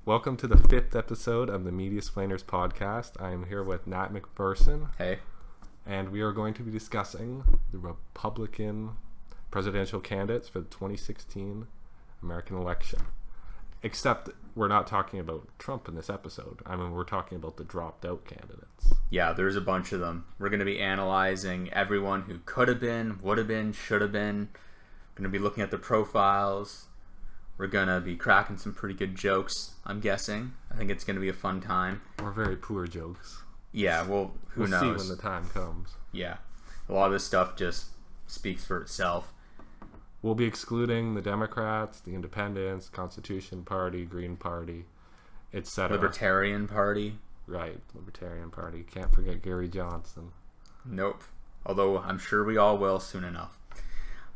Welcome to the 5th episode of the Mediasplainers podcast. I am here with Nat McPherson. Hey. And we are going to be discussing the Republican presidential candidates for the 2016 American election. Except we're not talking about Trump in this episode. I mean, we're talking about the dropped out candidates. Yeah, there's a bunch of them. We're going to be analyzing everyone who could have been, would have been, should have been. We're going to be looking at their profiles. We're going to be cracking some pretty good jokes, I'm guessing. I think it's going to be a fun time. Or very poor jokes. Yeah, well, who knows? We'll see when the time comes. Yeah. A lot of this stuff just speaks for itself. We'll be excluding the Democrats, the Independents, Constitution Party, Green Party, etc. Libertarian Party. Right, Libertarian Party. Can't forget Gary Johnson. Nope. Although I'm sure we all will soon enough.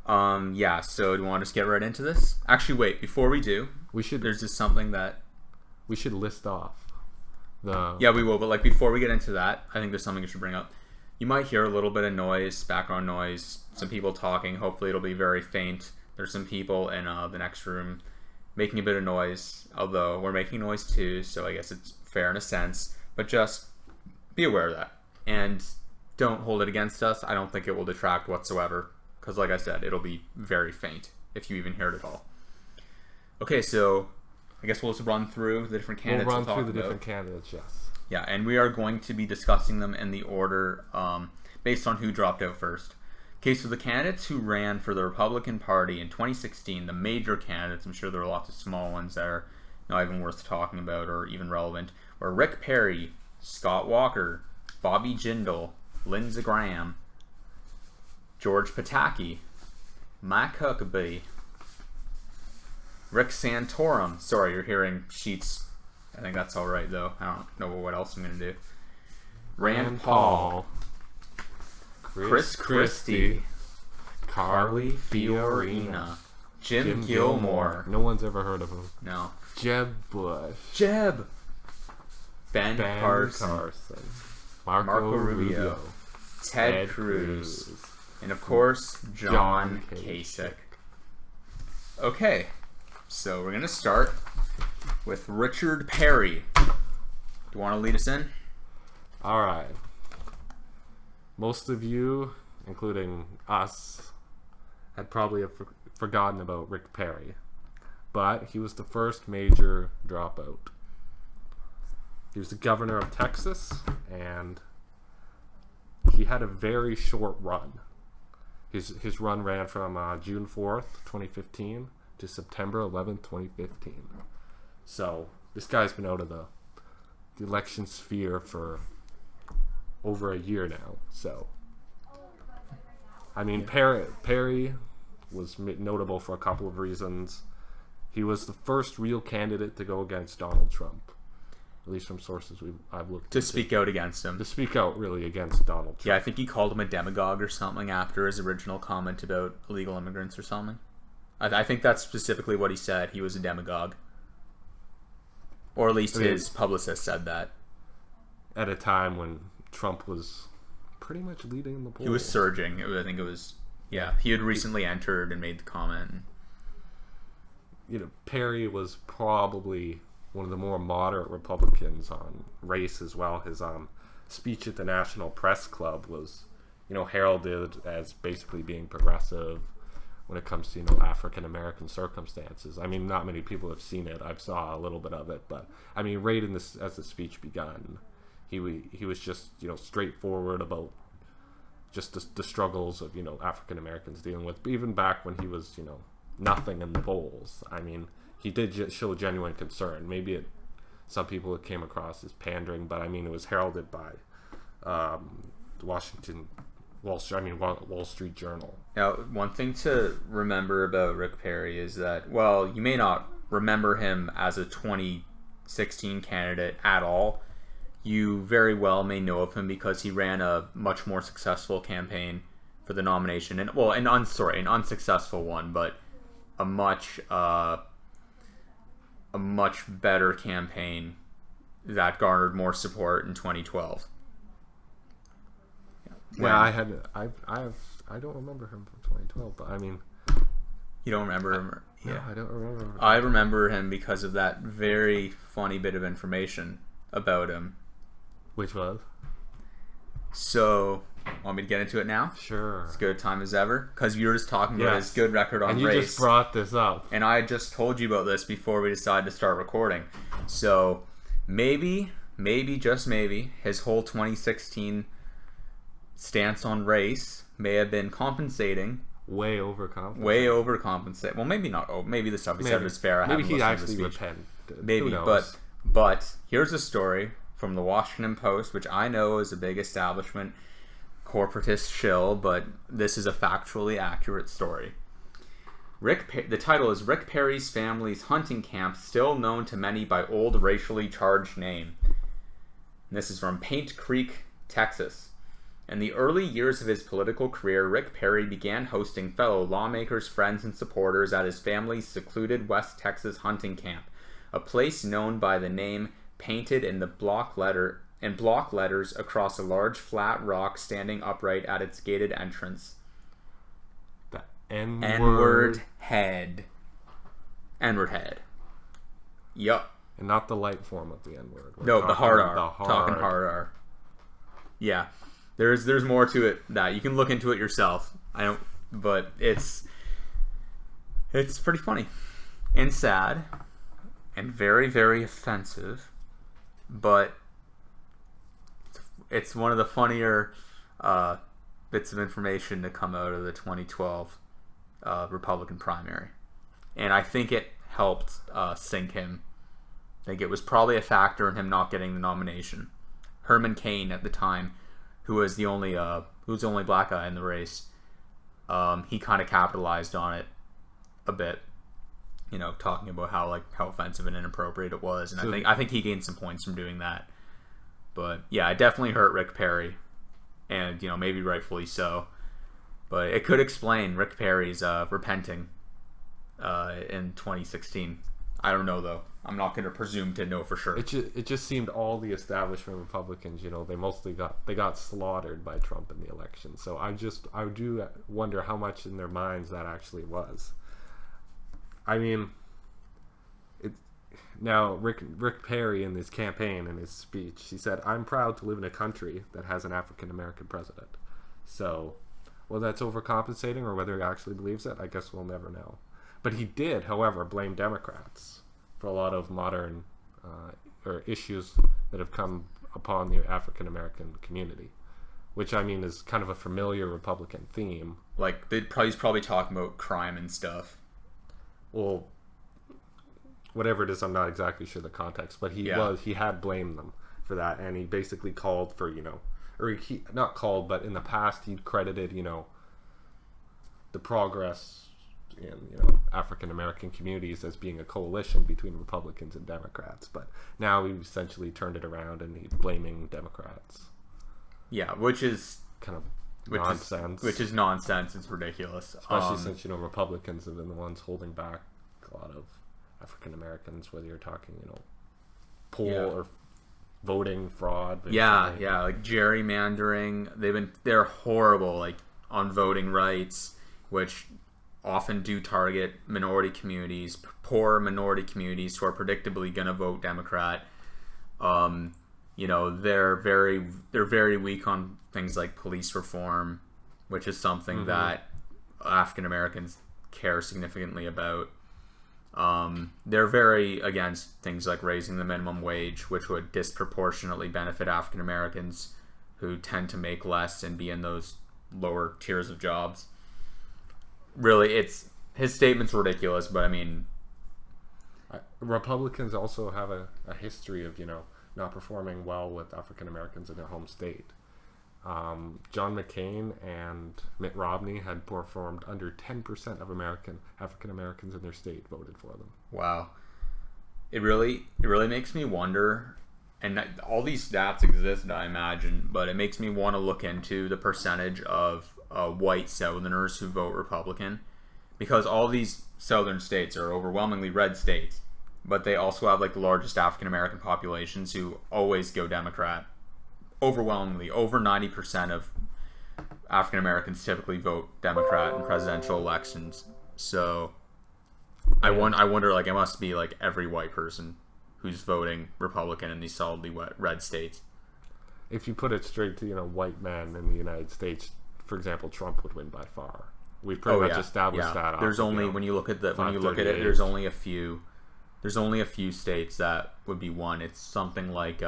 Yeah, so do you want to just get right into this? Actually, wait, before we do, there's just something that we should list off. Yeah, we will, but like before we get into that, I think there's something I should bring up. You might hear a little bit of noise, background noise, some people talking. Hopefully it'll be very faint. There's some people in the next room making a bit of noise, although we're making noise too, so I guess it's fair in a sense. But just be aware of that. And don't hold it against us. I don't think it will detract whatsoever. Because like I said, it'll be very faint if you even hear it at all. Okay, so I guess we'll just run through the different candidates. We'll run through the different candidates, yes. Yeah, and we are going to be discussing them in the order based on who dropped out first. Okay, so the candidates who ran for the Republican Party in 2016, the major candidates, I'm sure there are lots of small ones that are not even worth talking about or even relevant, were Rick Perry, Scott Walker, Bobby Jindal, Lindsey Graham, George Pataki, Mike Huckabee, Rick Santorum. Sorry, you're hearing sheets. I think that's all right, though. I don't know what else I'm going to do. Rand Paul, Chris Christie, Carly Fiorina, Jim Gilmore. No one's ever heard of him. No. Jeb Bush. Ben Carson. Marco Rubio. Ted Cruz. And of course, John Kasich. Okay, so we're going to start with Richard Perry. Do you want to lead us in? All right. Most of you, including us, had probably forgotten about Rick Perry. But he was the first major dropout. He was the governor of Texas, and he had a very short run. His run ran from June 4th, 2015 to September 11th, 2015. So this guy's been out of the election sphere for over a year now. So, I mean, Perry was notable for a couple of reasons. He was the first real candidate to go against Donald Trump. At least from sources I've looked to speak out against him. To speak out, really, against Donald Trump. Yeah, I think he called him a demagogue or something after his original comment about illegal immigrants or something. I think that's specifically what he said. He was a demagogue. Or at least his publicist said that. At a time when Trump was pretty much leading in the polls. He was surging. I think it was... Yeah, he had recently entered and made the comment. You know, Perry was probably one of the more moderate Republicans on race as well. His speech at the National Press Club was, heralded as basically being progressive when it comes to, African American circumstances. I mean, not many people have seen it. I've saw a little bit of it, but I mean, right in this as the speech began, he was just straightforward about just the struggles of African Americans dealing with. But even back when he was nothing in the polls, I mean, he did show genuine concern. Maybe some people it came across as pandering, but I mean, it was heralded by the Wall Street Journal. Now, one thing to remember about Rick Perry is that, well, you may not remember him as a 2016 candidate at all. You very well may know of him because he ran a much more successful campaign for the nomination, an unsuccessful one, but a much better campaign that garnered more support in 2012. Yeah, I don't remember him from 2012, but I mean, You don't remember him? No, I don't remember. I remember him because of that very funny bit of information about him. Which was? So, want me to get into it now? Sure. As good a time as ever? Because you were just talking about his good record on race. And you just brought this up. And I just told you about this before we decided to start recording. So, maybe, just maybe, his whole 2016 stance on race may have been compensating. Way overcompensating. Well, maybe not. Oh, maybe the stuff he said was fair. Maybe he actually repented. Maybe, but here's a story from the Washington Post, which I know is a big establishment corporatist shill, but this is a factually accurate story. The title is Rick Perry's Family's Hunting Camp Still Known to Many by Old Racially Charged Name. And this is from Paint Creek, Texas. In the early years of his political career, Rick Perry began hosting fellow lawmakers, friends, and supporters at his family's secluded West Texas hunting camp, a place known by the name painted in block letters across a large flat rock standing upright at its gated entrance. The N-word head. N-word head. Yup. And not the light form of the N-word. No, the hard R. Talking hard R. Yeah. There's more to it that you can look into it yourself. But it's pretty funny and sad and very, very offensive. But it's one of the funnier bits of information to come out of the 2012 Republican primary. And I think it helped sink him. I think it was probably a factor in him not getting the nomination. Herman Cain at the time, who was the only black guy in the race, he kind of capitalized on it a bit. You know, talking about how offensive and inappropriate it was, and so, I think he gained some points from doing that. But yeah, it definitely hurt Rick Perry, and maybe rightfully so. But it could explain Rick Perry's repenting in 2016. I don't know though. I'm not going to presume to know for sure. It just seemed all the establishment Republicans, they mostly got slaughtered by Trump in the election. So I do wonder how much in their minds that actually was. I mean, now Rick Perry in his campaign, in his speech, he said, "I'm proud to live in a country that has an African American president." So, whether that's overcompensating or whether he actually believes it, I guess we'll never know. But he did, however, blame Democrats for a lot of modern or issues that have come upon the African American community, which I mean is kind of a familiar Republican theme. Like he's probably talking about crime and stuff. Well, whatever it is, I'm not exactly sure the context, but he had blamed them for that, and he basically called for, or he not called, but in the past he credited, the progress in, African American communities as being a coalition between Republicans and Democrats, but now he essentially turned it around and he's blaming Democrats. Yeah, which is kind of nonsense. Which is nonsense. It's ridiculous. Especially since, Republicans have been the ones holding back a lot of African Americans, whether you're talking, poll or voting fraud. Yeah, like gerrymandering. They're horrible, like on voting rights, which often do target minority communities, poor minority communities who are predictably going to vote Democrat. They're very weak on things like police reform, which is something that African Americans care significantly about. They're very against things like raising the minimum wage, which would disproportionately benefit African Americans who tend to make less and be in those lower tiers of jobs. Really, his statement's ridiculous, but I mean, Republicans also have a history of not performing well with African Americans in their home state. John McCain and Mitt Romney had performed under 10% of African Americans in their state voted for them. Wow. It really makes me wonder, and all these stats exist, I imagine, but it makes me want to look into the percentage of white Southerners who vote Republican, because all these Southern states are overwhelmingly red states, but they also have like the largest African American populations who always go Democrat. Overwhelmingly, over 90% of African Americans typically vote Democrat in presidential elections. So I wonder, like, it must be like every white person who's voting Republican in these solidly red states. If you put it straight to, white men in the United States, for example, Trump would win by far. We've pretty much established that. There's only when you look at it, there's only a few states that would be one. It's something like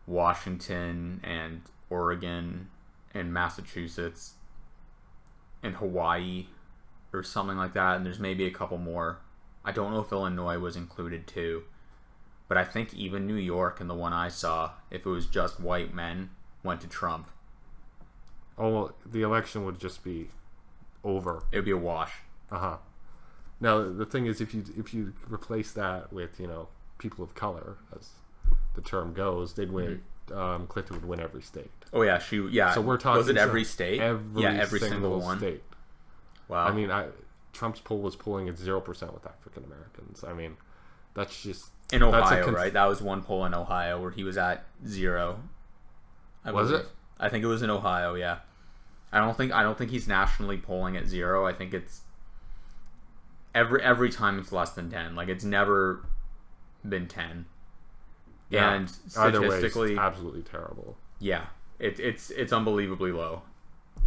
Washington and Oregon and Massachusetts and Hawaii or something like that, and there's maybe a couple more. I don't know if Illinois was included too, but I think even New York and the one I saw, if it was just white men, went to Trump. Oh, well, the election would just be over. It would be a wash. Now the thing is, if you replace that with people of color, as the term goes, they'd win. Clinton would win every state. Oh yeah, So we're talking. Was it every state? Every single one. State. Wow. I mean, Trump's poll was polling at 0% with African Americans. I mean, that's just in Ohio, right? That was one poll in Ohio where he was at 0. Was it? I think it was in Ohio. Yeah. I don't think he's nationally polling at 0. I think it's every time it's less than 10. Like, it's never been 10. Yeah. And statistically, it's absolutely terrible. Yeah, it's unbelievably low,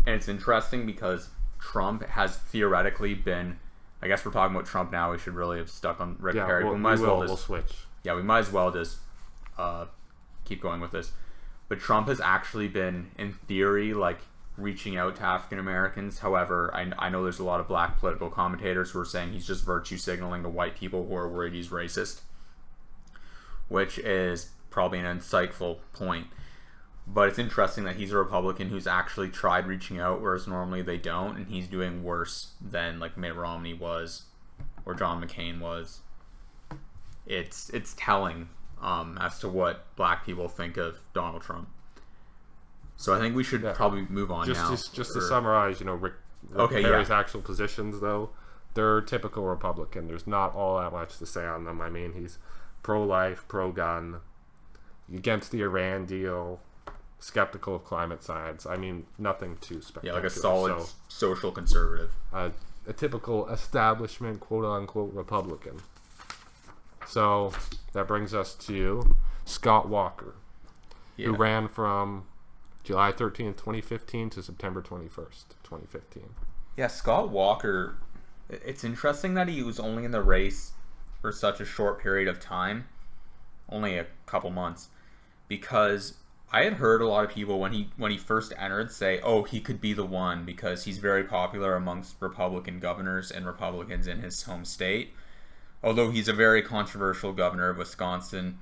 and it's interesting because Trump has theoretically been. I guess we're talking about Trump now. We should really have stuck on Rick Perry. We'll switch. Yeah, we might as well just keep going with this. But Trump has actually been, in theory, like, reaching out to African Americans. However, I know there's a lot of black political commentators who are saying he's just virtue signaling to white people who are worried he's racist, which is probably an insightful point. But it's interesting that he's a Republican who's actually tried reaching out, whereas normally they don't, and he's doing worse than, like, Mitt Romney was or John McCain was. It's telling as to what black people think of Donald Trump. So I think we should probably move on now. Just to summarize, Rick Perry's actual positions, though, they're typical Republican. There's not all that much to say on them. I mean, he's pro-life, pro-gun, against the Iran deal, skeptical of climate science. I mean, nothing too spectacular. Yeah, like a solid social conservative. A typical establishment, quote-unquote, Republican. So that brings us to Scott Walker, who ran from July 13th, 2015 to September 21st, 2015. Yeah, Scott Walker, it's interesting that he was only in the race for such a short period of time, only a couple months, because I had heard a lot of people when he first entered say, oh, he could be the one because he's very popular amongst Republican governors and Republicans in his home state. Although he's a very controversial governor of Wisconsin,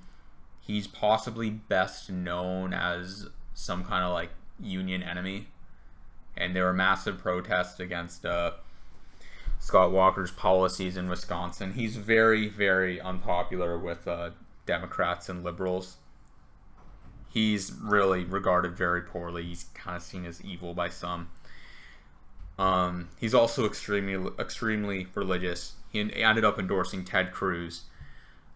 he's possibly best known as some kind of, like, union enemy. And there were massive protests against Scott Walker's policies in Wisconsin. He's very, very unpopular with Democrats and liberals. He's really regarded very poorly. He's kind of seen as evil by some. He's also extremely religious. He ended up endorsing Ted Cruz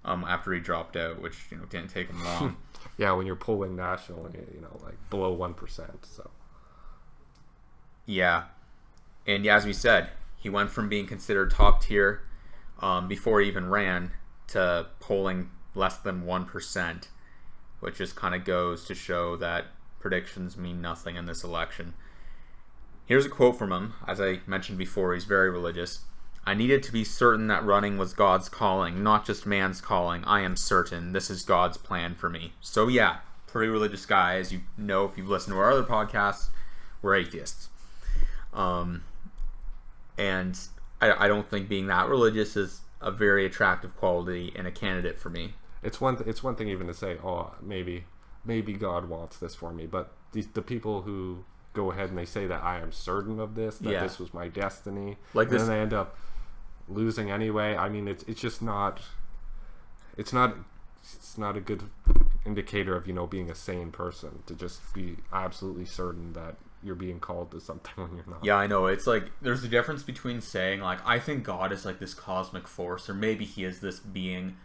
after he dropped out, which didn't take him long. Yeah, when you're polling nationally, like below 1%. So. Yeah, and as we said, he went from being considered top tier before he even ran to polling less than 1%, which just kind of goes to show that predictions mean nothing in this election. Here's a quote from him. As I mentioned before, he's very religious. I needed to be certain that running was God's calling, not just man's calling. I am certain this is God's plan for me. So yeah, pretty religious guy. As you know, if you've listened to our other podcasts, we're atheists. And I don't think being that religious is a very attractive quality in a candidate for me. It's one thing even to say, oh, maybe God wants this for me, but the people who go ahead and they say that I am certain of this, that this was my destiny, like and then they end up losing anyway. I mean, it's just not. It's not a good indicator of being a sane person to just be absolutely certain that you're being called to something when you're not. Yeah, I know. It's like there's a difference between saying, like, I think God is like this cosmic force, or maybe he is this being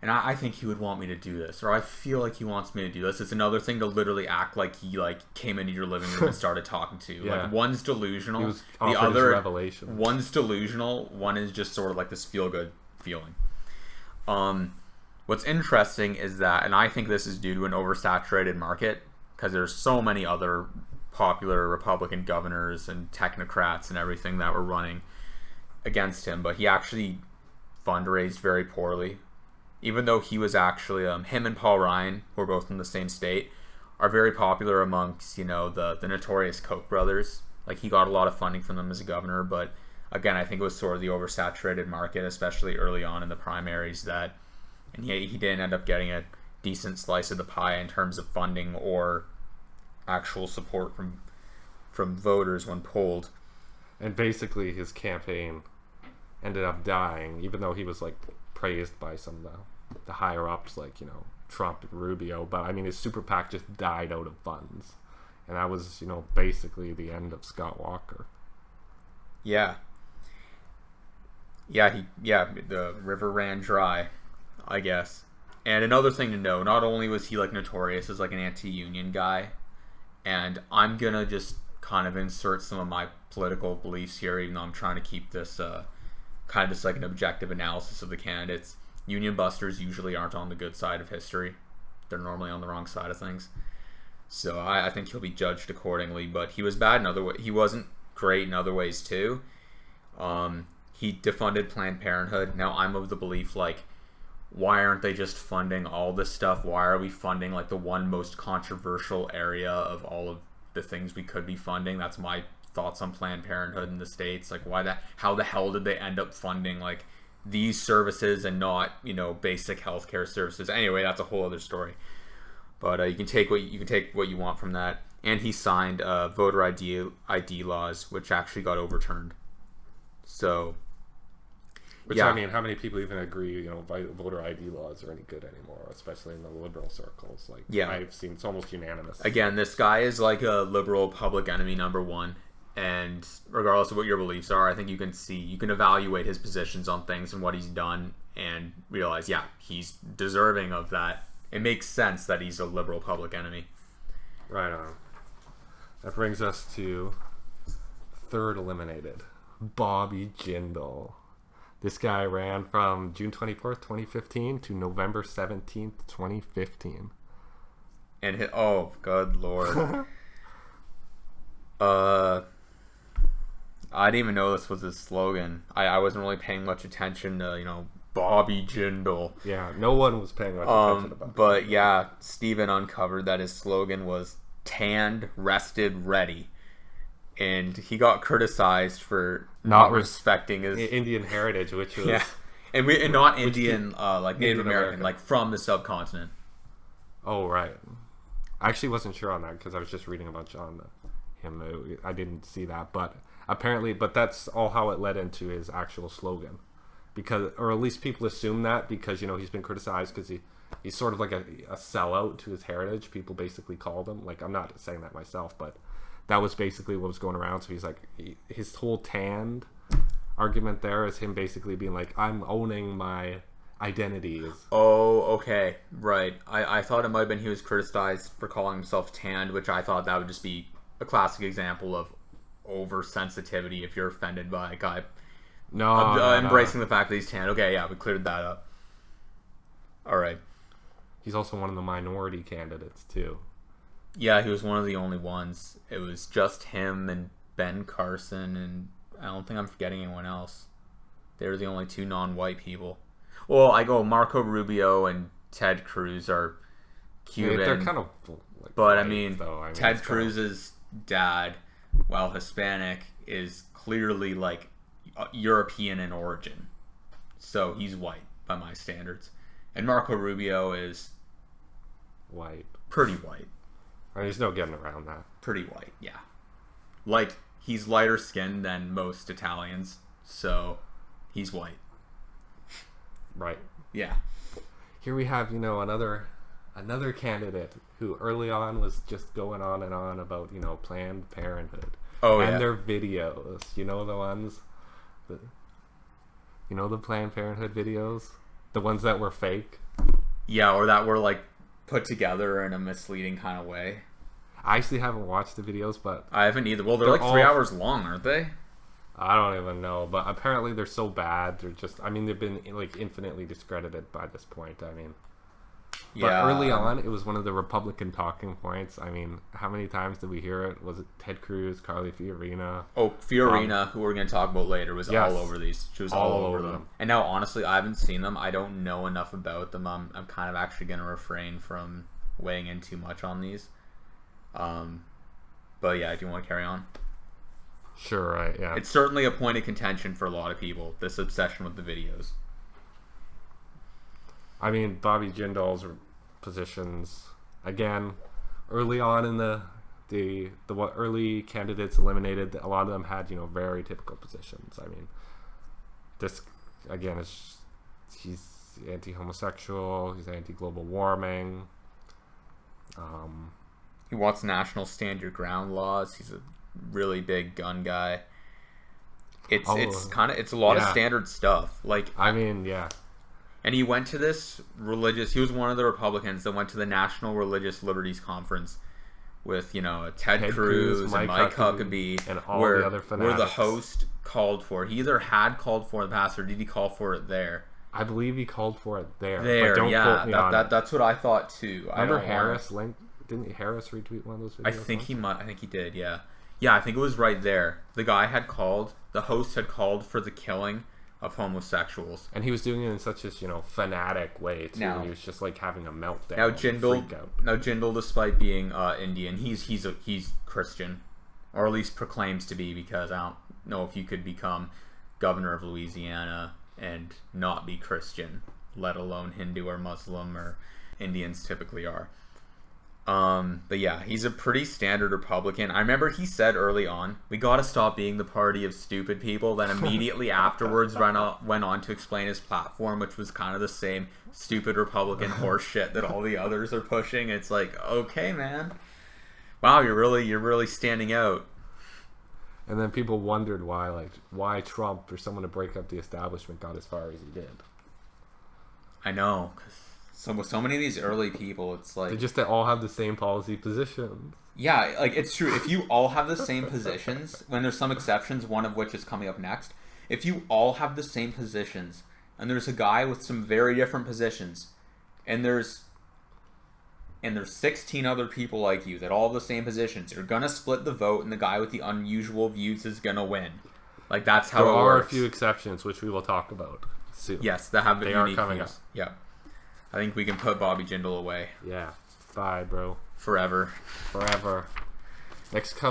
and I think he would want me to do this, or I feel like he wants me to do this. It's another thing to literally act like he came into your living room and started talking to you. Yeah. Like one's delusional, the other revelation. One's delusional, one is just sort of like this feel good feeling. What's interesting is that, and I think this is due to an oversaturated market, because there's so many other popular Republican governors and technocrats and everything that were running against him, but he actually fundraised very poorly. Even though he was actually, him and Paul Ryan, who are both from the same state, are very popular amongst, the notorious Koch brothers. Like, he got a lot of funding from them as a governor, but again, I think it was sort of the oversaturated market, especially early on in the primaries, and he didn't end up getting a decent slice of the pie in terms of funding or actual support from voters when polled. And basically his campaign ended up dying, even though he was praised by some of the higher ups, Trump and Rubio. But I mean, his super PAC just died out of funds, and that was basically the end of Scott Walker. Yeah, the river ran dry, I guess. And another thing to know, not only was he notorious as an anti-union guy, and I'm gonna just kind of insert some of my political beliefs here, even though I'm trying to keep this kind of just an objective analysis of the candidates. Union busters usually aren't on the good side of history. They're normally on the wrong side of things. So I think he'll be judged accordingly, but he was bad in other ways. He wasn't great in other ways too. He defunded Planned Parenthood. Now I'm of the belief why aren't they just funding all this stuff? Why are we funding the one most controversial area of all of the things we could be funding? That's my thoughts on Planned Parenthood in the States. How the hell did they end up funding these services and not basic healthcare services? Anyway, that's a whole other story. But you can take what you want from that. And he signed voter ID laws, which actually got overturned. So. Which, yeah. I mean, how many people even agree, voter ID laws are any good anymore, especially in the liberal circles? I've seen it's almost unanimous. Again, this guy is a liberal public enemy number one, and regardless of what your beliefs are, I think you can evaluate his positions on things and what he's done and realize, yeah, he's deserving of that. It makes sense that he's a liberal public enemy. Right on. That brings us to third eliminated, Bobby Jindal. This guy ran from June 24th, 2015 to November 17th, 2015. And oh, good Lord. I didn't even know this was his slogan. I wasn't really paying much attention to, Bobby Jindal. Yeah, no one was paying much attention about But yeah, Steven uncovered that his slogan was tanned, rested, ready. And he got criticized for not respecting his Indian heritage, which was and not Indian Native American, from the subcontinent. Oh right, I actually wasn't sure on that because I was just reading a bunch on him. I didn't see that, but apparently, that's all how it led into his actual slogan, because, or at least people assume that because he's been criticized because he's sort of like a sellout to his heritage. People basically called him I'm not saying that myself, but. That was basically what was going around. So his whole tanned argument there is him basically being I'm owning my identities. Oh, okay. Right. I thought it might have been he was criticized for calling himself tanned, which I thought that would just be a classic example of oversensitivity if you're offended by a guy. No, embracing the fact that he's tanned. Okay, yeah, we cleared that up. All right. He's also one of the minority candidates, too. Yeah, he was one of the only ones. It was just him and Ben Carson, and I don't think I'm forgetting anyone else. They were the only two non-white people. Well, Marco Rubio and Ted Cruz are Cuban. Yeah, they're kind of but I mean Ted Cruz's dad, while Hispanic, is clearly European in origin. So he's white by my standards. And Marco Rubio is white. Pretty white. There's no getting around that. Pretty white, yeah. He's lighter skinned than most Italians, so he's white. Right. Yeah. Here we have, another candidate who early on was just going on and on about, Planned Parenthood. Oh, and their videos. The ones? The Planned Parenthood videos? The ones that were fake? Yeah, or that were like put together in a misleading kind of way. I actually haven't watched the videos, but I haven't either. Well, they're like 3 hours long, aren't they? I don't even know, but apparently they're so bad. They're just, I mean, they've been like infinitely discredited by this point. I mean, Yeah. but early on, it was one of the Republican talking points. I mean, how many times did we hear it? Was it Ted Cruz, Carly Fiorina? Oh, Fiorina, who we're going to talk about later, was all over these. She was all over them. And now, honestly, I haven't seen them. I don't know enough about them. I'm kind of actually going to refrain from weighing in too much on these. But yeah, do you want to carry on? Sure, right, yeah. It's certainly a point of contention for a lot of people, this obsession with the videos. I mean, Bobby Jindal's positions, again, early on in the what early candidates eliminated, a lot of them had, very typical positions. I mean, this, again, he's anti-homosexual, he's anti-global warming. He wants national stand your ground laws. He's a really big gun guy. It's a lot of standard stuff. Like, I mean, yeah. And he went to this he was one of the Republicans that went to the National Religious Liberties Conference with, Ted Cruz and Mike Huckabee, and all the other fanatics. Where the host called for. He either had called for it in the past, or did he call for it there? I believe he called for it there. There, but don't quote me on that's what I thought too. Remember Harris didn't Harris retweet one of those videos? I think he did, yeah. Yeah, I think it was right there. The host had called for the killing of homosexuals. And he was doing it in such a, fanatic way, too. He was just, like, having a meltdown. Now Jindal, despite being Indian, he's Christian. Or at least proclaims to be, because I don't know if you could become governor of Louisiana and not be Christian, let alone Hindu or Muslim, or Indians typically are. But yeah, he's a pretty standard Republican. I remember he said early on, we gotta stop being the party of stupid people. Then immediately afterwards went on to explain his platform, which was kind of the same stupid Republican horse shit that all the others are pushing. It's like, okay, man. Wow, you're really standing out. And then people wondered why Trump or someone to break up the establishment got as far as he did. I know, 'cause so with so many of these early people, it's like they all have the same policy positions. Yeah, like it's true. If you all have the same positions, when there's some exceptions, one of which is coming up next. If you all have the same positions, and there's a guy with some very different positions, and there's 16 other people like you that all have the same positions, you're gonna split the vote, and the guy with the unusual views is gonna win. Like that's how it works. There are a few exceptions, which we will talk about soon. Yes, that have they are coming up. Yeah. I think we can put Bobby Jindal away. Yeah. Bye, bro. Forever. Next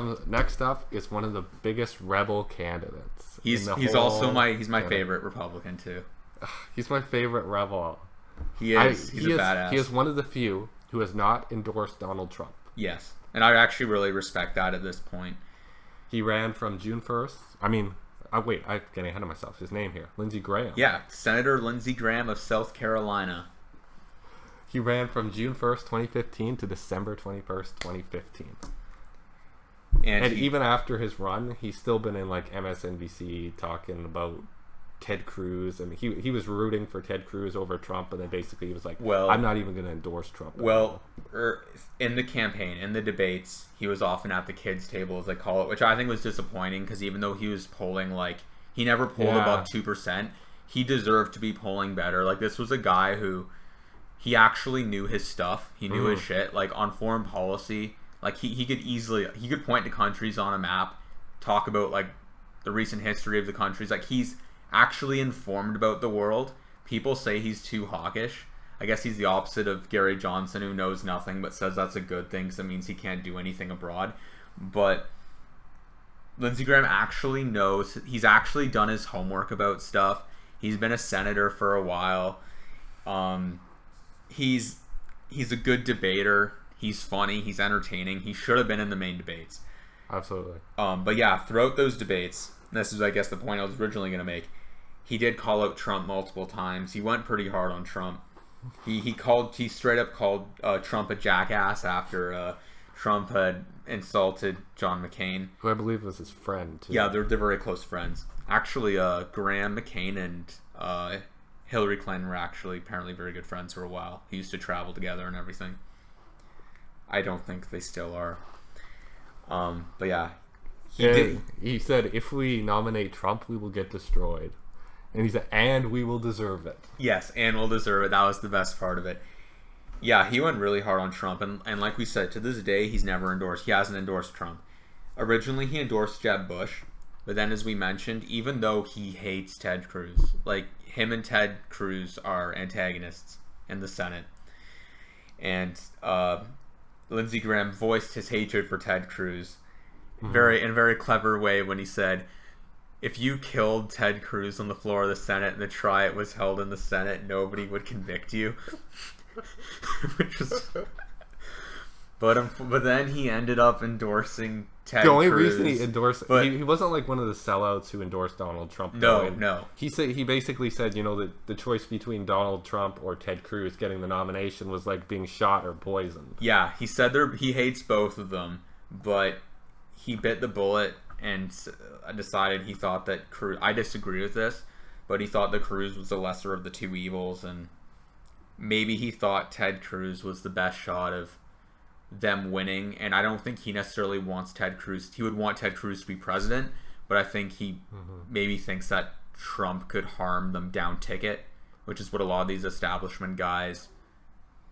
up is one of the biggest rebel candidates. He's also my favorite Republican too. He's my favorite rebel. He's a badass. He is one of the few who has not endorsed Donald Trump. Yes. And I actually really respect that at this point. He ran from June 1st. I'm getting ahead of myself. His name here. Lindsey Graham. Yeah, Senator Lindsey Graham of South Carolina. He ran from June 1st, 2015 to December 21st, 2015. And even after his run, he's still been in MSNBC talking about Ted Cruz. I mean, he was rooting for Ted Cruz over Trump, and then basically he was like, I'm not even going to endorse Trump. In the campaign, in the debates, he was often at the kids' table, as they call it, which I think was disappointing, because even though he was polling, he never polled above 2%, he deserved to be polling better. This was a guy who... He actually knew his stuff. He knew his shit. On foreign policy, he could point to countries on a map, talk about the recent history of the countries. He's actually informed about the world. People say he's too hawkish. I guess he's the opposite of Gary Johnson, who knows nothing but says that's a good thing, because it means he can't do anything abroad. But Lindsey Graham actually knows. He's actually done his homework about stuff. He's been a senator for a while. He's a good debater. He's funny. He's entertaining. He should have been in the main debates. Absolutely. But yeah, throughout those debates, this is, I guess, the point I was originally going to make. He did call out Trump multiple times. He went pretty hard on Trump. He straight up called Trump a jackass after Trump had insulted John McCain, who I believe was his friend too. Yeah, they're very close friends. Actually, Graham, McCain, and Hillary Clinton were actually apparently very good friends for a while. He used to travel together and everything. I don't think they still are. But yeah. He said, if we nominate Trump, we will get destroyed. And he said, and we will deserve it. Yes, and we'll deserve it. That was the best part of it. Yeah, he went really hard on Trump. And like we said, to this day, he hasn't endorsed Trump. Originally, he endorsed Jeb Bush. But then, as we mentioned, even though he hates Ted Cruz, like, him and Ted Cruz are antagonists in the Senate. And Lindsey Graham voiced his hatred for Ted Cruz in a very clever way when he said, if you killed Ted Cruz on the floor of the Senate and the trial was held in the Senate, nobody would convict you. Which was... But then he ended up endorsing Ted Cruz. The only reason he endorsed... He wasn't like one of the sellouts who endorsed Donald Trump. No. He basically said, that the choice between Donald Trump or Ted Cruz getting the nomination was like being shot or poisoned. Yeah, he said he hates both of them, but he bit the bullet and decided he thought that Cruz... I disagree with this, but he thought that Cruz was the lesser of the two evils, and maybe he thought Ted Cruz was the best shot of them winning. And I don't think he necessarily wants Ted Cruz. He would want Ted Cruz to be president, but I think he maybe thinks that Trump could harm them down ticket, which is what a lot of these establishment guys,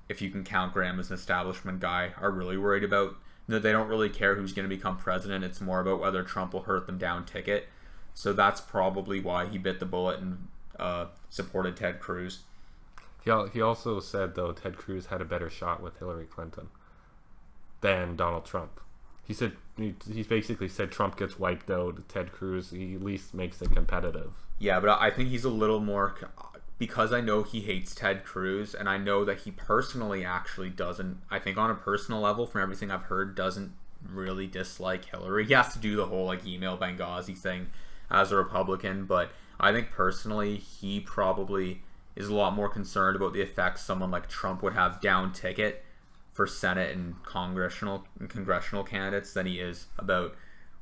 if you can count Graham as an establishment guy, are really worried about. No, they don't really care who's going to become president. It's more about whether Trump will hurt them down ticket. So that's probably why he bit the bullet and supported Ted Cruz. He also said, though, Ted Cruz had a better shot with Hillary Clinton than Donald Trump. He basically said Trump gets wiped out. Ted Cruz, he at least makes it competitive. Yeah, but I think he's a little more... Because I know he hates Ted Cruz, and I know that he personally actually doesn't, I think on a personal level, from everything I've heard, doesn't really dislike Hillary. He has to do the whole email Benghazi thing as a Republican, but I think personally he probably is a lot more concerned about the effects someone like Trump would have down ticket for Senate and congressional candidates than he is about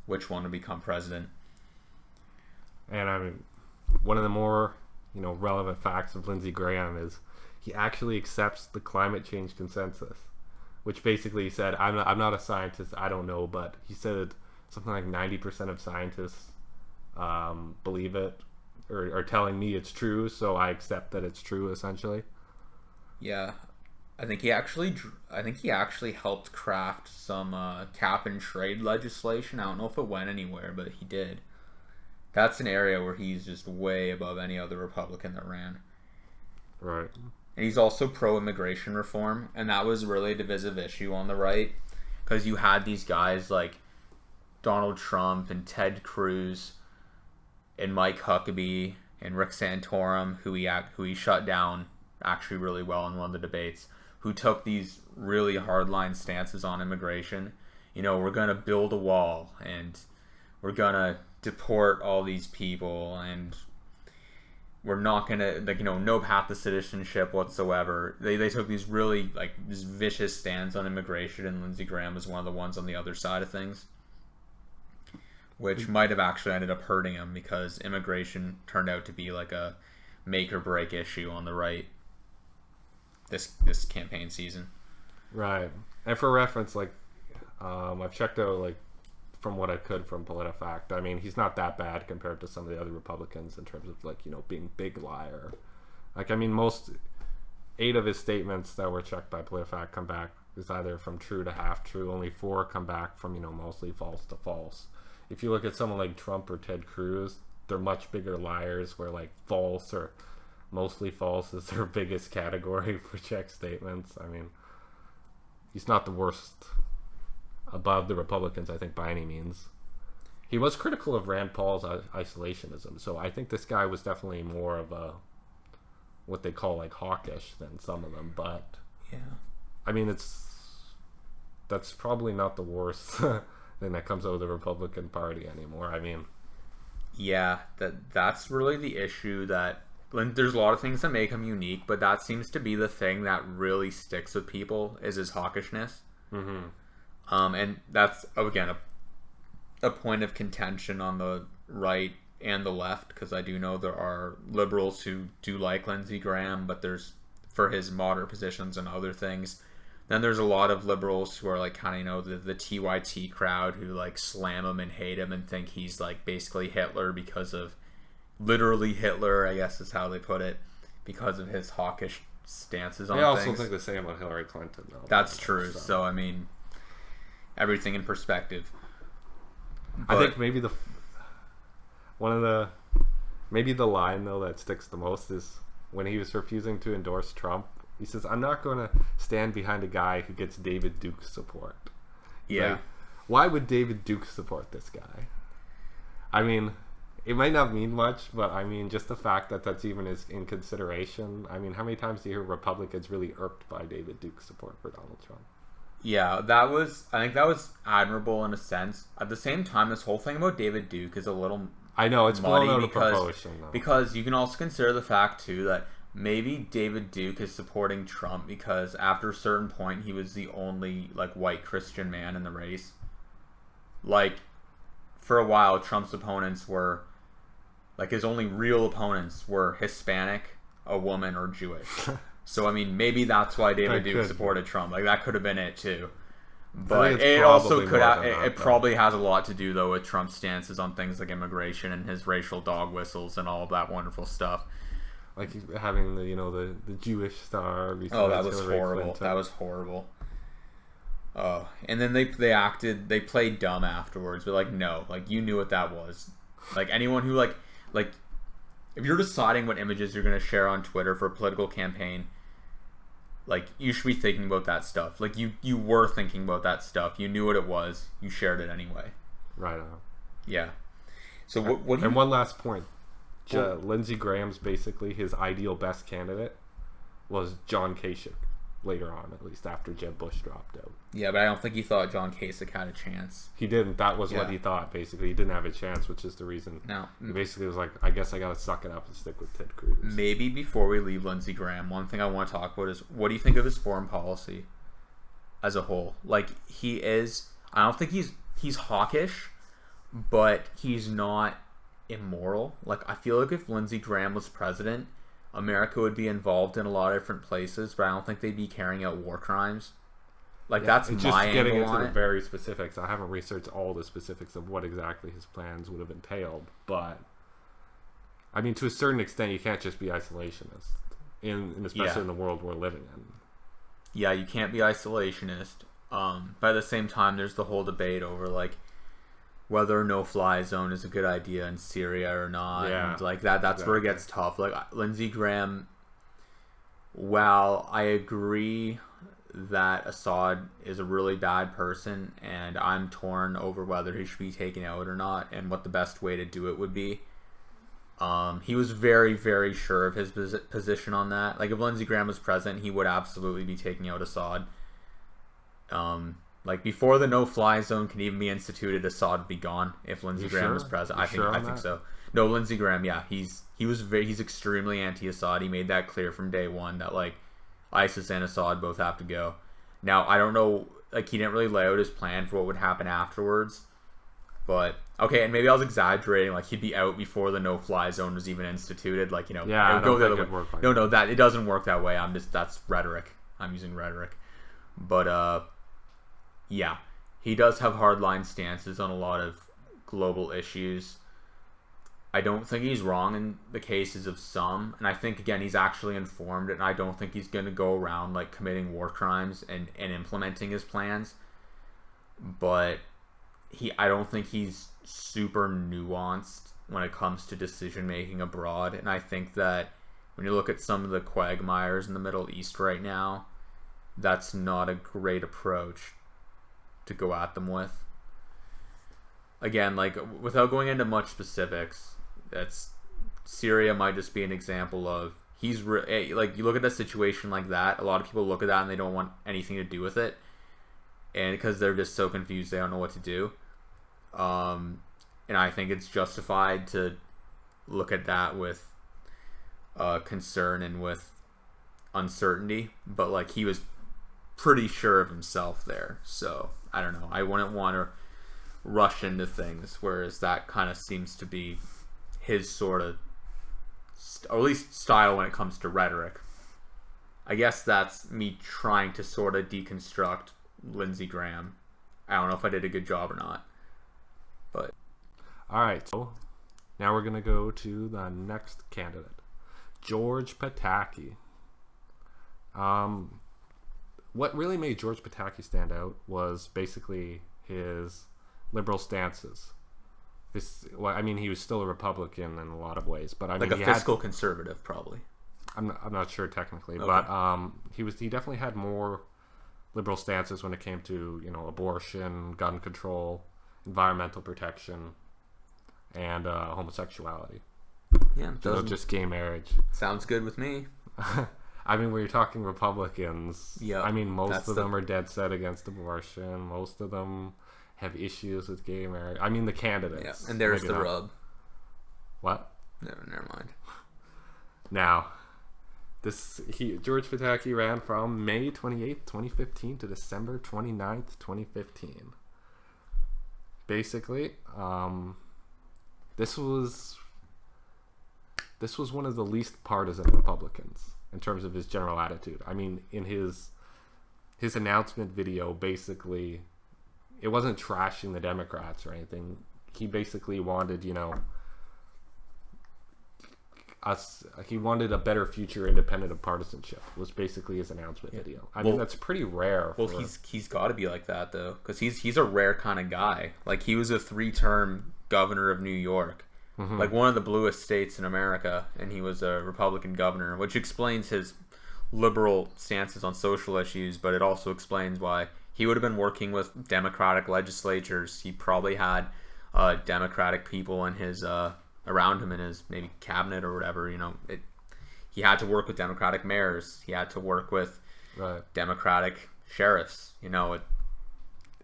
which one to become president. And I mean, one of the more relevant facts of Lindsey Graham is he actually accepts the climate change consensus, which basically he said, I'm not a scientist, I don't know, but he said something like 90% of scientists believe it or are telling me it's true, so I accept that it's true, essentially. Yeah, I think he actually helped craft some cap and trade legislation. I don't know if it went anywhere, but he did. That's an area where he's just way above any other Republican that ran. Right. And he's also pro-immigration reform, and that was really a divisive issue on the right, because you had these guys like Donald Trump and Ted Cruz and Mike Huckabee and Rick Santorum, who he shut down actually really well in one of the debates, who took these really hardline stances on immigration. We're going to build a wall, and we're going to deport all these people, and we're not gonna no path to citizenship whatsoever. They took these really these vicious stands on immigration, and Lindsey Graham was one of the ones on the other side of things, which might have actually ended up hurting him, because immigration turned out to be like a make or break issue on the right this campaign season. Right. And for reference, I've checked out from what I could from PolitiFact. I mean, he's not that bad compared to some of the other Republicans in terms of being big liar. Most 8 of his statements that were checked by PolitiFact come back is either from true to half true. Only 4 come back from mostly false to false. If you look at someone like Trump or Ted Cruz, they're much bigger liars, where false or mostly false is their biggest category for check statements. I mean, he's not the worst above the Republicans, I think, by any means. He was critical of Rand Paul's isolationism, so I think this guy was definitely more of a what they call hawkish than some of them. But yeah, I mean, that's probably not the worst thing that comes out of the Republican Party anymore. I mean, yeah, that's really the issue. That there's a lot of things that make him unique, but that seems to be the thing that really sticks with people is his hawkishness. Mm-hmm. And that's, again, a point of contention on the right and the left, because I do know there are liberals who do like Lindsey Graham, but there's for his moderate positions and other things. Then there's a lot of liberals who are like kind of, you know, the TYT crowd who like slam him and hate him and think he's like basically Hitler because of literally Hitler, I guess is how they put it, because of his hawkish stances on things. I also think the same about Hillary Clinton, though. That's true. So I mean, everything in perspective. But I think maybe the line though that sticks the most is when he was refusing to endorse Trump. He says, "I'm not going to stand behind a guy who gets David Duke's support." Yeah. Like, why would David Duke support this guy? I mean, it might not mean much, but I mean, just the fact that that's even in consideration. I mean, how many times do you hear Republicans really irked by David Duke's support for Donald Trump? Yeah, I think that was admirable in a sense. At the same time, this whole thing about David Duke is a little I know, it's blown out of because, proportion, though. Because you can also consider the fact, too, that maybe David Duke is supporting Trump because after a certain point, he was the only, like, white Christian man in the race. Like, for a while, Trump's opponents were, like, his only real opponents were Hispanic, a woman, or Jewish. So, I mean, maybe that's why David Duke supported Trump. Like, that could have been it, too. But it also could have, it probably has a lot to do, though, with Trump's stances on things like immigration and his racial dog whistles and all of that wonderful stuff. Like having the Jewish star. Oh, that was horrible. Clinton. That was horrible. Oh, and then they played dumb afterwards, but like, no, like you knew what that was. Like anyone who like if you're deciding what images you're going to share on Twitter for a political campaign, like you should be thinking about that stuff. Like you were thinking about that stuff. You knew what it was. You shared it anyway. Right on. Yeah. So what? And one last point. Lindsey Graham's basically his ideal best candidate was John Kasich later on, at least after Jeb Bush dropped out. Yeah, but I don't think he thought John Kasich had a chance. He didn't. That was what he thought, basically. He didn't have a chance, which is the reason. No. He basically was like, I guess I got to suck it up and stick with Ted Cruz. Maybe before we leave Lindsey Graham, one thing I want to talk about is, what do you think of his foreign policy as a whole? Like, I don't think he's hawkish, but he's not immoral. Like, I feel like if Lindsey Graham was president, America would be involved in a lot of different places, but I don't think they'd be carrying out war crimes. Like, that's my just getting angle into on the it. very specifics. I haven't researched all the specifics of what exactly his plans would have entailed, but I mean, to a certain extent, you can't just be isolationist, especially in the world we're living in. Yeah, you can't be isolationist. But at the same time, there's the whole debate over like whether a no-fly zone is a good idea in Syria or not. Yeah, and like that's exactly where it gets tough. Like Lindsey Graham, while I agree that Assad is a really bad person, and I'm torn over whether he should be taken out or not, and what the best way to do it would be. He was very, very sure of his position on that. Like, if Lindsey Graham was president, he would absolutely be taking out Assad. Like, before the no-fly zone can even be instituted, Assad would be gone if Lindsey Graham was president. I think so. No, Lindsey Graham, yeah, he's extremely anti-Assad. He made that clear from day one that like ISIS and Assad both have to go. Now, I don't know, like, he didn't really lay out his plan for what would happen afterwards. But, okay, and maybe I was exaggerating, like, he'd be out before the no-fly zone was even instituted, like, it would go the other way. No, that, it doesn't work that way, that's rhetoric. I'm using rhetoric. But, yeah, he does have hardline stances on a lot of global issues. I don't think he's wrong in the cases of some, and I think, again, he's actually informed, and I don't think he's going to go around, like, committing war crimes and implementing his plans. But I don't think he's super nuanced when it comes to decision making abroad, and I think that when you look at some of the quagmires in the Middle East right now, that's not a great approach to go at them with. Again, like, without going into much specifics, that's Syria might just be an example of like, you look at a situation like that, a lot of people look at that and they don't want anything to do with it, and because they're just so confused they don't know what to do. And I think it's justified to look at that with concern and with uncertainty, but like, he was pretty sure of himself there, so I don't know, I wouldn't want to rush into things, whereas that kind of seems to be his sort of, or at least style when it comes to rhetoric. I guess that's me trying to sort of deconstruct Lindsey Graham. I don't know if I did a good job or not. But all right, so now we're going to go to the next candidate, George Pataki. What really made George Pataki stand out was basically his liberal stances. I mean, he was still a Republican in a lot of ways, but I mean, like a fiscal conservative, probably. I'm not sure technically, Okay. but he definitely had more liberal stances when it came to, you know, abortion, gun control, environmental protection, and homosexuality. Yeah, just gay marriage. Sounds good with me. I mean, when you're talking Republicans, yeah, I mean, most of them are dead set against abortion. Most of them have issues with gay marriage. I mean, the candidates. Yeah, and there's the rub. What? Never mind. Now, George Pataki ran from May 28th, 2015 to December 29th, 2015. Basically, this was one of the least partisan Republicans in terms of his general attitude. I mean, in his announcement video, basically, it wasn't trashing the Democrats or anything. He basically wanted, you know, he wanted a better future independent of partisanship, was basically his announcement video. I mean, that's pretty rare. He's got to be like that, though, because he's a rare kind of guy. Like, he was a 3-term governor of New York. Mm-hmm. Like one of the bluest states in America, and he was a Republican governor, which explains his liberal stances on social issues, but it also explains why he would have been working with Democratic legislatures. He probably had Democratic people in his around him in his maybe cabinet or whatever. You know, he had to work with Democratic mayors. He had to work with Democratic sheriffs. You know,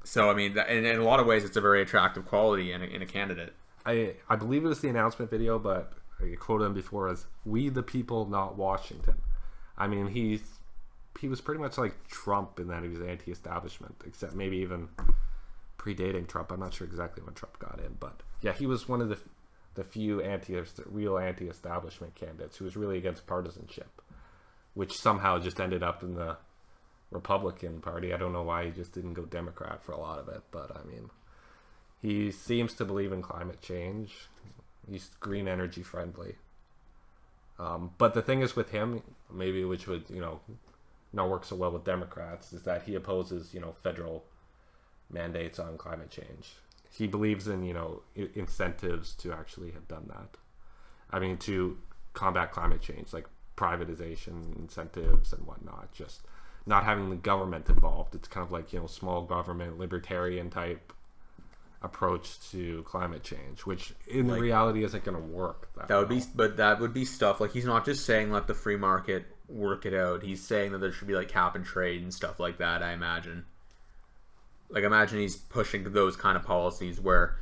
so I mean, in a lot of ways, it's a very attractive quality in a candidate. I believe it was the announcement video, but I quoted him before as "We the people, not Washington." I mean, he was pretty much like Trump in that he was anti-establishment, except maybe even predating Trump. I'm not sure exactly when Trump got in, but yeah, he was one of the few real anti-establishment candidates who was really against partisanship, which somehow just ended up in the Republican Party. I don't know why he just didn't go Democrat for a lot of it, but I mean, he seems to believe in climate change. He's green energy friendly. But the thing is with him, maybe which would, you know, not work so well with Democrats, is that he opposes, you know, federal mandates on climate change. He believes in, you know, incentives to actually have done that. I mean, to combat climate change, like privatization incentives and whatnot, just not having the government involved. It's kind of like, you know, small government, libertarian type approach to climate change, which in reality isn't going to work. That would be stuff like, he's not just saying let the free market work it out. He's saying that there should be like cap and trade and stuff like that. I imagine he's pushing those kind of policies where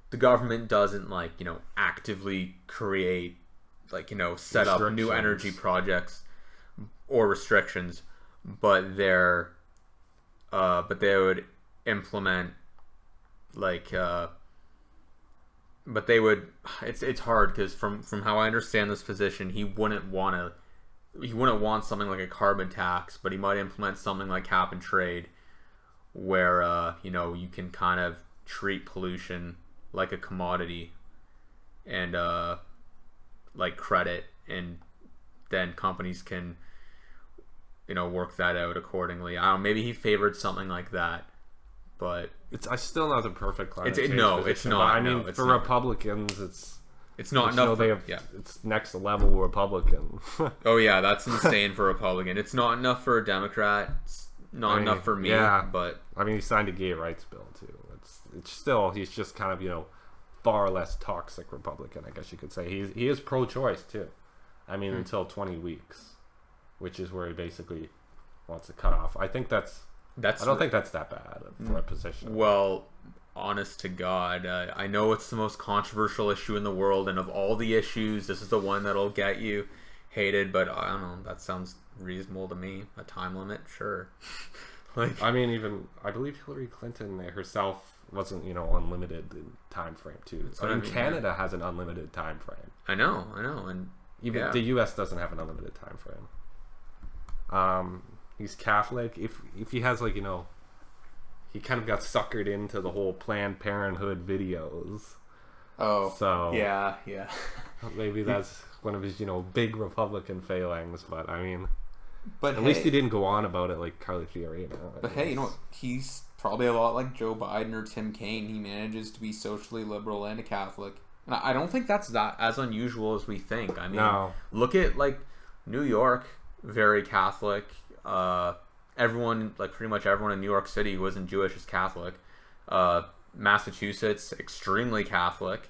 the government doesn't, like, you know, actively create, like, you know, set up new energy projects or restrictions, but they would implement, like, but they would. It's hard because from how I understand this position, he wouldn't want something like a carbon tax, but he might implement something like cap and trade, where you know, you can kind of treat pollution like a commodity and like credit, and then companies can, you know, work that out accordingly. I don't know, maybe he favored something like that, but it's still not the perfect climate change it's position, not. I mean, for Republicans, it's not enough. It's next level Republican. Oh yeah, that's insane for a Republican. It's not enough for a Democrat. It's not enough for me. Yeah, but I mean, he signed a gay rights bill too. It's still, he's just kind of, you know, far less toxic Republican, I guess you could say. He is pro-choice too. I mean, until 20 weeks, which is where he basically wants to cut off. I think I don't think that's that bad for a position. Well, honest to God, I know it's the most controversial issue in the world, and of all the issues, this is the one that'll get you hated. But I don't know. That sounds reasonable to me. A time limit, sure. I mean, even I believe Hillary Clinton herself wasn't unlimited time frame too. So in Canada has an unlimited time frame. I know, and even the U.S. doesn't have an unlimited time frame. He's Catholic. If he has he kind of got suckered into the whole Planned Parenthood videos. Oh, so yeah. Maybe that's one of his big Republican failings. But I mean, but at least he didn't go on about it like Carly Fiorina. But hey, he's probably a lot like Joe Biden or Tim Kaine. He manages to be socially liberal and a Catholic. And I don't think that's that as unusual as we think. I mean, look at New York, very Catholic. Everyone, pretty much everyone in New York City who isn't Jewish is Catholic. Massachusetts, extremely Catholic.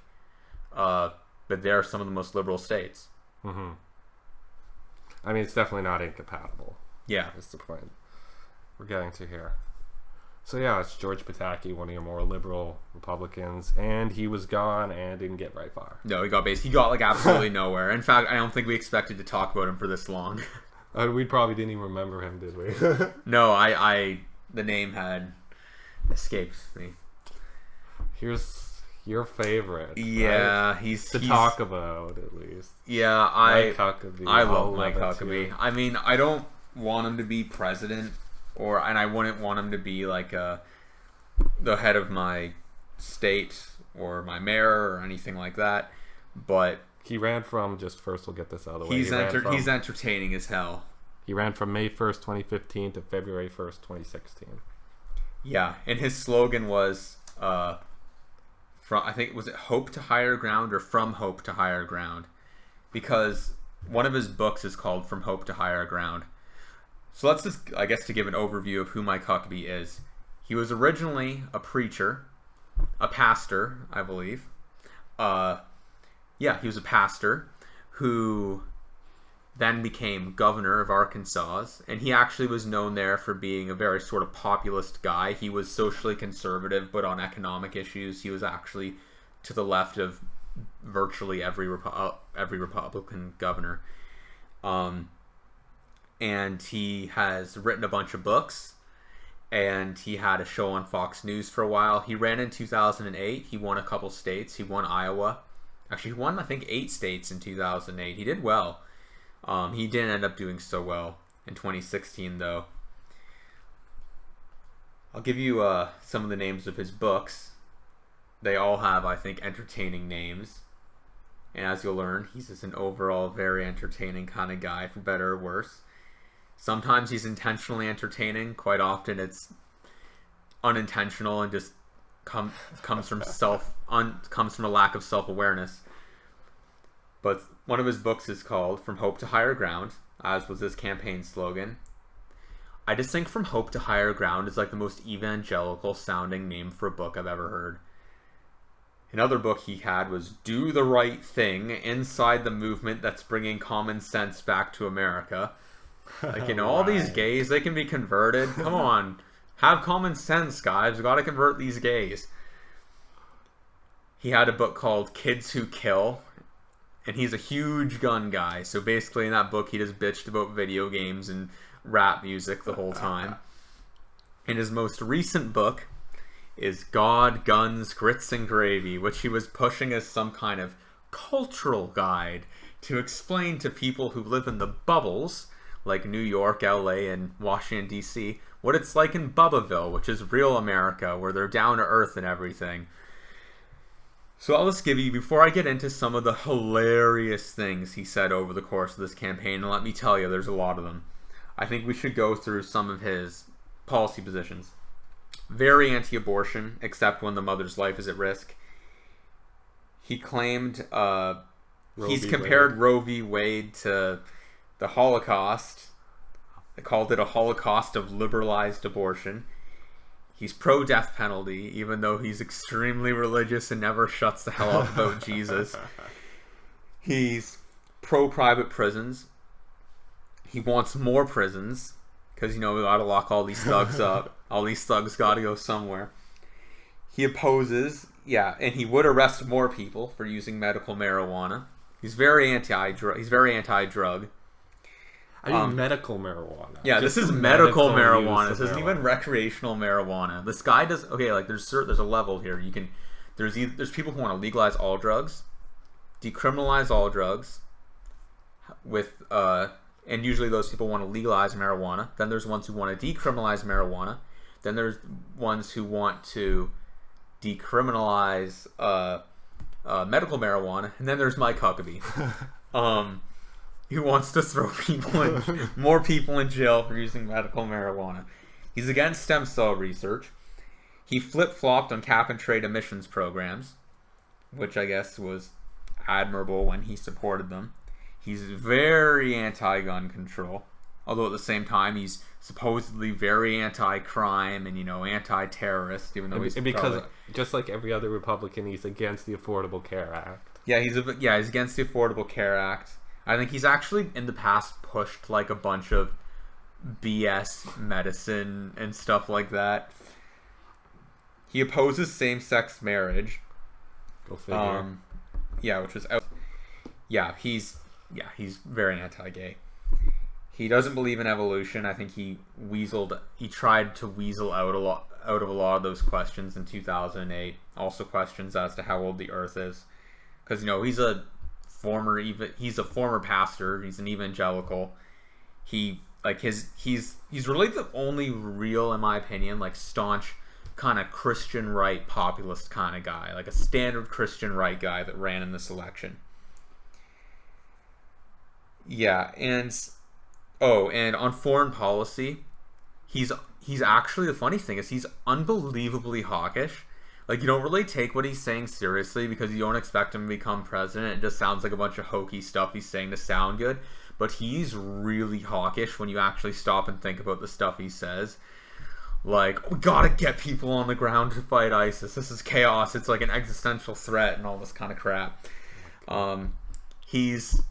But they're some of the most liberal states. Mm-hmm. I mean, it's definitely not incompatible. Yeah. That's the point we're getting to here. So yeah, it's George Pataki, one of your more liberal Republicans, and he was gone and didn't get very far. No, he got absolutely nowhere. In fact, I don't think we expected to talk about him for this long. We probably didn't even remember him, did we? No, the name had escaped me. Here's your favorite. Yeah, right? he's talk about at least. Yeah, Mike Huckabee. I love Mike Huckabee. I mean, I don't want him to be president. And I wouldn't want him to be the head of my state or my mayor or anything like that. But he ran from first we'll get this out of the way. He's entertaining as hell. He ran from May 1st, 2015 to February 1st, 2016. Yeah, and his slogan was I think was it Hope to Higher Ground or From Hope to Higher Ground, because one of his books is called From Hope to Higher Ground. So let's just, I guess, to give an overview of who Mike Huckabee is. He was originally a preacher, a pastor, I believe. He was a pastor who then became governor of Arkansas, and he actually was known there for being a very sort of populist guy. He was socially conservative, but on economic issues, he was actually to the left of virtually every Republican governor. And he has written a bunch of books, and he had a show on Fox News for a while. He ran in 2008. He won a couple states. He won Iowa. Actually, he won, I think, 8 states in 2008. He did well. He didn't end up doing so well in 2016, though. I'll give you some of the names of his books. They all have, I think, entertaining names. And as you'll learn, he's just an overall very entertaining kind of guy, for better or worse. Sometimes he's intentionally entertaining. Quite often it's unintentional and just comes from a lack of self-awareness. But one of his books is called From Hope to Higher Ground, as was his campaign slogan. I just think From Hope to Higher Ground is the most evangelical sounding name for a book I've ever heard. Another book he had was Do the Right Thing, Inside the Movement That's Bringing Common Sense Back to America. All these gays, they can be converted. Come on. Have common sense, guys. We've got to convert these gays. He had a book called Kids Who Kill, and he's a huge gun guy. So basically in that book, he just bitched about video games and rap music the whole time. And his most recent book is God, Guns, Grits, and Gravy, which he was pushing as some kind of cultural guide to explain to people who live in the bubbles, like New York, LA, and Washington, D.C., what it's like in Bubbaville, which is real America, where they're down to earth and everything. So I'll just give you, before I get into some of the hilarious things he said over the course of this campaign, and let me tell you, there's a lot of them, I think we should go through some of his policy positions. Very anti-abortion, except when the mother's life is at risk. He claimed he's compared Roe v. Wade to the Holocaust. They called it a Holocaust of liberalized abortion. He's pro-death penalty, even though he's extremely religious and never shuts the hell up about Jesus. He's pro-private prisons. He wants more prisons, because, we gotta lock all these thugs up. All these thugs gotta go somewhere. He opposes, and he would arrest more people for using medical marijuana. He's very anti-drug. I mean medical marijuana. Yeah, Just this is the medical medical marijuana. use This of isn't even recreational marijuana. This guy does like there's a level here. There's people who want to legalize all drugs, decriminalize all drugs, with and usually those people want to legalize marijuana. Then there's ones who want to decriminalize marijuana. Then there's ones who want to decriminalize medical marijuana, and then there's Mike Huckabee, who wants to throw more people in jail for using medical marijuana. He's against stem cell research. He flip-flopped on cap-and-trade emissions programs, which I guess was admirable when he supported them. He's very anti-gun control, although at the same time he's supposedly very anti-crime and anti-terrorist, even though he's just like every other Republican, he's against the Affordable Care Act. Yeah, he's against the Affordable Care Act. I think he's actually in the past pushed like a bunch of BS medicine and stuff like that. He opposes same-sex marriage. Go figure. Which was out. He's very anti-gay. He doesn't believe in evolution. I think he tried to weasel out of a lot of those questions in 2008. Also questions as to how old the Earth is, because he's a former pastor. He's an evangelical. He's really the only real, in my opinion, like staunch kind of Christian right populist kind of guy, like a standard Christian right guy that ran in this election. Yeah, and on foreign policy, he's actually, the funny thing is he's unbelievably hawkish. Like, you don't really take what he's saying seriously because you don't expect him to become president. It just sounds like a bunch of hokey stuff he's saying to sound good. But he's really hawkish when you actually stop and think about the stuff he says. Like, we gotta get people on the ground to fight ISIS. This is chaos. It's like an existential threat and all this kind of crap. He's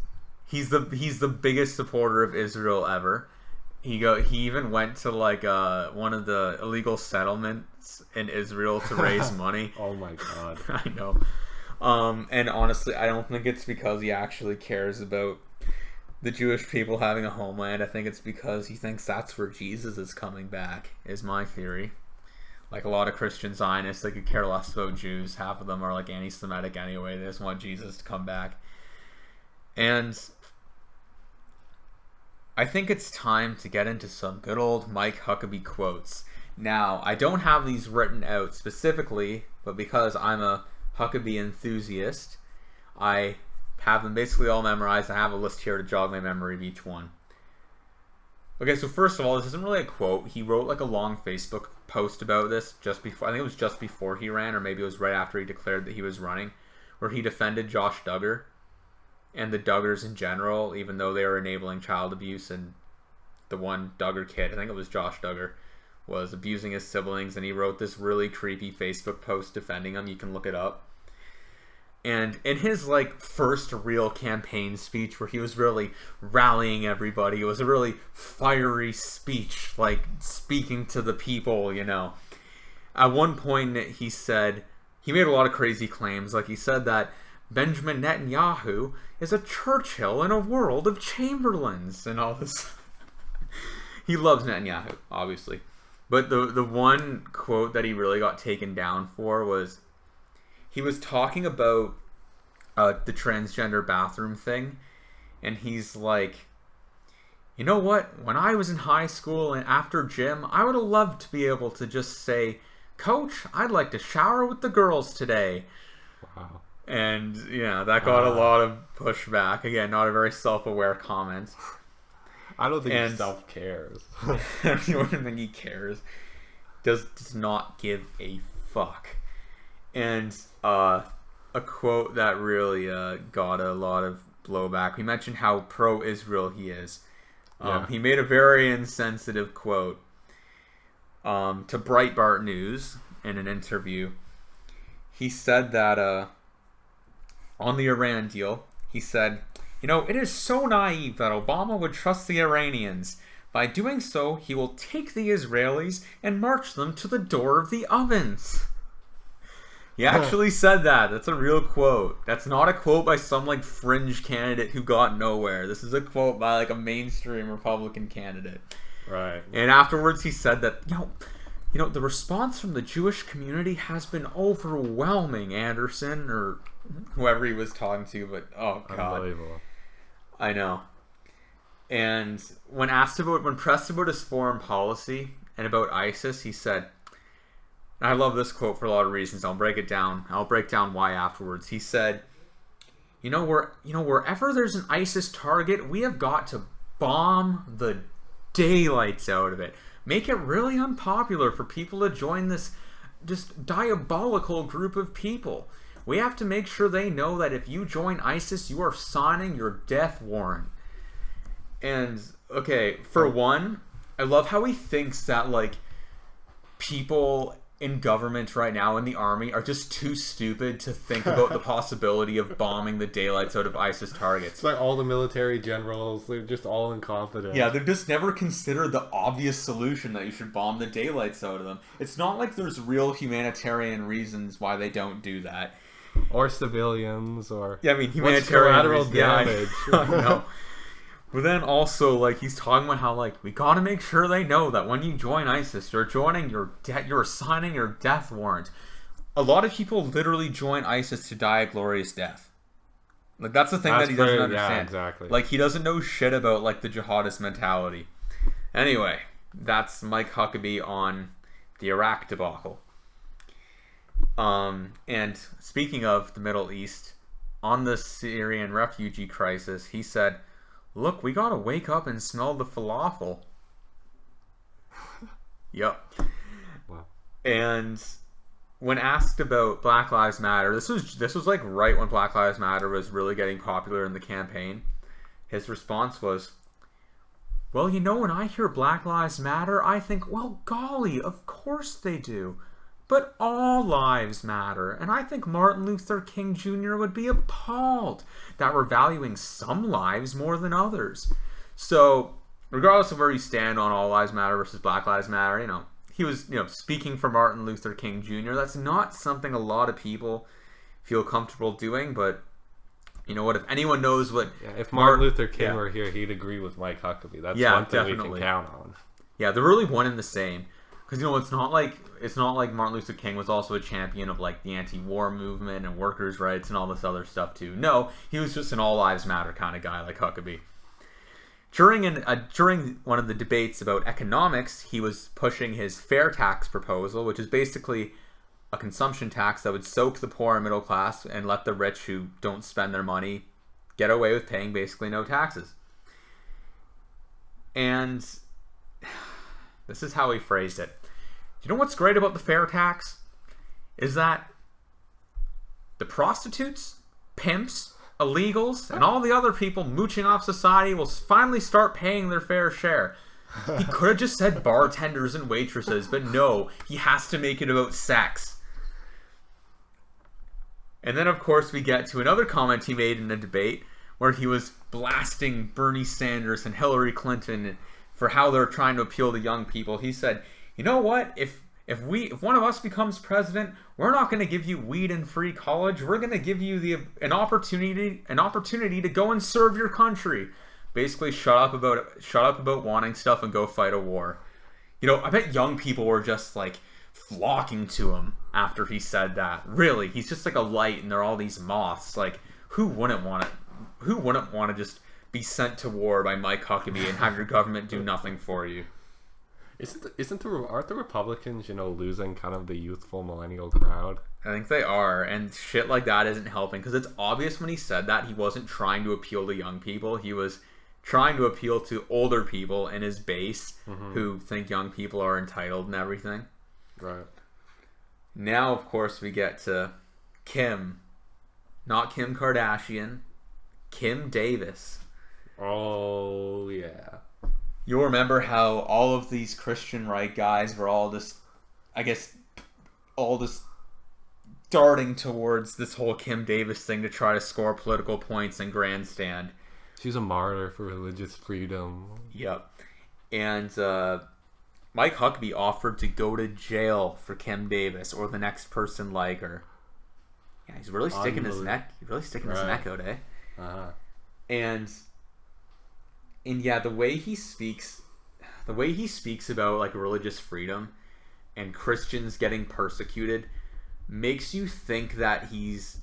the biggest supporter of Israel ever. He even went to like one of the illegal settlements in Israel to raise money. Oh my god. I know. And honestly, I don't think it's because he actually cares about the Jewish people having a homeland. I think it's because he thinks that's where Jesus is coming back, is my theory. Like a lot of Christian Zionists, they could care less about Jews. Half of them are like anti-Semitic anyway. They just want Jesus to come back. And I think it's time to get into some good old Mike Huckabee quotes. Now, I don't have these written out specifically, but because I'm a Huckabee enthusiast, I have them basically all memorized. I have a list here to jog my memory of each one. Okay, so first of all, this isn't really a quote. He wrote like a long Facebook post about this just before, I think it was just before he ran, or maybe it was right after he declared that he was running, where he defended Josh Duggar and the Duggars in general, even though they were enabling child abuse, and the one Duggar kid, I think it was Josh Duggar, was abusing his siblings, and he wrote this really creepy Facebook post defending him. You can look it up. And in his like first real campaign speech, where he was really rallying everybody, it was a really fiery speech, like speaking to the people, At one point he made a lot of crazy claims. Like he said that Benjamin Netanyahu is a Churchill in a world of Chamberlains and all this. He loves Netanyahu, obviously. But the one quote that he really got taken down for was, he was talking about the transgender bathroom thing, and he's like, you know what? When I was in high school and after gym, I would have loved to be able to just say, Coach, I'd like to shower with the girls today. Wow. And, that got a lot of pushback. Again, not a very self-aware comment. I don't think he self-cares. I don't think he cares. Does not give a fuck. And a quote that really got a lot of blowback. We mentioned how pro-Israel he is. He made a very insensitive quote to Breitbart News in an interview. He said that on the Iran deal, he said, it is so naive that Obama would trust the Iranians. By doing so, he will take the Israelis and march them to the door of the ovens. He actually said that. That's a real quote. That's not a quote by some like fringe candidate who got nowhere. This is a quote by like a mainstream Republican candidate. Right. And afterwards he said that, the response from the Jewish community has been overwhelming, Anderson, or whoever he was talking to, but oh god. Unbelievable. I know. And when pressed about his foreign policy and about ISIS, he said, and I love this quote for a lot of reasons. I'll break it down. I'll break down why afterwards. He said, wherever there's an ISIS target, we have got to bomb the daylights out of it. Make it really unpopular for people to join this just diabolical group of people. We have to make sure they know that if you join ISIS, you are signing your death warrant. And, okay, for one, I love how he thinks that, like, people in government right now in the army are just too stupid to think about the possibility of bombing the daylights out of ISIS targets. It's like all the military generals, they're just all incompetent. Yeah, they've just never considered the obvious solution that you should bomb the daylights out of them. It's not like there's real humanitarian reasons why they don't do that. Or civilians, or... Yeah, I mean, humanitarian collateral damage. Yeah, I know. But then also, like, he's talking about how, like, we gotta make sure they know that when you join ISIS, you're signing your death warrant. A lot of people literally join ISIS to die a glorious death. Like, that's the thing that he doesn't understand. Yeah, exactly. Like, he doesn't know shit about, like, the jihadist mentality. Anyway, that's Mike Huckabee on the Iraq debacle. And speaking of the Middle East, on the Syrian refugee crisis, he said, "Look, we gotta wake up and smell the falafel." Yep. Wow. And when asked about Black Lives Matter, this was like right when Black Lives Matter was really getting popular in the campaign. His response was, "Well, when I hear Black Lives Matter, I think, well, golly, of course they do. But all lives matter, and I think Martin Luther King Jr. would be appalled that we're valuing some lives more than others." So, regardless of where you stand on all lives matter versus Black Lives Matter, he was, speaking for Martin Luther King Jr. That's not something a lot of people feel comfortable doing, but you know what? If anyone knows what... Yeah, if Martin Luther King were here, he'd agree with Mike Huckabee. That's one thing we can count on. Yeah, they're really one and the same. Because, it's not like Martin Luther King was also a champion of, like, the anti-war movement and workers' rights and all this other stuff, too. No, he was just an all lives matter kind of guy like Huckabee. During one of the debates about economics, he was pushing his fair tax proposal, which is basically a consumption tax that would soak the poor and middle class and let the rich who don't spend their money get away with paying basically no taxes. And this is how he phrased it. You know what's great about the fair tax? Is that the prostitutes, pimps, illegals, and all the other people mooching off society will finally start paying their fair share. He could have just said bartenders and waitresses, but no, he has to make it about sex. And then, of course, we get to another comment he made in a debate where he was blasting Bernie Sanders and Hillary Clinton for how they're trying to appeal to young people. He said, "You know what? If one of us becomes president, we're not going to give you weed and free college. We're going to give you an opportunity to go and serve your country. Basically, shut up about wanting stuff and go fight a war." I bet young people were just like flocking to him after he said that. Really, he's just like a light, and they're all these moths. Like, who wouldn't want it? Who wouldn't want to just be sent to war by Mike Huckabee and have your government do nothing for you? Aren't the Republicans, losing kind of the youthful millennial crowd? I think they are, and shit like that isn't helping, because it's obvious when he said that he wasn't trying to appeal to young people. He was trying to appeal to older people in his base who think young people are entitled and everything. Right. Now, of course, we get to Kim. Not Kim Kardashian. Kim Davis. Oh, yeah. You'll remember how all of these Christian right guys were all just darting towards this whole Kim Davis thing to try to score political points and grandstand. She's a martyr for religious freedom. Yep. And Mike Huckabee offered to go to jail for Kim Davis or the next person like her. Yeah, he's really sticking his neck. He's really sticking his neck out, eh? And yeah, the way he speaks about like religious freedom and Christians getting persecuted makes you think that he's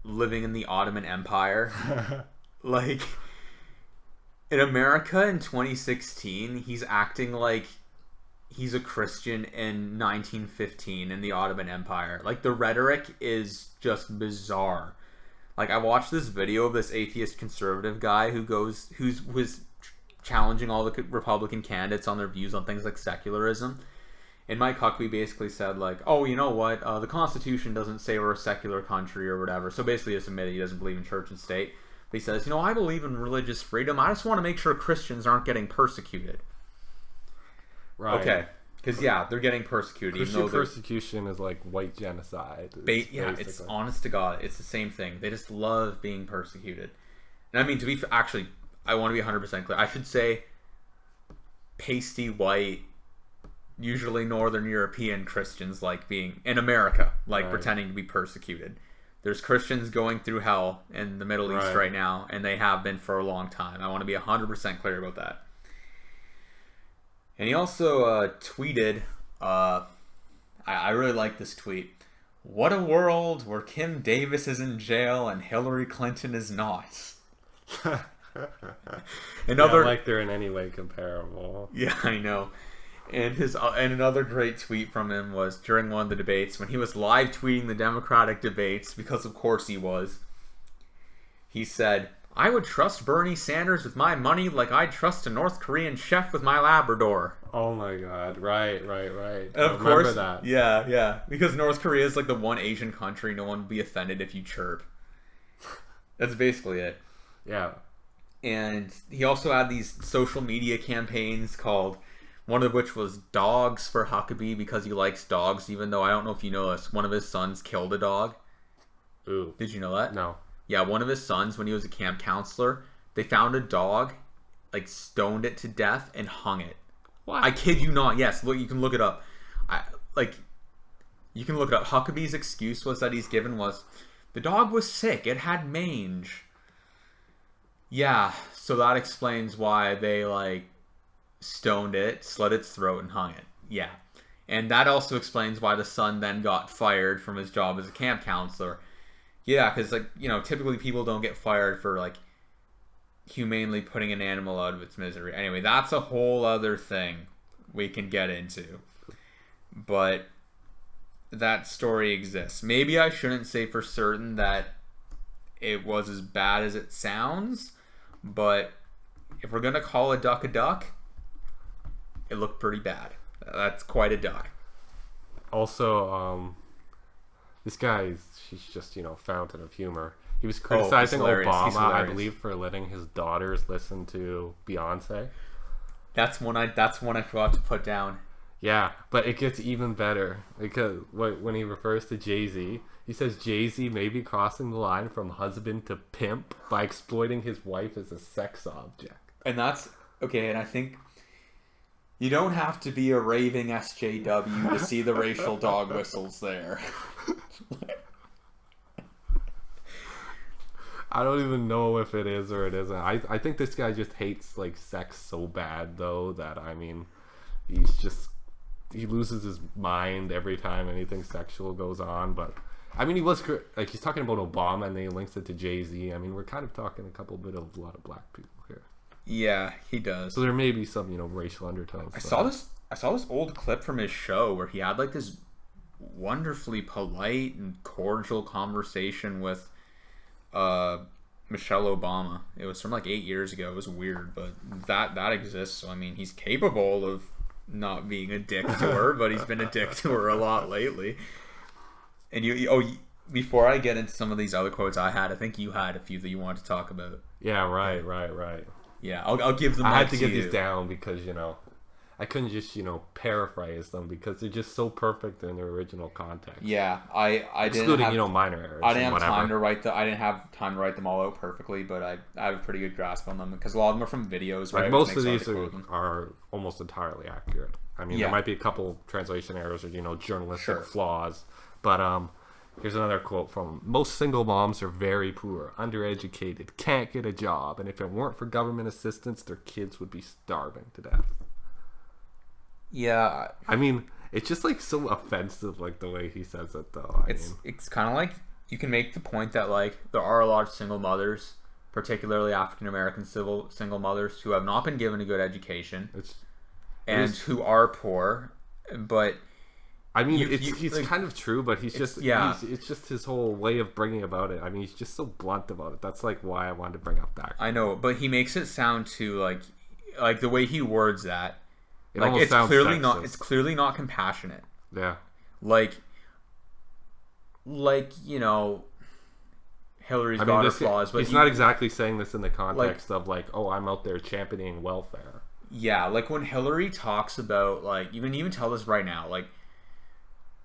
living in the Ottoman Empire. Like, in America in 2016, he's acting like he's a Christian in 1915 in the Ottoman Empire. Like, the rhetoric is just bizarre. Like, I watched this video of this atheist conservative guy who was challenging all the Republican candidates on their views on things like secularism. And Mike Huckabee basically said, like, oh, you know what? The Constitution doesn't say we're a secular country or whatever. So basically just admitted he doesn't believe in church and state. But he says, you know, I believe in religious freedom. I just want to make sure Christians aren't getting persecuted. Right. Okay. Because, yeah, they're getting persecuted. Christian persecution is like white genocide. It's honest to God. It's the same thing. They just love being persecuted. And I mean, actually, I want to be 100% clear. I should say pasty white, usually Northern European Christians like being, in America, like pretending to be persecuted. There's Christians going through hell in the Middle East right now, and they have been for a long time. I want to be 100% clear about that. And he also tweeted, I really like this tweet. What a world where Kim Davis is in jail and Hillary Clinton is not. Like they're in any way comparable. Yeah, I know. And another great tweet from him was during one of the debates when he was live tweeting the Democratic debates, because of course he was. He said, I would trust Bernie Sanders with my money like I'd trust a North Korean chef with my Labrador. Oh my God. Right. And of course, that. Yeah. Because North Korea is like the one Asian country no one would be offended if you chirp. That's basically it. Yeah. And he also had these social media campaigns called, one of which was Dogs for Huckabee because he likes dogs, even though I don't know if you know this, one of his sons killed a dog. Ooh. Did you know that? No. Yeah, one of his sons, when he was a camp counselor, they found a dog, like stoned it to death and hung it. What? I kid you not. Yes, look, you can look it up. You can look it up. Huckabee's excuse was that he's given was, the dog was sick. It had mange. Yeah, so that explains why they, stoned it, slit its throat, and hung it. Yeah. And that also explains why the son then got fired from his job as a camp counselor. Yeah, because, typically people don't get fired for, humanely putting an animal out of its misery. Anyway, that's a whole other thing we can get into. But that story exists. Maybe I shouldn't say for certain that it was as bad as it sounds, but if we're going to call a duck, it looked pretty bad. That's quite a duck. Also, this guy, she's just, fountain of humor. He was criticizing Obama, I believe, for letting his daughters listen to Beyonce. That's one I forgot to put down. Yeah, but it gets even better because when he refers to Jay-Z, he says Jay-Z may be crossing the line from husband to pimp by exploiting his wife as a sex object. And that's okay. And I think you don't have to be a raving SJW to see the racial dog whistles there. I don't even know if it is or it isn't. I think this guy just hates sex so bad though that he loses his mind every time anything sexual goes on. But he was he's talking about Obama and then he links it to Jay-Z. We're kind of talking a lot of black people here. Yeah, he does. So there may be some racial undertones. I saw this old clip from his show where he had this wonderfully polite and cordial conversation with Michelle Obama. It was from 8 years ago. It was weird, but that exists. So he's capable of not being a dick to her, but he's been a dick to her a lot lately. And before I get into some of these other quotes I think you had a few that you wanted to talk about. Yeah, right. Yeah, I'll give them. I had to get these down because I couldn't just paraphrase them because they're just so perfect in their original context. Yeah, I excluding didn't have, minor errors. I didn't have time to write I didn't have time to write them all out perfectly, but I have a pretty good grasp on them because a lot of them are from videos. Right? Most of these are almost entirely accurate. There might be a couple translation errors or journalistic flaws, but Here's another quote from him. Most single moms are very poor, undereducated, can't get a job, and if it weren't for government assistance, their kids would be starving to death. Yeah. I mean, it's just like so offensive, like the way he says it, though. It's kind of like you can make the point that like there are a lot of single mothers, particularly African American single mothers, who have not been given a good education and who are poor, but. I mean, he's like, kind of true, but it's just his whole way of bringing about it. I mean, he's just so blunt about it. That's like why I wanted to bring up that. I know, but he makes it sound too like the way he words that. It like it's clearly sexist. It's clearly not compassionate. Yeah. Like you know, Hillary's got her flaws, but he's not exactly saying this in the context of like, oh, I'm out there championing welfare. Yeah, like when Hillary talks about like you can even tell this right now, like.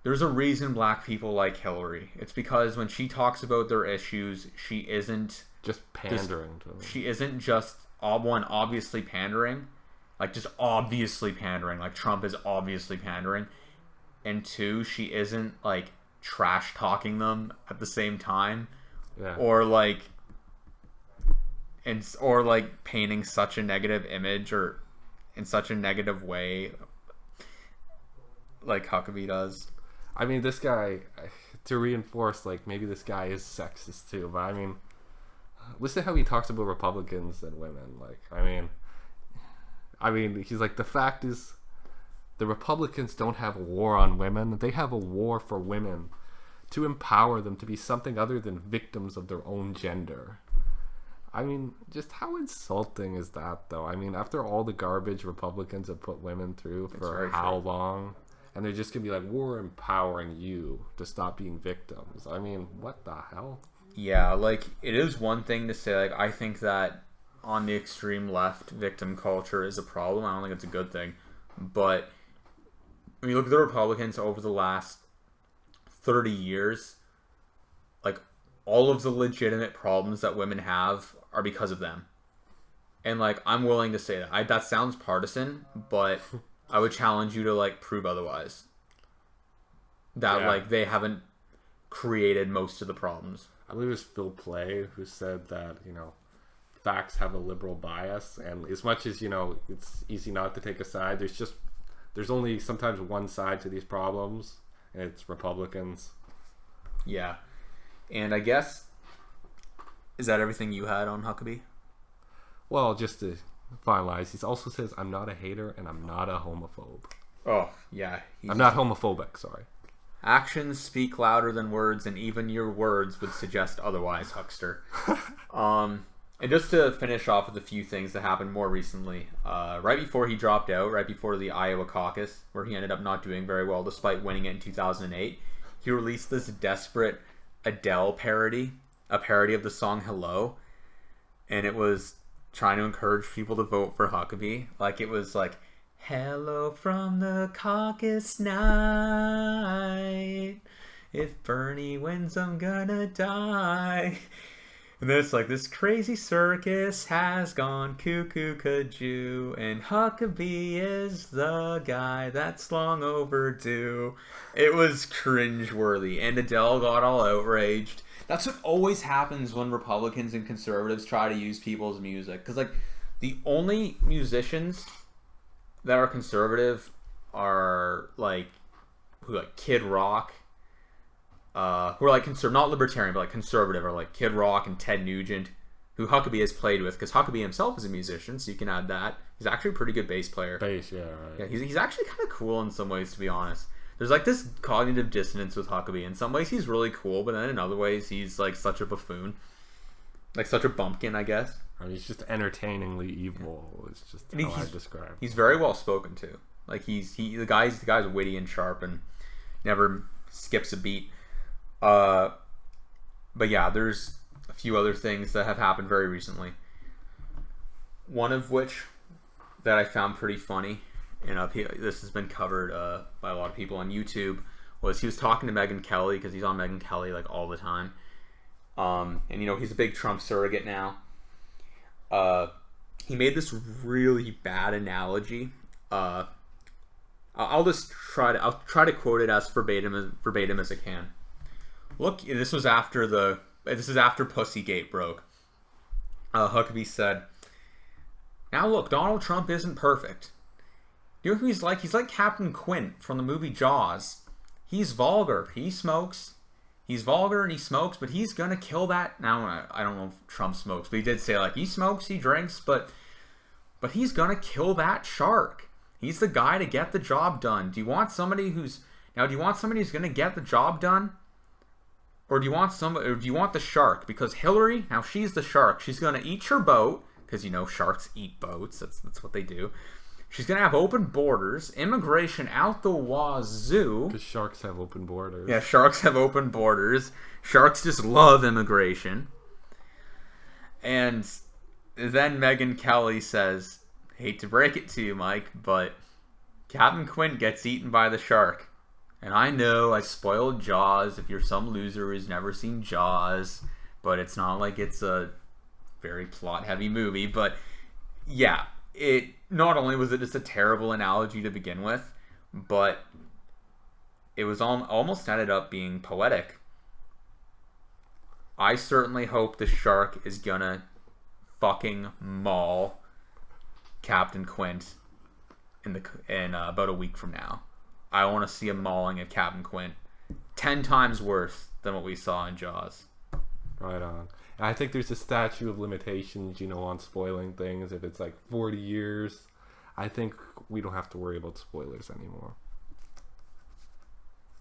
There's a reason black people like Hillary. It's because when she talks about their issues, she isn't just pandering to them. She isn't just obviously pandering, like just obviously pandering, like Trump is obviously pandering, and two, she isn't like trash talking them at the same time, or like painting such a negative image or in such a negative way, like Huckabee does. I mean, this guy, to reinforce, like, maybe this guy is sexist too, but I mean, listen how he talks about Republicans and women. Like, I mean, he's like, the fact is, the Republicans don't have a war on women. They have a war for women to empower them to be something other than victims of their own gender. I mean, just how insulting is that, though? I mean, after all the garbage Republicans have put women through for how long? And they're just going to be like, we're empowering you to stop being victims. I mean, what the hell? Yeah, like, it is one thing to say, like, I think that on the extreme left, victim culture is a problem. I don't think it's a good thing. But when you look at the Republicans over the last 30 years, like, all of the legitimate problems that women have are because of them. And, like, I'm willing to say that. That sounds partisan, but... I would challenge you to like prove otherwise. That like they haven't created most of the problems. I believe it was Phil Play who said that, you know, facts have a liberal bias, and as much as, you know, it's easy not to take a side, there's only sometimes one side to these problems, and it's Republicans. Yeah. And I guess is that everything you had on Huckabee? Well, just to finalize, he also says, I'm not a hater and I'm not a homophobe. Oh, yeah. I'm not homophobic, sorry. Actions speak louder than words, and even your words would suggest otherwise, Huckster. And just to finish off with a few things that happened more recently, right before he dropped out, right before the Iowa caucus, where he ended up not doing very well despite winning it in 2008, he released this desperate Adele parody, a parody of the song Hello, and it was trying to encourage people to vote for Huckabee. Like, it was like, hello from the caucus night. If Bernie wins, I'm gonna die. And then it's like, this crazy circus has gone cuckoo kajoo, and Huckabee is the guy that's long overdue. It was cringeworthy, and Adele got all outraged. That's what always happens when Republicans and conservatives try to use people's music. Because, like, the only musicians that are conservative are, like, Kid Rock, who are, like, not libertarian, but, like, conservative, are, like, Kid Rock and Ted Nugent, who Huckabee has played with, because Huckabee himself is a musician, so you can add that. He's actually a pretty good bass player. Bass, yeah, right. Yeah, he's actually kind of cool in some ways, to be honest. There's like this cognitive dissonance with Huckabee. In some ways he's really cool, but then in other ways he's like such a buffoon. Like such a bumpkin, I guess. I mean, he's just entertainingly evil. It's just how I describe. He's very well spoken too. Like the guy's witty and sharp and never skips a beat. But yeah, there's a few other things that have happened very recently. One of which that I found pretty funny, and this has been covered by a lot of people on YouTube, was he was talking to Megyn Kelly, because he's on Megyn Kelly like all the time. And you know, he's a big Trump surrogate now. He made this really bad analogy. I'll try to quote it as verbatim as I can. Look, this is after Pussygate broke. Huckabee said, "Now look, Donald Trump isn't perfect. You know who he's like? He's like Captain Quint from the movie Jaws. He's vulgar. He smokes. He's vulgar and he smokes, but he's gonna kill that." Now, I don't know if Trump smokes, but he did say, like, he smokes, he drinks, but he's gonna kill that shark. He's the guy to get the job done. Do you want somebody who's gonna get the job done? Or do you want the shark? Because Hillary, now she's the shark. She's gonna eat your boat, because sharks eat boats. That's what they do. She's going to have open borders, immigration out the wazoo. Because sharks have open borders. Yeah, sharks have open borders. Sharks just love immigration. And then Megyn Kelly says, "Hate to break it to you, Mike, but Captain Quint gets eaten by the shark. And I know I spoiled Jaws if you're some loser who's never seen Jaws, but it's not like it's a very plot-heavy movie. But yeah, not only was it just a terrible analogy to begin with, but it was almost ended up being poetic. I certainly hope the shark is gonna fucking maul Captain Quint in about a week from now. I want to see a mauling of Captain Quint 10 times worse than what we saw in Jaws. Right on. I think there's a statute of limitations, on spoiling things. If it's like 40 years, I think we don't have to worry about spoilers anymore.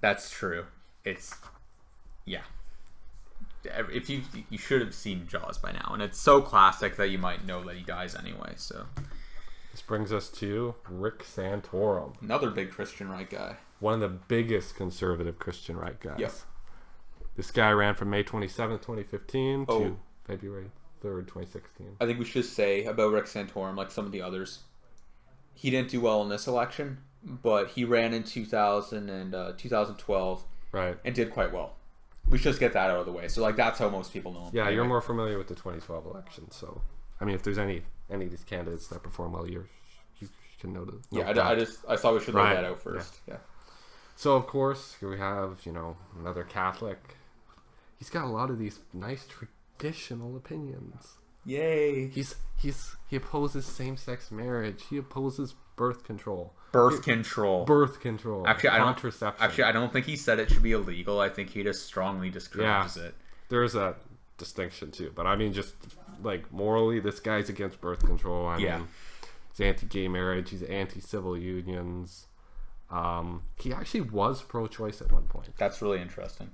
That's true. Yeah. If you should have seen Jaws by now, and it's so classic that you might know that he dies anyway. So this brings us to Rick Santorum, another big Christian right guy, one of the biggest conservative Christian right guys. Yep. This guy ran from May 27th, 2015 to February 3rd, 2016. I think we should say about Rick Santorum, like some of the others, he didn't do well in this election, but he ran in 2012, right, and did quite well. We should just get that out of the way. So, like, that's how most people know him. Yeah, anyway. You're more familiar with the 2012 election, so I mean, if there's any of these candidates that perform well, you can know that. Yeah, I thought we should lay that out first. Yeah. So of course here we have another Catholic. He's got a lot of these nice traditional opinions. Yay! He opposes same-sex marriage. He opposes birth control. Birth control. Contraception. I don't think he said it should be illegal. I think he just strongly discourages it. There's a distinction too, but I mean, just like morally, this guy's against birth control. I mean, he's anti-gay marriage. He's anti-civil unions. He actually was pro-choice at one point. That's really interesting.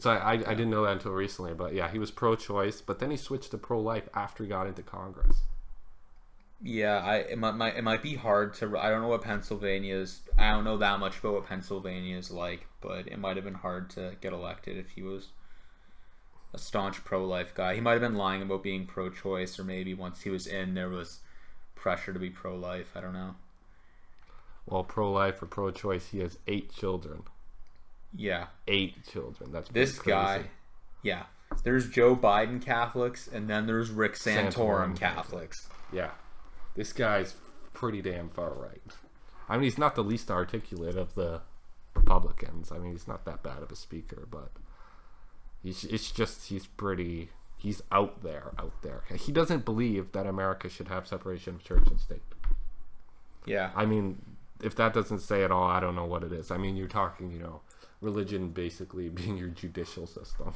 I didn't know that until recently, but yeah, he was pro-choice, but then he switched to pro-life after he got into Congress. Yeah, it might be hard to. I don't know what Pennsylvania's. I don't know that much about what Pennsylvania is like, but it might have been hard to get elected if he was a staunch pro-life guy. He might have been lying about being pro-choice, or maybe once he was in, there was pressure to be pro-life. I don't know. Well, pro-life or pro-choice, he has 8 children. Yeah. 8 children. That's this crazy. Guy. Yeah. There's Joe Biden Catholics, and then there's Rick Santorum Catholics. Yeah. This guy's pretty damn far right. I mean, he's not the least articulate of the Republicans. I mean, he's not that bad of a speaker, but he's out there. He doesn't believe that America should have separation of church and state. Yeah. I mean, if that doesn't say it all, I don't know what it is. I mean, you're talking, religion basically being your judicial system.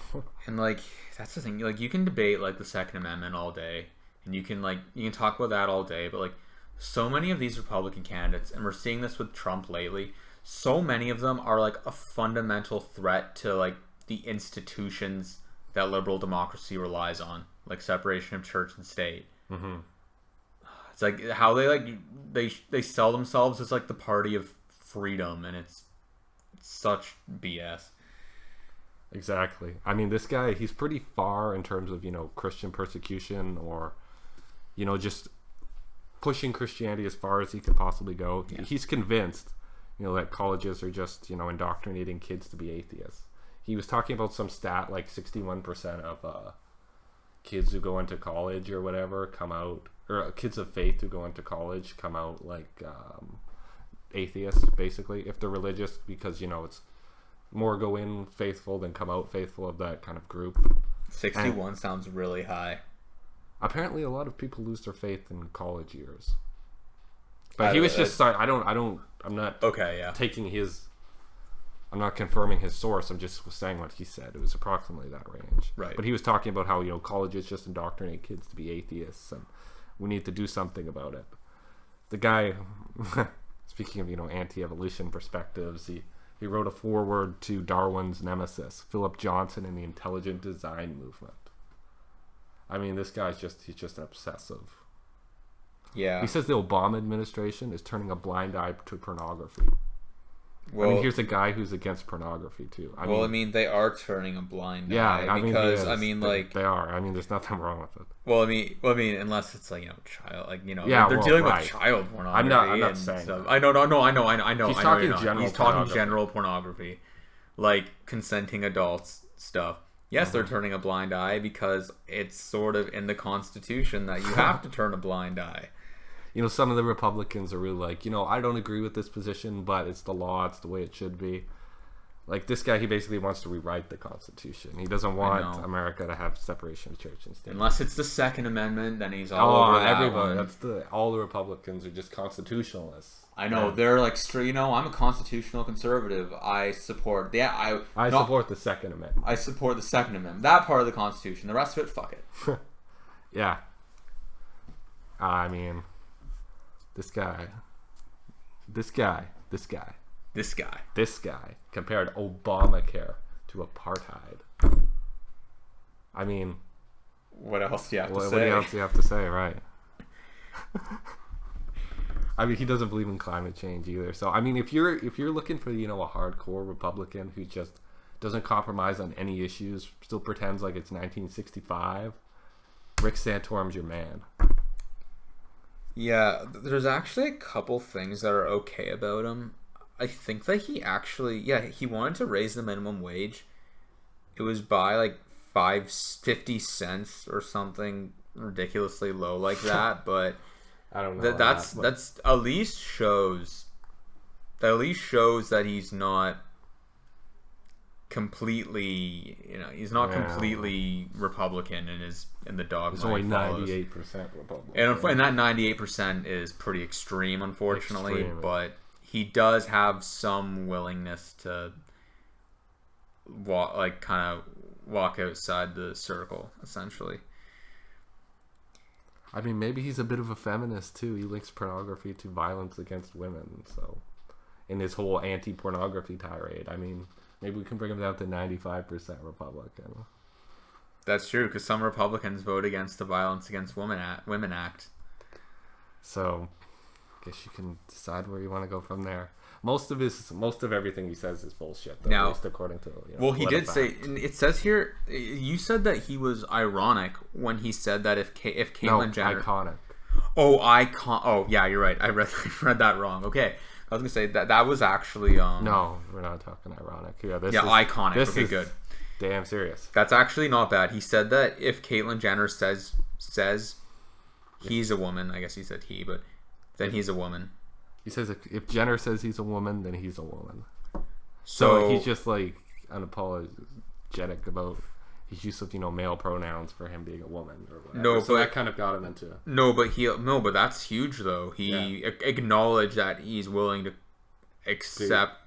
And like, that's the thing. Like, you can debate like the Second Amendment all day, and you can talk about that all day, but like, so many of these Republican candidates, and we're seeing this with Trump lately, so many of them are like a fundamental threat to like the institutions that liberal democracy relies on, like separation of church and state. Mm-hmm. It's like how they sell themselves as like the party of freedom, and it's such BS. Exactly. I mean, this guy, he's pretty far in terms of, Christian persecution or, just pushing Christianity as far as he could possibly go. Yeah. He's convinced, that colleges are just, indoctrinating kids to be atheists. He was talking about some stat like 61% of kids who go into college or whatever come out, or kids of faith who go into college come out like atheists, basically, if they're religious, because it's more go in faithful than come out faithful of that kind of group. 61 sounds really high. Apparently, a lot of people lose their faith in college years. But he was just. I'm not. Okay, yeah. I'm not confirming his source. I'm just saying what he said. It was approximately that range. Right. But he was talking about how colleges just indoctrinate kids to be atheists, and we need to do something about it. The guy, speaking of anti-evolution perspectives, he wrote a foreword to Darwin's nemesis, Philip Johnson, in the intelligent design movement. I mean, this guy's he's just an obsessive. Yeah. He says the Obama administration is turning a blind eye to pornography. Well, I mean, here's a guy who's against pornography too. I mean, they are turning a blind eye. Yeah, because they are. I mean, there's nothing wrong with it. Well, I mean, unless it's child, yeah, they're dealing with child pornography. I'm not saying stuff. I know. He's talking general. He's talking general pornography, like consenting adults stuff. Yes, they're turning a blind eye because it's sort of in the Constitution that you have to turn a blind eye. Some of the Republicans are really like, I don't agree with this position, but it's the law, it's the way it should be. Like this guy, he basically wants to rewrite the Constitution. He doesn't want America to have separation of church and state. Unless it's the Second Amendment, then he's all over that everybody. One. All the Republicans are just constitutionalists. I know, they're like straight. I'm a constitutional conservative. I support support the Second Amendment. I support the Second Amendment. That part of the Constitution. The rest of it, fuck it. Yeah. I mean, this guy compared Obamacare to apartheid. I mean, what else do you have to say? What else do you have to say, right? I mean, he doesn't believe in climate change either. So, I mean, if you're looking for, a hardcore Republican who just doesn't compromise on any issues, still pretends like it's 1965, Rick Santorum's your man. Yeah, there's actually a couple things that are okay about him. I think that he wanted to raise the minimum wage. It was by 50 cents or something ridiculously low like that, but I don't know. That's at least shows that he's not completely, completely Republican in the dogma. He's only 98% Republican. And that 98% is pretty extreme, unfortunately. But he does have some willingness to walk outside the circle, essentially. I mean, maybe he's a bit of a feminist too. He links pornography to violence against women. So, in his whole anti-pornography tirade, I mean, maybe we can bring him down to 95% Republican. That's true, because some Republicans vote against the Violence Against Women Act. So, I guess you can decide where you want to go from there. Most of everything he says is bullshit, though, at least according to he did say. It says here, you said that he was ironic when he said that if Caitlyn Jenner, iconic. Oh, yeah, you're right. I read that wrong. Okay. I was gonna say that was actually No, we're not talking ironic. Iconic. This okay, is good. Damn serious. That's actually not bad. He said that if Caitlyn Jenner says he's a woman, I guess he said he, but then he's a woman. He says if Jenner says he's a woman, then he's a woman. So he's just unapologetic about his use of male pronouns for him being a woman or whatever. No, so that kind of got him into. But that's huge though. He acknowledged that he's willing to accept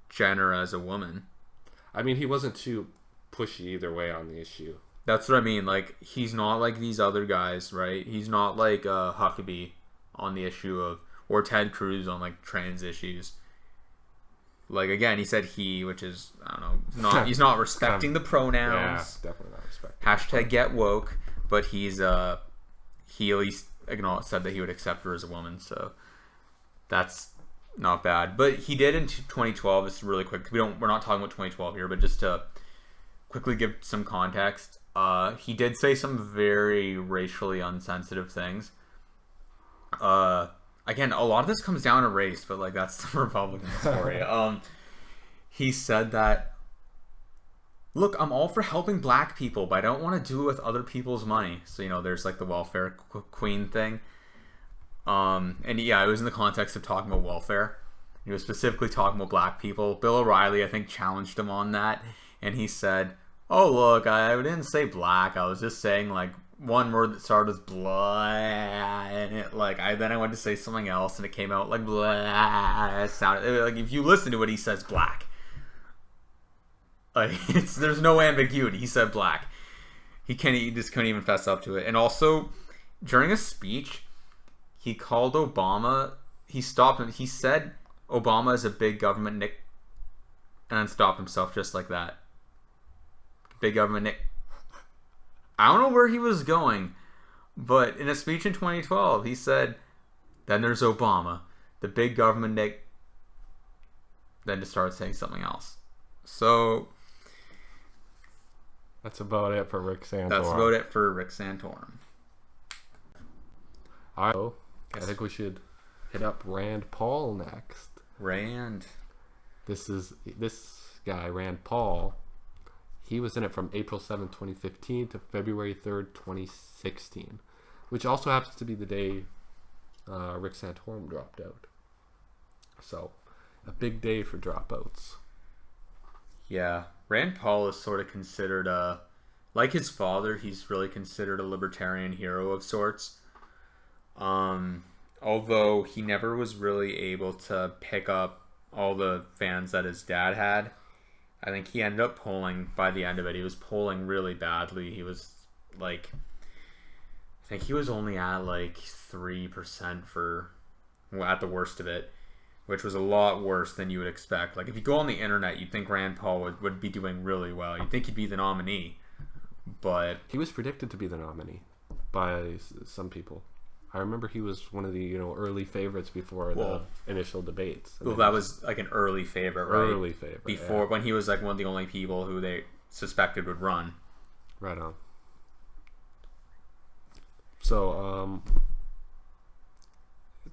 Jenner as a woman. I mean, he wasn't too pushy either way on the issue. That's what I mean. He's not like these other guys, right? He's not like Huckabee on the issue of, or Ted Cruz on trans issues. Again, he said he, which is, I don't know, he's not respecting the pronouns. Yeah, definitely not respecting. Hashtag get woke, but he at least said that he would accept her as a woman, so that's not bad. But he did in 2012. This is really quick. We're not talking about 2012 here, but just to quickly give some context, he did say some very racially unsensitive things. Again, a lot of this comes down to race, but that's the Republican story. He said that, look, I'm all for helping black people, but I don't want to do it with other people's money. So, there's the welfare queen thing. And yeah, it was in the context of talking about welfare. He was specifically talking about black people. Bill O'Reilly, I think, challenged him on that, and he said, "Oh, look, I didn't say black. I was just saying like one word that started with blah, and it then I went to say something else, and it came out like blah. It sounded like if you listen to it, he says black. Like there's no ambiguity. He said black. He just couldn't even fess up to it. And also, during a speech, he called Obama. He stopped him. He said Obama is a big government nick, and then stopped himself just like that. Big government nick. I don't know where he was going, but in a speech in 2012, he said, "Then there's Obama, the big government nick." Then to start saying something else. So that's about it for Rick Santorum. That's about it for Rick Santorum. All right, so I think we should hit up Rand Paul next. Rand. This guy, Rand Paul. He was in it from April 7, 2015 to February 3rd, 2016, which also happens to be the day Rick Santorum dropped out. So, a big day for dropouts. Yeah, Rand Paul is sort of considered like his father, he's really considered a libertarian hero of sorts. Although he never was really able to pick up all the fans that his dad had. I think he ended up polling, by the end of it, he was polling really badly. He was like, I think he was only at like 3% at the worst of it, which was a lot worse than you would expect. Like if you go on the internet, you'd think Rand Paul would be doing really well. You'd think he'd be the nominee, but he was predicted to be the nominee by some people. I remember he was one of the early favorites before the initial debates. Well, that was like an early favorite, right? Early favorite. Before, when he was like one of the only people who they suspected would run. Right on. So,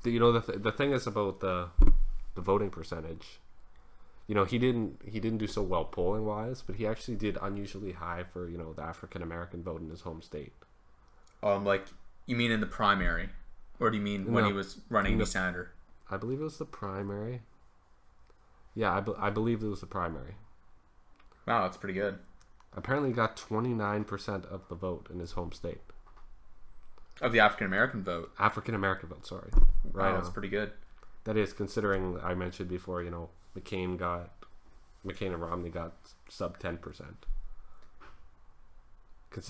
the thing is about the voting percentage. He didn't do so well polling wise, but he actually did unusually high for the African American vote in his home state. Like. You mean in the primary? Or do you mean when he was running to be senator? I believe it was the primary. Yeah, I believe it was the primary. Wow, that's pretty good. Apparently he got 29% of the vote in his home state. Of the African-American vote? African-American vote, sorry. Right, that's pretty good. That is, considering I mentioned before, McCain and Romney got sub 10%.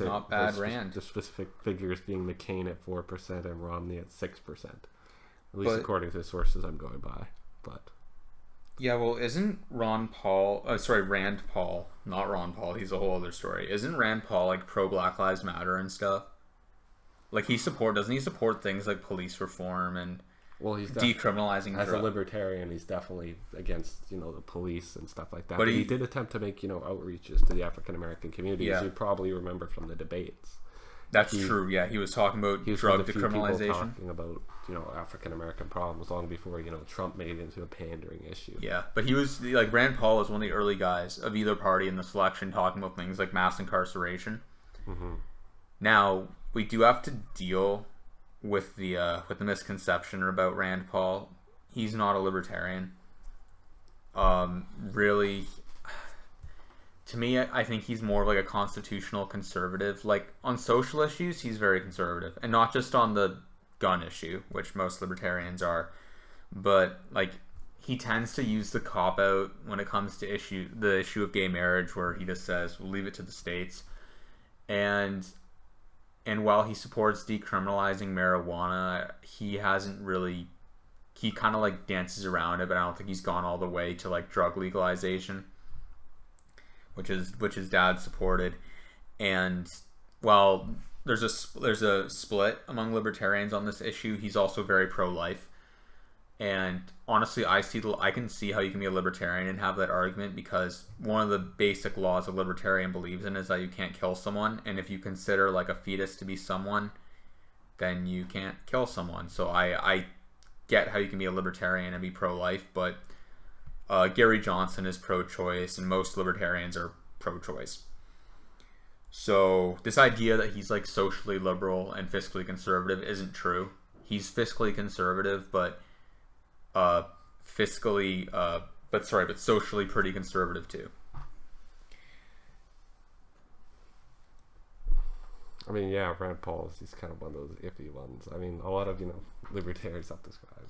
Not bad, Rand. The specific figures being McCain at 4% and Romney at 6%. At least according to the sources I'm going by. But yeah, well, isn't Rand Paul, not Ron Paul, he's a whole other story. Isn't Rand Paul like pro Black Lives Matter and stuff? Like doesn't he support things like police reform and he's decriminalizing as a libertarian, he's definitely against the police and stuff like that. But he did attempt to make outreaches to the African American community, as you probably remember from the debates. That's true. Yeah, he was talking about drug decriminalization, talking about African American problems long before Trump made it into a pandering issue. Yeah, but he was like Rand Paul was one of the early guys of either party in the selection talking about things like mass incarceration. Mm-hmm. Now we do have to deal with the misconception about Rand Paul. He's not a libertarian. Really, to me, I think he's more of like a constitutional conservative. Like on social issues, he's very conservative, and not just on the gun issue, which most libertarians are, but like he tends to use the cop out when it comes to the issue of gay marriage, where he just says we'll leave it to the states. And while he supports decriminalizing marijuana, he kind of like dances around it, but I don't think he's gone all the way to like drug legalization, which his dad supported. And while there's a split among libertarians on this issue, he's also very pro-life. And honestly, I can see how you can be a libertarian and have that argument, because one of the basic laws a libertarian believes in is that you can't kill someone, and if you consider like a fetus to be someone, then you can't kill someone. So I get how you can be a libertarian and be pro-life, but Gary Johnson is pro-choice, and most libertarians are pro-choice. So this idea that he's like socially liberal and fiscally conservative isn't true. He's fiscally conservative, but fiscally, but socially pretty conservative too. I mean, yeah, Rand Paul, he's kind of one of those iffy ones. I mean, a lot of, libertarians self-described.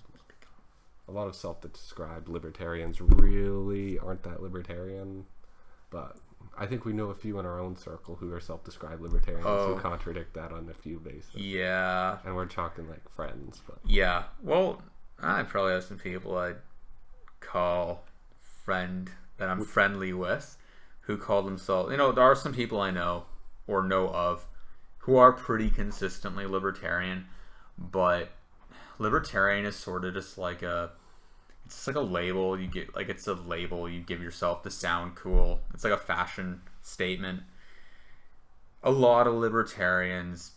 A lot of self-described libertarians really aren't that libertarian. But I think we know a few in our own circle who are self-described libertarians who contradict that on a few bases. Yeah. And we're talking like friends. But yeah. Well, I probably have some people I'd call friend that I'm friendly with who call themselves... there are some people I know or know of who are pretty consistently libertarian, but libertarian is sort of just like it's like a label you get, like it's a label you give yourself to sound cool. It's like a fashion statement. A lot of libertarians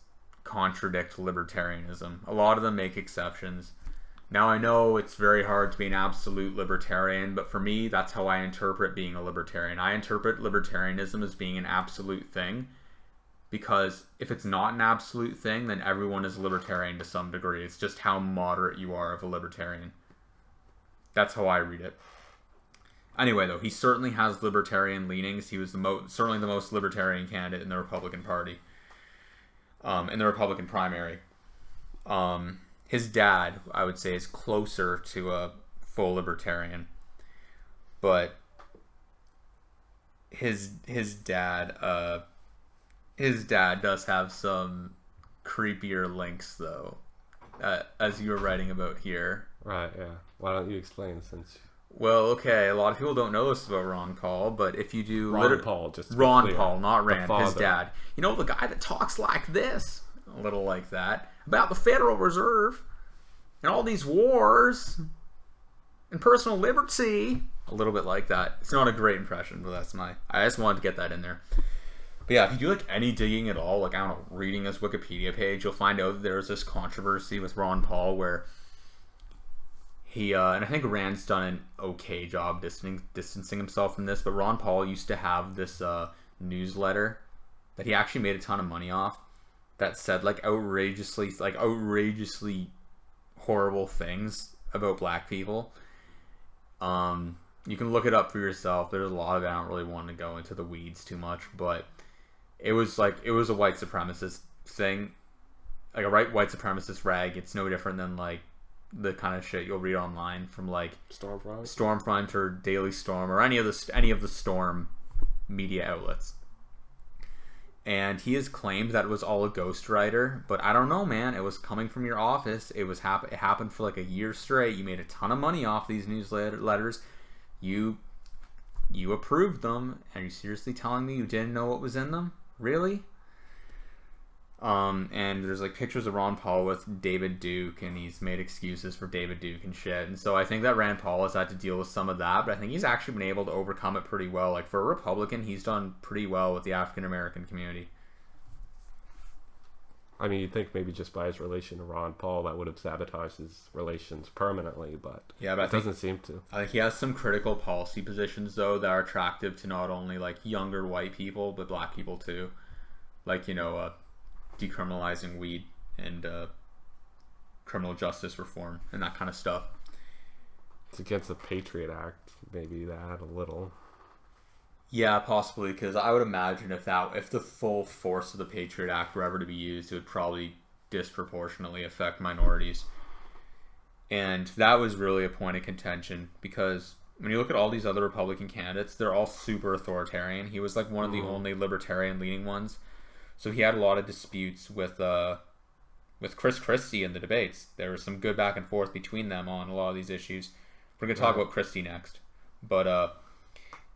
contradict libertarianism. A lot of them make exceptions. Now I know it's very hard to be an absolute libertarian, but for me, that's how I interpret being a libertarian. I interpret libertarianism as being an absolute thing, because if it's not an absolute thing, then everyone is a libertarian to some degree. It's just how moderate you are of a libertarian. That's how I read it. Anyway, though, he certainly has libertarian leanings. He was certainly the most libertarian candidate in the Republican Party, in the Republican primary. His dad, I would say, is closer to a full libertarian, but his dad does have some creepier links, though, as you were writing about here. Right, yeah. Why don't you explain, since... Well, okay, a lot of people don't know this about Ron Paul, but if you do... Ron Paul, just to be Ron clear. Paul, not Rand, his dad. The guy that talks like this, a little like that, about the Federal Reserve, and all these wars, and personal liberty. A little bit like that. It's not a great impression, but I just wanted to get that in there. But yeah, if you do any digging at all, reading his Wikipedia page, you'll find out that there's this controversy with Ron Paul where he, and I think Rand's done an okay job distancing himself from this, but Ron Paul used to have this newsletter that he actually made a ton of money off that said outrageously horrible things about black people. You can look it up for yourself. There's a lot of it. I don't really want to go into the weeds too much, but it was a white supremacist thing, like a white supremacist rag. It's no different than the kind of shit you'll read online from Stormfront or Daily Storm or any of the Storm media outlets. And he has claimed that it was all a ghostwriter, but I don't know, man. It was coming from your office. It happened for a year straight. You made a ton of money off these newsletters. You approved them. Are you seriously telling me you didn't know what was in them? Really? And there's pictures of Ron Paul with David Duke, and he's made excuses for David Duke and shit. And so I think that Rand Paul has had to deal with some of that, but I think he's actually been able to overcome it pretty well. For a Republican, he's done pretty well with the African American community. I mean, you'd think maybe just by his relation to Ron Paul that would have sabotaged his relations permanently, but it doesn't seem to. I think he has some critical policy positions, though, that are attractive to not only younger white people, but black people too. Decriminalizing weed and criminal justice reform and that kind of stuff. It's against the Patriot Act, maybe that a little. Yeah, possibly, because I would imagine if the full force of the Patriot Act were ever to be used, it would probably disproportionately affect minorities. And that was really a point of contention, because when you look at all these other Republican candidates, they're all super authoritarian. He was one of the only libertarian leaning ones. So he had a lot of disputes with Chris Christie in the debates. There was some good back and forth between them on a lot of these issues. We're going to talk about Christie next. But,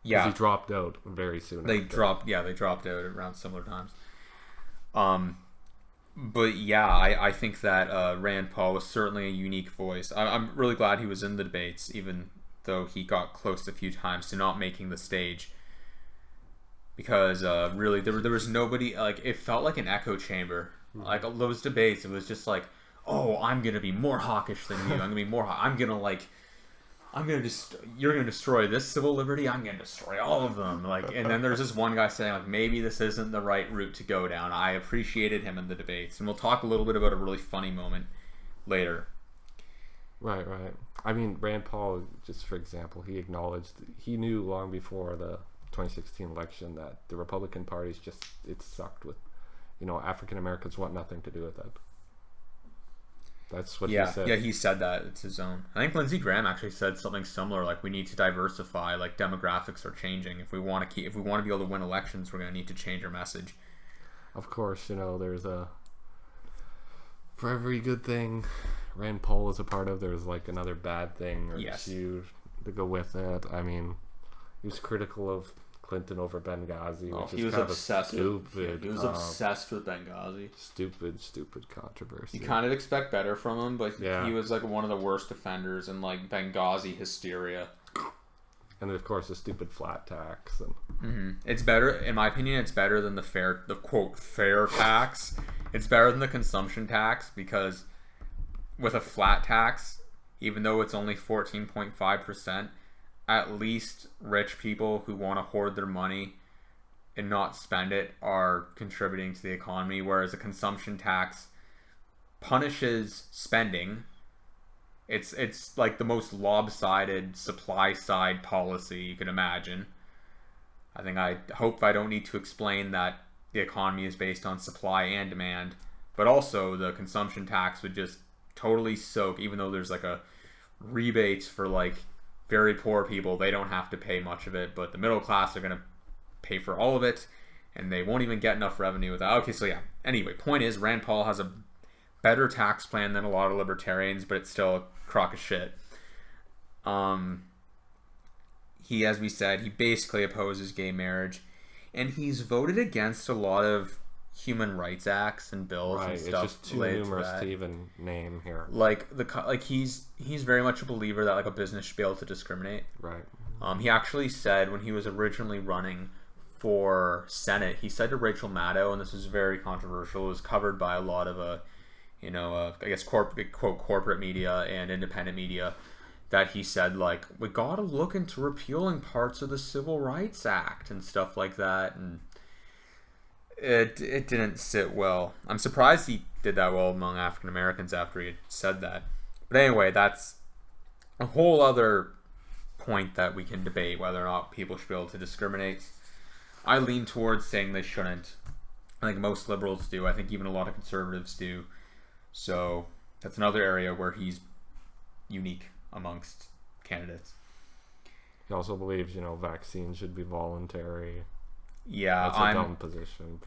yeah. He dropped out very soon. They dropped out around similar times. But yeah, I think that Rand Paul was certainly a unique voice. I'm really glad he was in the debates, even though he got close a few times to not making the stage. Because really, there was nobody, it felt like an echo chamber. Those debates, it was just oh, I'm going to be more hawkish than you. I'm going to be more you're going to destroy this civil liberty. I'm going to destroy all of them. And then there's this one guy saying, maybe this isn't the right route to go down. I appreciated him in the debates. And we'll talk a little bit about a really funny moment later. Right. I mean, Rand Paul, just for example, he knew long before the 2016 election that the Republican Party's it sucked with, African Americans want nothing to do with it. That's what he said. Yeah, he said that. It's his own. I think Lindsey Graham actually said something similar. Like, we need to diversify. Like, demographics are changing. If we want to be able to win elections, we're going to need to change our message. Of course, there's for every good thing Rand Paul is a part of, there's like another bad thing or issue to go with it. I mean, he was critical of Clinton over Benghazi, which is kind of stupid. He was obsessed with Benghazi. Stupid controversy. You kind of expect better from him, but he was like one of the worst offenders in like Benghazi hysteria. And of course, the stupid flat tax. And It's better, in my opinion. It's better than the quote fair tax. It's better than the consumption tax, because with a flat tax, even though it's only 14.5%. At least rich people who want to hoard their money and not spend it are contributing to the economy, whereas a consumption tax punishes spending. It's like the most lopsided supply side policy you can imagine. I hope I don't need to explain that the economy is based on supply and demand, but also the consumption tax would just totally soak, even though there's like a rebates for like very poor people, they don't have to pay much of it, but the middle class are going to pay for all of it, and they won't even get enough revenue with that. Okay, so yeah. Anyway, point is, Rand Paul has a better tax plan than a lot of libertarians, but it's still a crock of shit. He, as we said, he basically opposes gay marriage, and he's voted against a lot of human rights acts and bills and stuff. It's just too numerous to even name here. He's very much a believer that like a business should be able to discriminate. Right. He actually said when he was originally running for Senate, he said to Rachel Maddow, and this was very controversial. It was covered by a lot of I guess corporate media and independent media, that he said like, we gotta look into repealing parts of the Civil Rights Act and stuff like that, and it didn't sit well. I'm surprised he did that well among African Americans after he had said that. But anyway, that's a whole other point that we can debate, whether or not people should be able to discriminate. I lean towards saying they shouldn't. I think most liberals do. I think even a lot of conservatives do. So that's another area where he's unique amongst candidates. He also believes, vaccines should be voluntary. Yeah, that's a dumb position.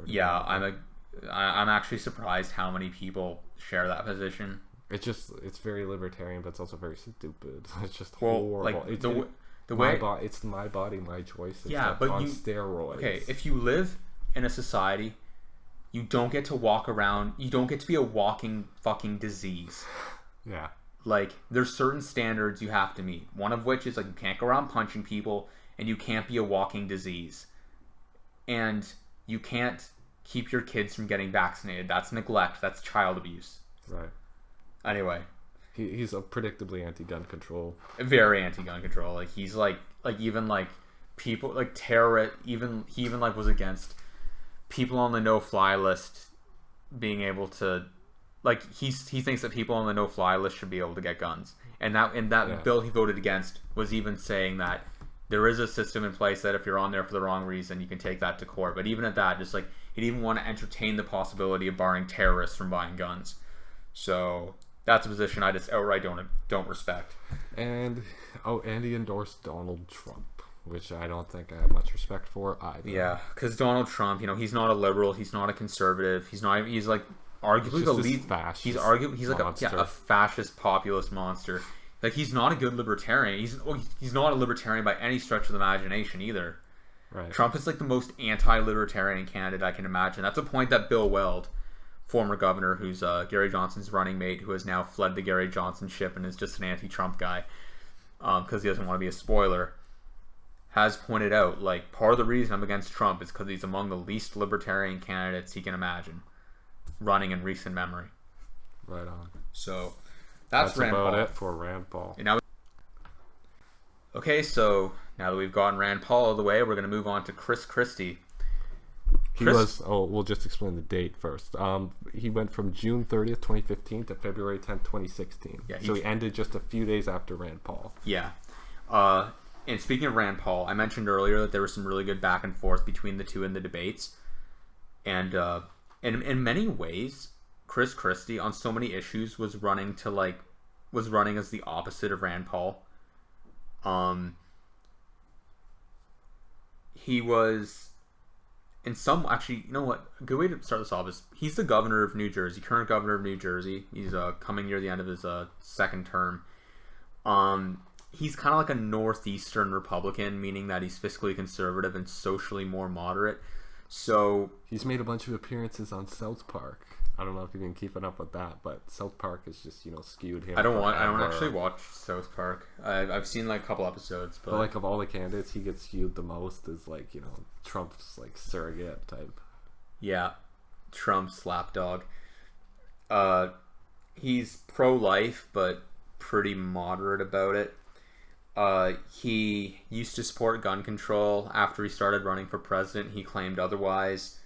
I'm actually surprised how many people share that position. It's very libertarian, but it's also very stupid. It's just horrible. Like it's my body, my choice. It's but on steroids. Okay, if you live in a society, you don't get to walk around. You don't get to be a walking fucking disease. Yeah. Like, there's certain standards you have to meet. One of which is like you can't go around punching people, and you can't be a walking disease. And you can't keep your kids from getting vaccinated. That's neglect. That's child abuse. Right. Anyway. He's a predictably anti-gun control. Very anti-gun control. Like, he's like even like people, like terrorist, he even like was against people on the no-fly list being able to, like, he thinks that people on the no-fly list should be able to get guns. And that bill he voted against was even saying that there is a system in place that if you're on there for the wrong reason, you can take that to court. But even at that, just like, he'd even want to entertain the possibility of barring terrorists from buying guns. So that's a position I just outright don't respect. And he endorsed Donald Trump, which I don't think I have much respect for either. Yeah, because Donald Trump, he's not a liberal, he's not a conservative, he's like arguably the lead fascist. He's like a fascist populist monster. Like, he's not a good libertarian. He's not a libertarian by any stretch of the imagination either. Right. Trump is like the most anti-libertarian candidate I can imagine. That's a point that Bill Weld, former governor, who's Gary Johnson's running mate, who has now fled the Gary Johnson ship and is just an anti-Trump guy because he doesn't want to be a spoiler, has pointed out, like, part of the reason I'm against Trump is because he's among the least libertarian candidates he can imagine running in recent memory. Right on. So that's Rand about Paul. It for Rand Paul. Okay, so now that we've gotten Rand Paul out of the way, we're going to move on to Chris Christie. We'll just explain the date first. He went from June 30th, 2015 to February 10th, 2016. Yeah, so he ended just a few days after Rand Paul. Yeah. And speaking of Rand Paul, I mentioned earlier that there was some really good back and forth between the two in the debates. And in many ways, Chris Christie on so many issues was running as the opposite of Rand Paul. He was in some, actually, you know what? A good way to start this off is he's the governor of New Jersey, current governor of New Jersey. He's coming near the end of his second term. He's kind of like a northeastern Republican, meaning that he's fiscally conservative and socially more moderate. So he's made a bunch of appearances on South Park. I don't know if you've been keeping up with that, but South Park is just, skewed him. I don't actually watch South Park. I've seen like a couple episodes, but like of all the candidates, he gets skewed the most as like, Trump's like surrogate type. Yeah, Trump's lapdog. He's pro-life, but pretty moderate about it. He used to support gun control. After he started running for president, he claimed otherwise.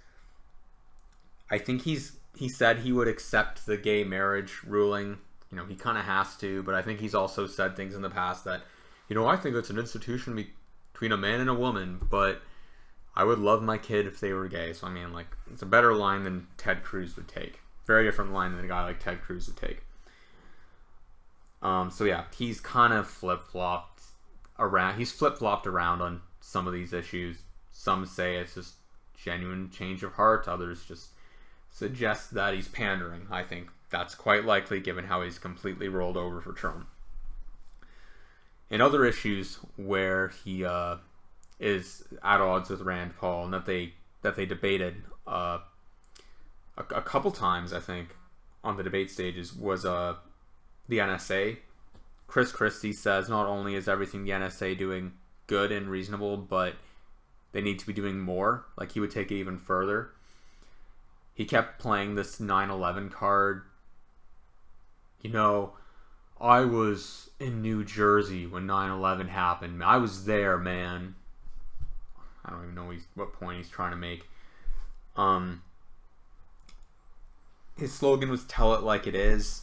I think he said he would accept the gay marriage ruling. He kind of has to, but I think he's also said things in the past that, I think it's an institution between a man and a woman, but I would love my kid if they were gay. So, it's a better line than Ted Cruz would take. Very different line than a guy like Ted Cruz would take. So yeah, he's kind of flip-flopped around. He's flip-flopped around on some of these issues. Some say it's just genuine change of heart. Others just suggest that he's pandering. I think that's quite likely given how he's completely rolled over for Trump. In other issues where he is at odds with Rand Paul and that they debated a couple times, I think, on the debate stages was the NSA. Chris Christie says not only is everything the NSA doing good and reasonable, but they need to be doing more. Like, he would take it even further. He kept playing this 9/11 card. I was in New Jersey when 9/11 happened. I was there, man. I don't even know what point he's trying to make. His slogan was "Tell it like it is."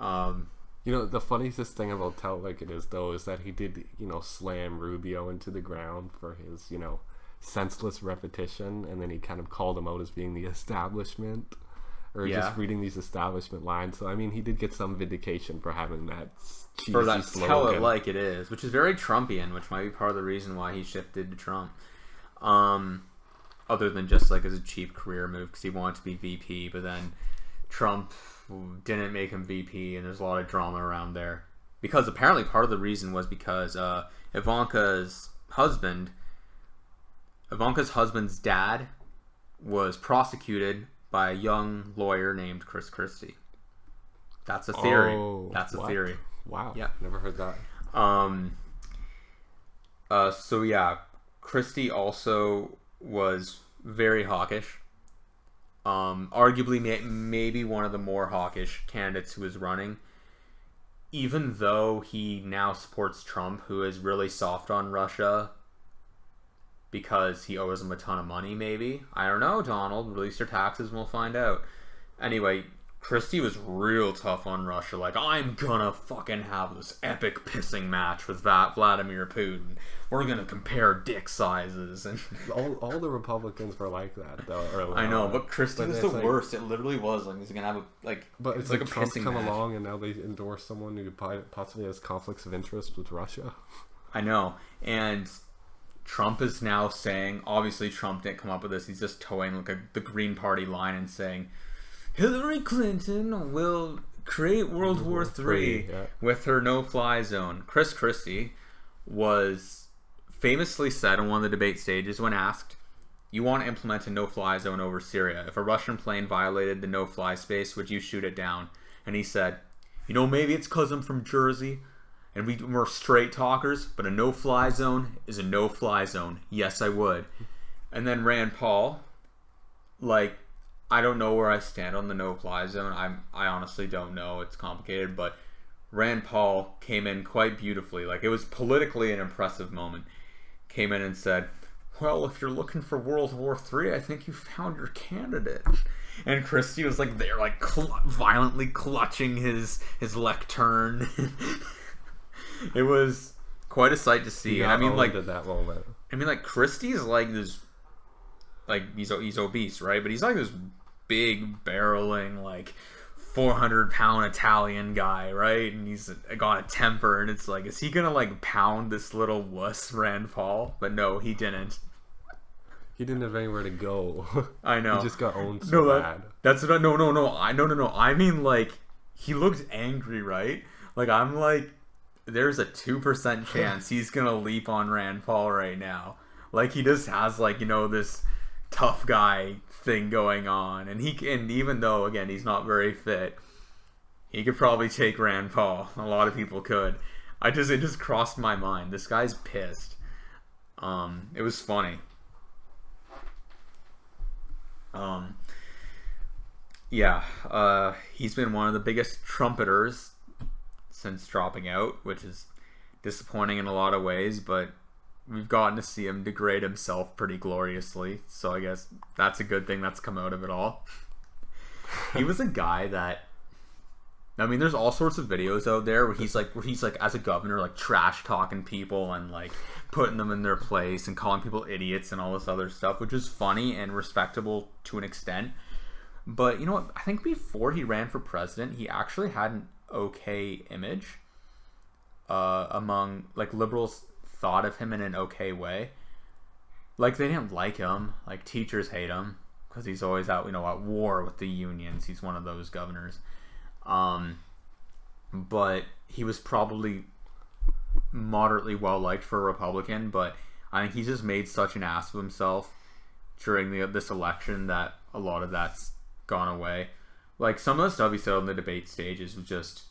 The funniest thing about "Tell It Like It Is," though, is that he did, slam Rubio into the ground for his, senseless repetition, and then he kind of called him out as being the establishment, or just reading these establishment lines. So, he did get some vindication for having that cheesy for that slogan. "Tell it like it is," which is very Trumpian, which might be part of the reason why he shifted to Trump. Other than just like as a cheap career move because he wanted to be VP, but then Trump didn't make him VP, and there's a lot of drama around there. Because apparently part of the reason was because Ivanka's husband's dad was prosecuted by a young lawyer named Chris Christie. That's a theory. Theory. Wow. Yeah. Never heard that. So yeah, Christie also was very hawkish. Arguably maybe one of the more hawkish candidates who is running, even though he now supports Trump, who is really soft on Russia because he owes him a ton of money. Maybe, I don't know, Donald, release your taxes and we'll find out. Anyway, Christie was real tough on Russia, like, I'm gonna fucking have this epic pissing match with Vladimir Putin. We're gonna compare dick sizes, and all the Republicans were like that, though. Early I know, but Christie was the worst. It literally was like he's gonna have But it's like a Trump's come match. Along, and now they endorse someone who possibly has conflicts of interest with Russia. I know, and Trump is now saying, obviously Trump didn't come up with this. He's just towing the Green Party line and saying, Hillary Clinton will create World War III with her no-fly zone. Chris Christie was famously said on one of the debate stages when asked, you want to implement a no-fly zone over Syria. If a Russian plane violated the no-fly space, would you shoot it down? And he said, maybe it's because I'm from Jersey and we're straight talkers, but a no-fly zone is a no-fly zone. Yes, I would. And then Rand Paul, I don't know where I stand on the no-fly zone. I honestly don't know. It's complicated, but Rand Paul came in quite beautifully. It was politically an impressive moment. Came in and said, well, if you're looking for World War III, I think you found your candidate. And Christie was like there, like violently clutching his lectern. It was quite a sight to see. And I mean, like at that moment. I mean, like Christie's like this, like he's obese, right? But he's like this big barreling, like 400-pound Italian guy, right? And he's got a temper, and it's like, is he gonna like pound this little wuss Rand Paul? But no, he didn't. He didn't have anywhere to go. I know. He just got owned so bad. That's what. No. I mean, like, he looked angry, right? Like, I'm like, there's a 2% chance he's gonna leap on Rand Paul right now. Like, he just has like, this tough guy thing going on, and even though again he's not very fit, he could probably take Rand Paul. A lot of people could. It just crossed my mind. This guy's pissed. It was funny. He's been one of the biggest trumpeters since dropping out, which is disappointing in a lot of ways, but we've gotten to see him degrade himself pretty gloriously, so I guess that's a good thing that's come out of it all. He was a guy that, I mean, there's all sorts of videos out there where he's like as a governor, like trash talking people and like putting them in their place and calling people idiots and all this other stuff, which is funny and respectable to an extent. But you know what? I think before he ran for president, he actually had an okay image. Among like liberals thought of him in an okay way. Like they didn't like him. Like teachers hate him because he's always out, at war with the unions. He's one of those governors. But he was probably moderately well liked for a Republican, but I think he's just made such an ass of himself during this election that a lot of that's gone away. Like some of the stuff he said on the debate stages was just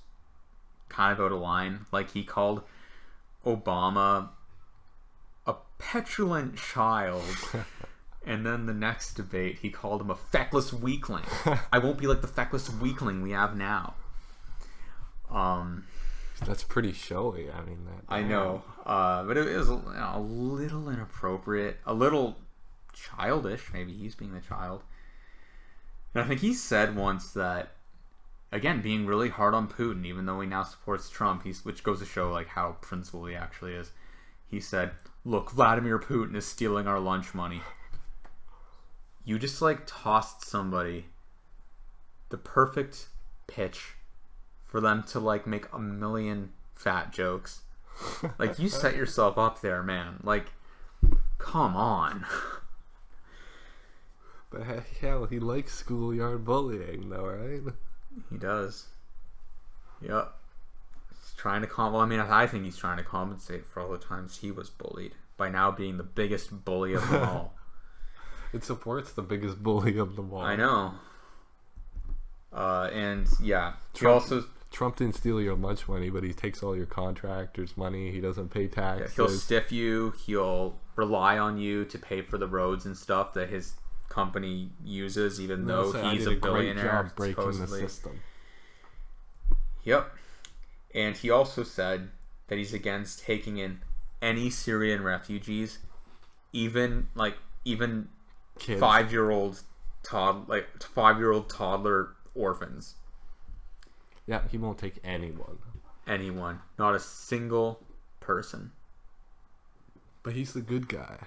kind of out of line. Like he called Obama a petulant child. And then the next debate, he called him a feckless weakling. I won't be like the feckless weakling we have now. That's pretty showy. I mean, I know. But it was a little inappropriate, a little childish. Maybe he's being the child. And I think he said once that, again, being really hard on Putin, even though he now supports Trump, which goes to show like how principled he actually is. He said, "Look, Vladimir Putin is stealing our lunch money." You just like tossed somebody the perfect pitch for them to like make a million fat jokes. Like you set yourself up there, man. Like, come on. But hell, he likes schoolyard bullying, though, right? He does. Yep. He's trying to I think he's trying to compensate for all the times he was bullied by now being the biggest bully of them all. It supports the biggest bully of them all. I know. And yeah, Trump didn't steal your lunch money, but he takes all your contractors' money. He doesn't pay taxes. Yeah, he'll stiff you. He'll rely on you to pay for the roads and stuff that his company uses, even though he's a billionaire. Great job breaking supposedly. The system. Yep. And he also said that he's against taking in any Syrian refugees, even kids. 5-year-old toddler orphans. Yeah, he won't take anyone. Anyone. Not a single person. But he's the good guy,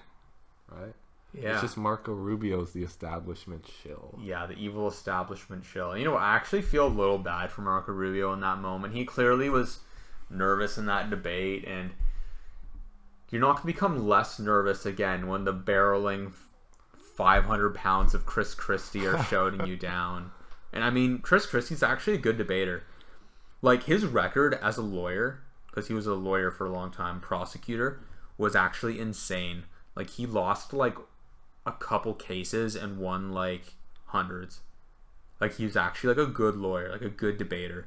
right? Yeah. It's just Marco Rubio's the establishment shill. Yeah, the evil establishment shill. You know, I actually feel a little bad for Marco Rubio in that moment. He clearly was nervous in that debate, and you're not going to become less nervous again when the barreling 500 pounds of Chris Christie are shouting you down. And I mean, Chris Christie's actually a good debater. Like, his record as a lawyer, because he was a lawyer for a long time, prosecutor, was actually insane. Like, he lost, like, a couple cases and won, like, hundreds. Like, he was actually, like, a good lawyer, like, a good debater.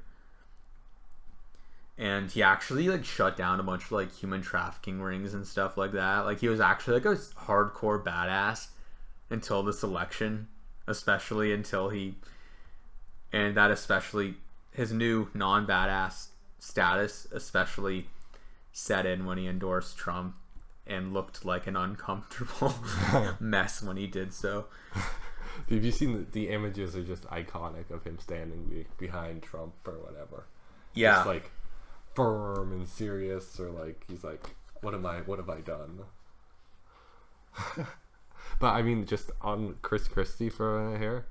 And he actually, like, shut down a bunch of, like, human trafficking rings and stuff like that. Like, he was actually, like, a hardcore badass until this election, especially until he... And that especially... His new non-badass status especially set in when he endorsed Trump. and looked like an uncomfortable mess when he did so. Have you seen the images are just iconic of him standing behind Trump or whatever? Yeah. Just like firm and serious, or like he's like, what have I done? But I mean, just on Chris Christie for a minute here,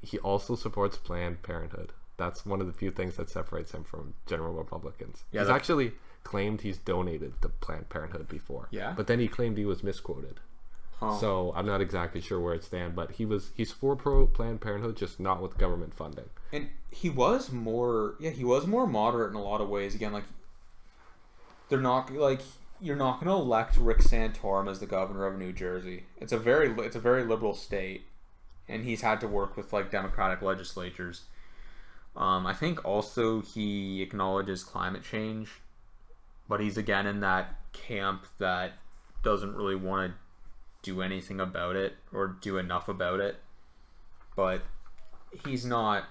he also supports Planned Parenthood. That's one of the few things that separates him from general Republicans. Yeah, he's actually claimed he's donated to Planned Parenthood before. Yeah. But then he claimed he was misquoted. Oh. So I'm not exactly sure where it stands, but he's for Planned Parenthood, just not with government funding. And he was more moderate in a lot of ways. Again, like you're not going to elect Rick Santorum as the governor of New Jersey. It's a very liberal state, and he's had to work with like Democratic legislatures. I think also he acknowledges climate change, but he's again in that camp that doesn't really want to do anything about it or do enough about it. But he's not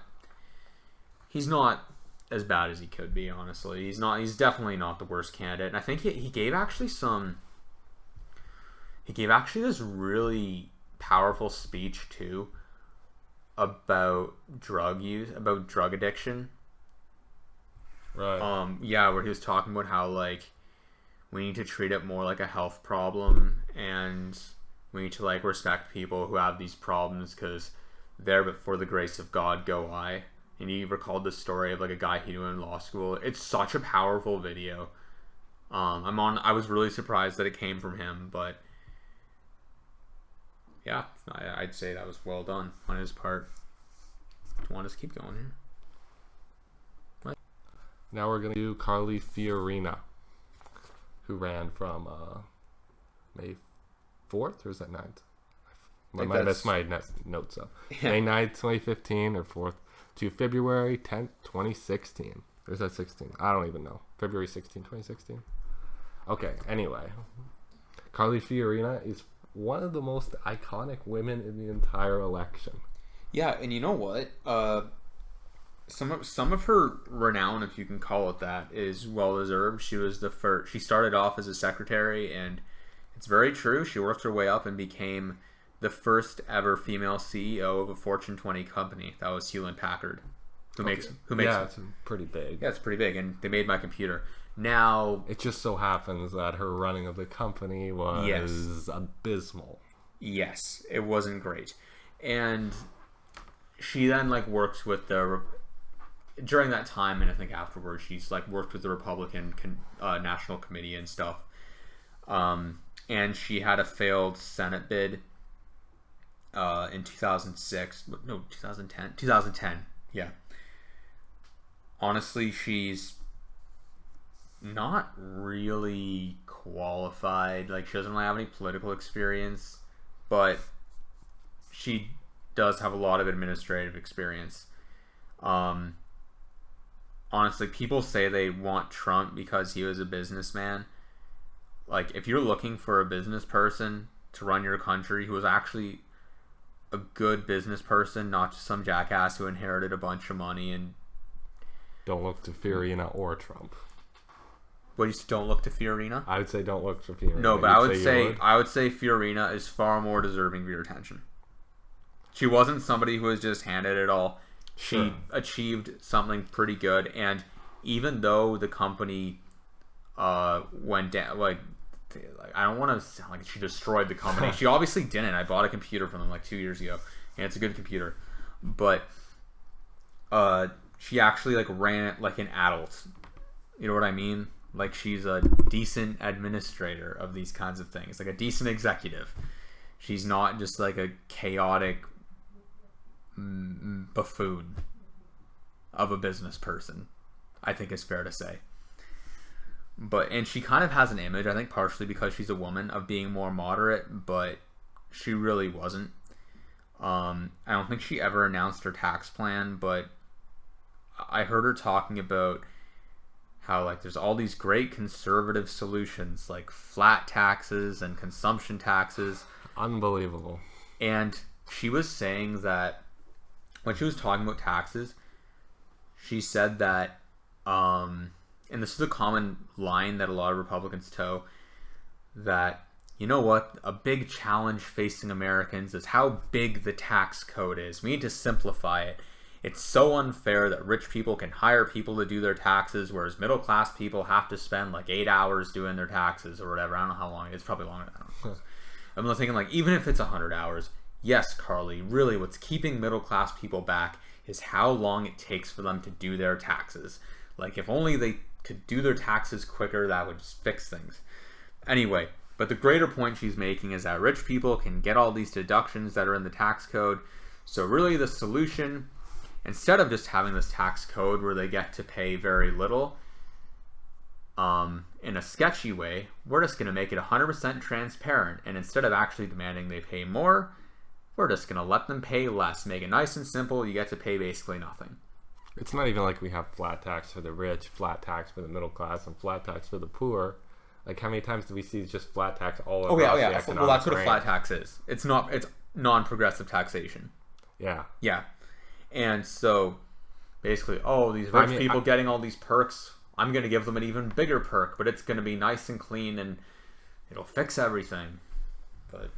as bad as he could be, honestly. He's definitely not the worst candidate. And I think he gave actually this really powerful speech too about drug use, about drug addiction. Right. Yeah, where he was talking about how like we need to treat it more like a health problem, and we need to like respect people who have these problems because there but for the grace of God go I. And he recalled the story of like a guy he knew in law school. It's such a powerful video. I was really surprised that it came from him, but yeah, I'd say that was well done on his part. Do you want us to keep going here? What? Now we're going to do Carly Fiorina, who ran from May 4th, or is that 9th? That's my notes up. Yeah. May 9th, 2015, or 4th, to February 10th, 2016. Or is that 16? I don't even know. February 16, 2016? Okay, anyway. Carly Fiorina is one of the most iconic women in the entire election. Yeah, and you know what? Some of her renown, if you can call it that, is well deserved. She was the first. She started off as a secretary, and it's very true. She worked her way up and became the first ever female CEO of a Fortune 20 company. That was Hewlett Packard, who makes. Yeah, it's pretty big. Yeah, it's pretty big, and they made my computer. Now it just so happens that her running of the company was abysmal. Yes, it wasn't great, and she then like worked with during that time, and I think afterwards she's like worked with the Republican National Committee and stuff. And she had a failed Senate bid in 2010. Yeah. Honestly, she's not really qualified. Like, she doesn't really have any political experience, but she does have a lot of administrative experience. Honestly, people say they want Trump because he was a businessman. Like, if you're looking for a business person to run your country who was actually a good business person, not just some jackass who inherited a bunch of money and... Don't look to Fiorina or Trump. What, you don't look to Fiorina? I would say don't look to Fiorina. No, but I would say Fiorina is far more deserving of your attention. She wasn't somebody who was just handed it all. She achieved something pretty good, and even though the company went down, like I don't want to sound like she destroyed the company. She obviously didn't. I bought a computer from them like 2 years ago, and it's a good computer. But she actually like ran it like an adult. You know what I mean? Like, she's a decent administrator of these kinds of things, like a decent executive. She's not just like a chaotic buffoon of a business person, I think is fair to say. And she kind of has an image, I think partially because she's a woman, of being more moderate, but she really wasn't. I don't think she ever announced her tax plan, but I heard her talking about how like there's all these great conservative solutions like flat taxes and consumption taxes. Unbelievable. And she was saying that when she was talking about taxes, she said that and this is a common line that a lot of Republicans toe, that, you know what, a big challenge facing Americans is how big the tax code is. We need to simplify it. It's so unfair that rich people can hire people to do their taxes, whereas middle class people have to spend like 8 hours doing their taxes or whatever. I don't know how long it is. It's probably longer. I don't know. I'm thinking, like, even if it's 100 hours, yes, Carly, really what's keeping middle class people back is how long it takes for them to do their taxes. Like, if only they could do their taxes quicker, that would just fix things. Anyway, but the greater point she's making is that rich people can get all these deductions that are in the tax code. So really the solution, instead of just having this tax code where they get to pay very little in a sketchy way, we're just going to make it 100% transparent. And instead of actually demanding they pay more, we're just going to let them pay less. Make it nice and simple. You get to pay basically nothing. It's not even like we have flat tax for the rich, flat tax for the middle class, and flat tax for the poor. Like, how many times do we see just flat tax all across the economic Well, that's what range? a flat tax is. It's non-progressive taxation. Yeah. Yeah. And so, basically, these rich people getting all these perks, I'm going to give them an even bigger perk, but it's going to be nice and clean, and it'll fix everything. But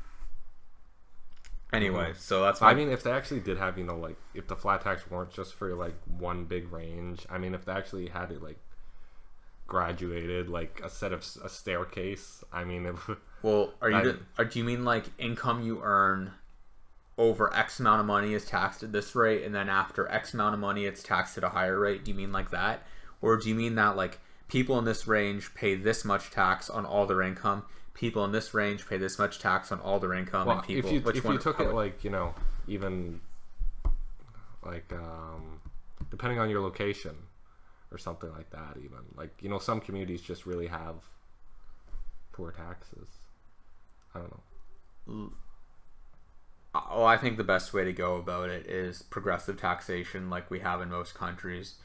anyway, so that's I mean, if they actually did have, like, if the flat tax weren't just for, like, one big range, I mean, if they actually had it, like, graduated, like a staircase, I mean, well, do you mean like income you earn over X amount of money is taxed at this rate, and then after X amount of money it's taxed at a higher rate? Do you mean like that? Or do you mean that, like, people in this range pay this much tax on all their income, people in this range pay this much tax on all their income, well, and people... if you took it, like, even, like, depending on your location, or something like that, even. Like, some communities just really have poor taxes. I don't know. I think the best way to go about it is progressive taxation like we have in most countries.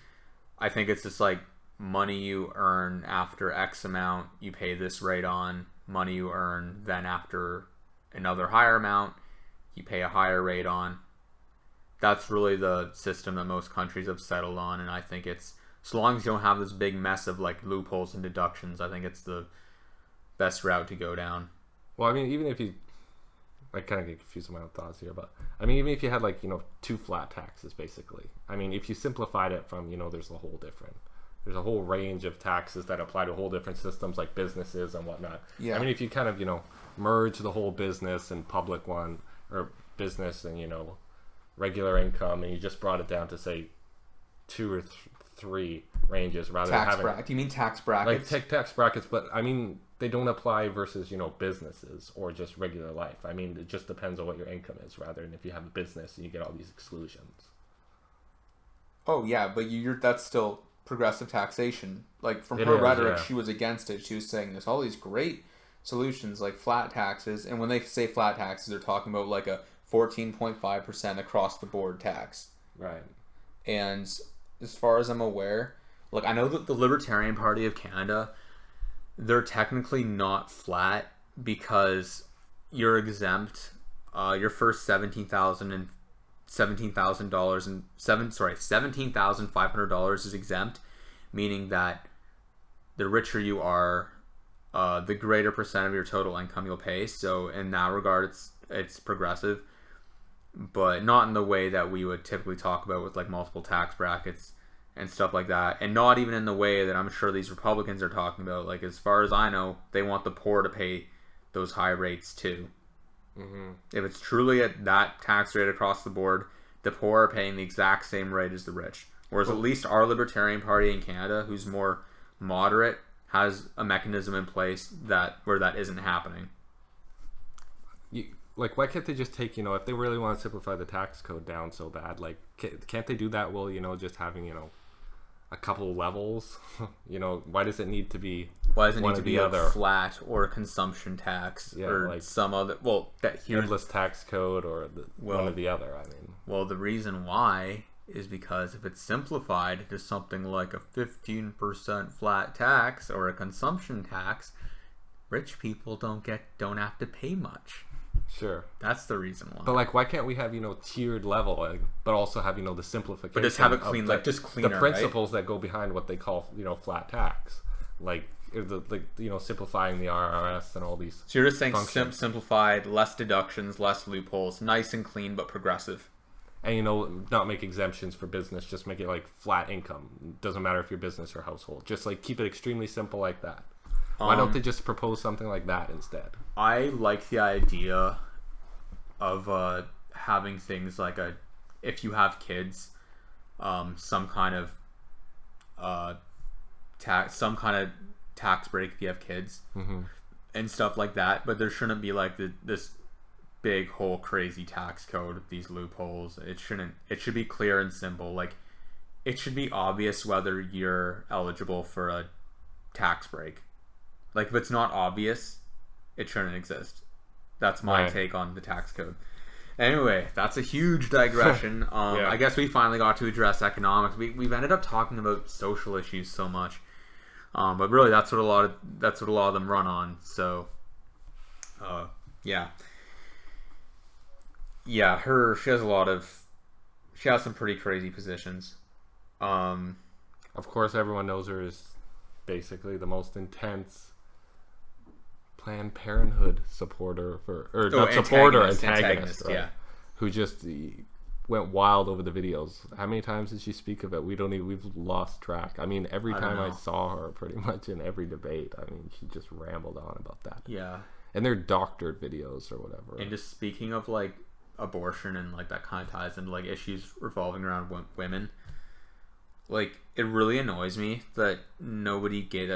I think it's just like money you earn after X amount, you pay this rate on. Money you earn then after another higher amount, you pay a higher rate on. That's really the system that most countries have settled on, and I think it's, so long as you don't have this big mess of, like, loopholes and deductions, I think it's the best route to go down. Well, I mean, even if you... I kind of get confused with my own thoughts here, but... I mean, even if you had, like, 2 flat taxes, basically. I mean, if you simplified it from, there's a whole range of taxes that apply to whole different systems, like businesses and whatnot. Yeah. I mean, if you kind of, merge the whole business and public one, or business and, regular income, and you just brought it down to, say, 2 or 3 ranges rather than having... Do you mean tax brackets? Like tax brackets, but I mean, they don't apply versus, businesses or just regular life. I mean, it just depends on what your income is rather than if you have a business and you get all these exclusions. Oh, yeah, but that's still progressive taxation. Like, from her rhetoric, she was against it. She was saying there's all these great solutions like flat taxes, and when they say flat taxes, they're talking about like a 14.5% across the board tax. Right. And as far as I'm aware, like, I know that the Libertarian Party of Canada, they're technically not flat because you're exempt. Your first $17,500 is exempt, meaning that the richer you are, the greater percent of your total income you'll pay. So in that regard, it's progressive, but not in the way that we would typically talk about with, like, multiple tax brackets and stuff like that, and not even in the way that I'm sure these Republicans are talking about. Like, as far as I know, they want the poor to pay those high rates too. Mm-hmm. If it's truly at that tax rate across the board, the poor are paying the exact same rate as the rich. Whereas at least our Libertarian Party in Canada, who's more moderate, has a mechanism in place where that isn't happening. Like, why can't they just take, if they really want to simplify the tax code down so bad, like, can't they do that while, just having, a couple levels? Why does it need to be a flat or a consumption tax, or like some other, endless tax code, or one or the other? I mean, well, the reason why is because if it's simplified to something like a 15% flat tax or a consumption tax, rich people don't have to pay much. Sure. That's the reason why. But, like, why can't we have, tiered level, but also have, the simplification? But just have it clean, like, just cleaner, the principles that go behind what they call, flat tax. Like, simplifying the IRS and all these. So you're just saying simplified, less deductions, less loopholes, nice and clean but progressive. And not make exemptions for business, just make it like flat income. Doesn't matter if you're business or household. Just like keep it extremely simple like that. Why don't they just propose something like that instead? I like the idea of having things like if you have kids, some kind of tax break if you have kids, and stuff like that. But there shouldn't be like this big whole crazy tax code with these loopholes. It should be clear and simple. Like, it should be obvious whether you're eligible for a tax break. Like, if it's not obvious, it shouldn't exist. That's my take on the tax code. Anyway, that's a huge digression. I guess we finally got to address economics. We've ended up talking about social issues so much, but really that's what a lot of them run on. So, she has some pretty crazy positions. Of course, everyone knows her as basically the most intense Planned Parenthood supporter antagonist, right? Yeah, who just went wild over the videos. How many times did she speak of it? We've lost track. I mean, every time I saw her, pretty much in every debate, I mean, she just rambled on about that. Yeah, and they're doctored videos or whatever. And just speaking of like abortion and like that kind of ties into like issues revolving around women. Like, it really annoys me that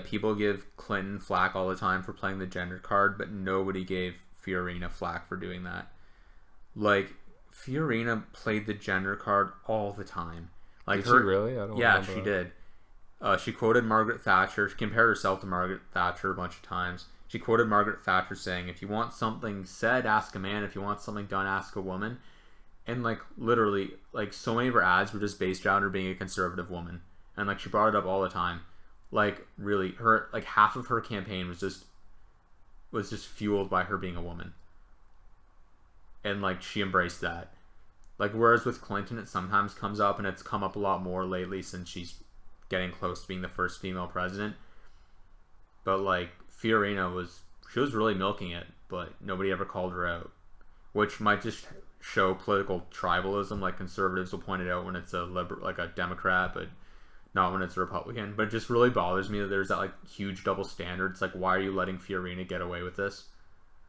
people give Clinton flack all the time for playing the gender card, but nobody gave Fiorina flack for doing that. Like, Fiorina played the gender card all the time. Like, did she really? I don't remember. She did. She quoted Margaret Thatcher. She compared herself to Margaret Thatcher a bunch of times. She quoted Margaret Thatcher saying, "If you want something said, ask a man. If you want something done, ask a woman." And, like, literally, like, so many of her ads were just based around her being a conservative woman. And, like, she brought it up all the time. Like, really, half of her campaign was just fueled by her being a woman. And, like, she embraced that. Like, whereas with Clinton, it sometimes comes up, and it's come up a lot more lately since she's getting close to being the first female president. But, like, Fiorina was really milking it, but nobody ever called her out. Which might just show political tribalism. Like, conservatives will point it out when it's a Democrat, but not when it's a Republican. But it just really bothers me that there's that like huge double standard. It's like, why are you letting Fiorina get away with this?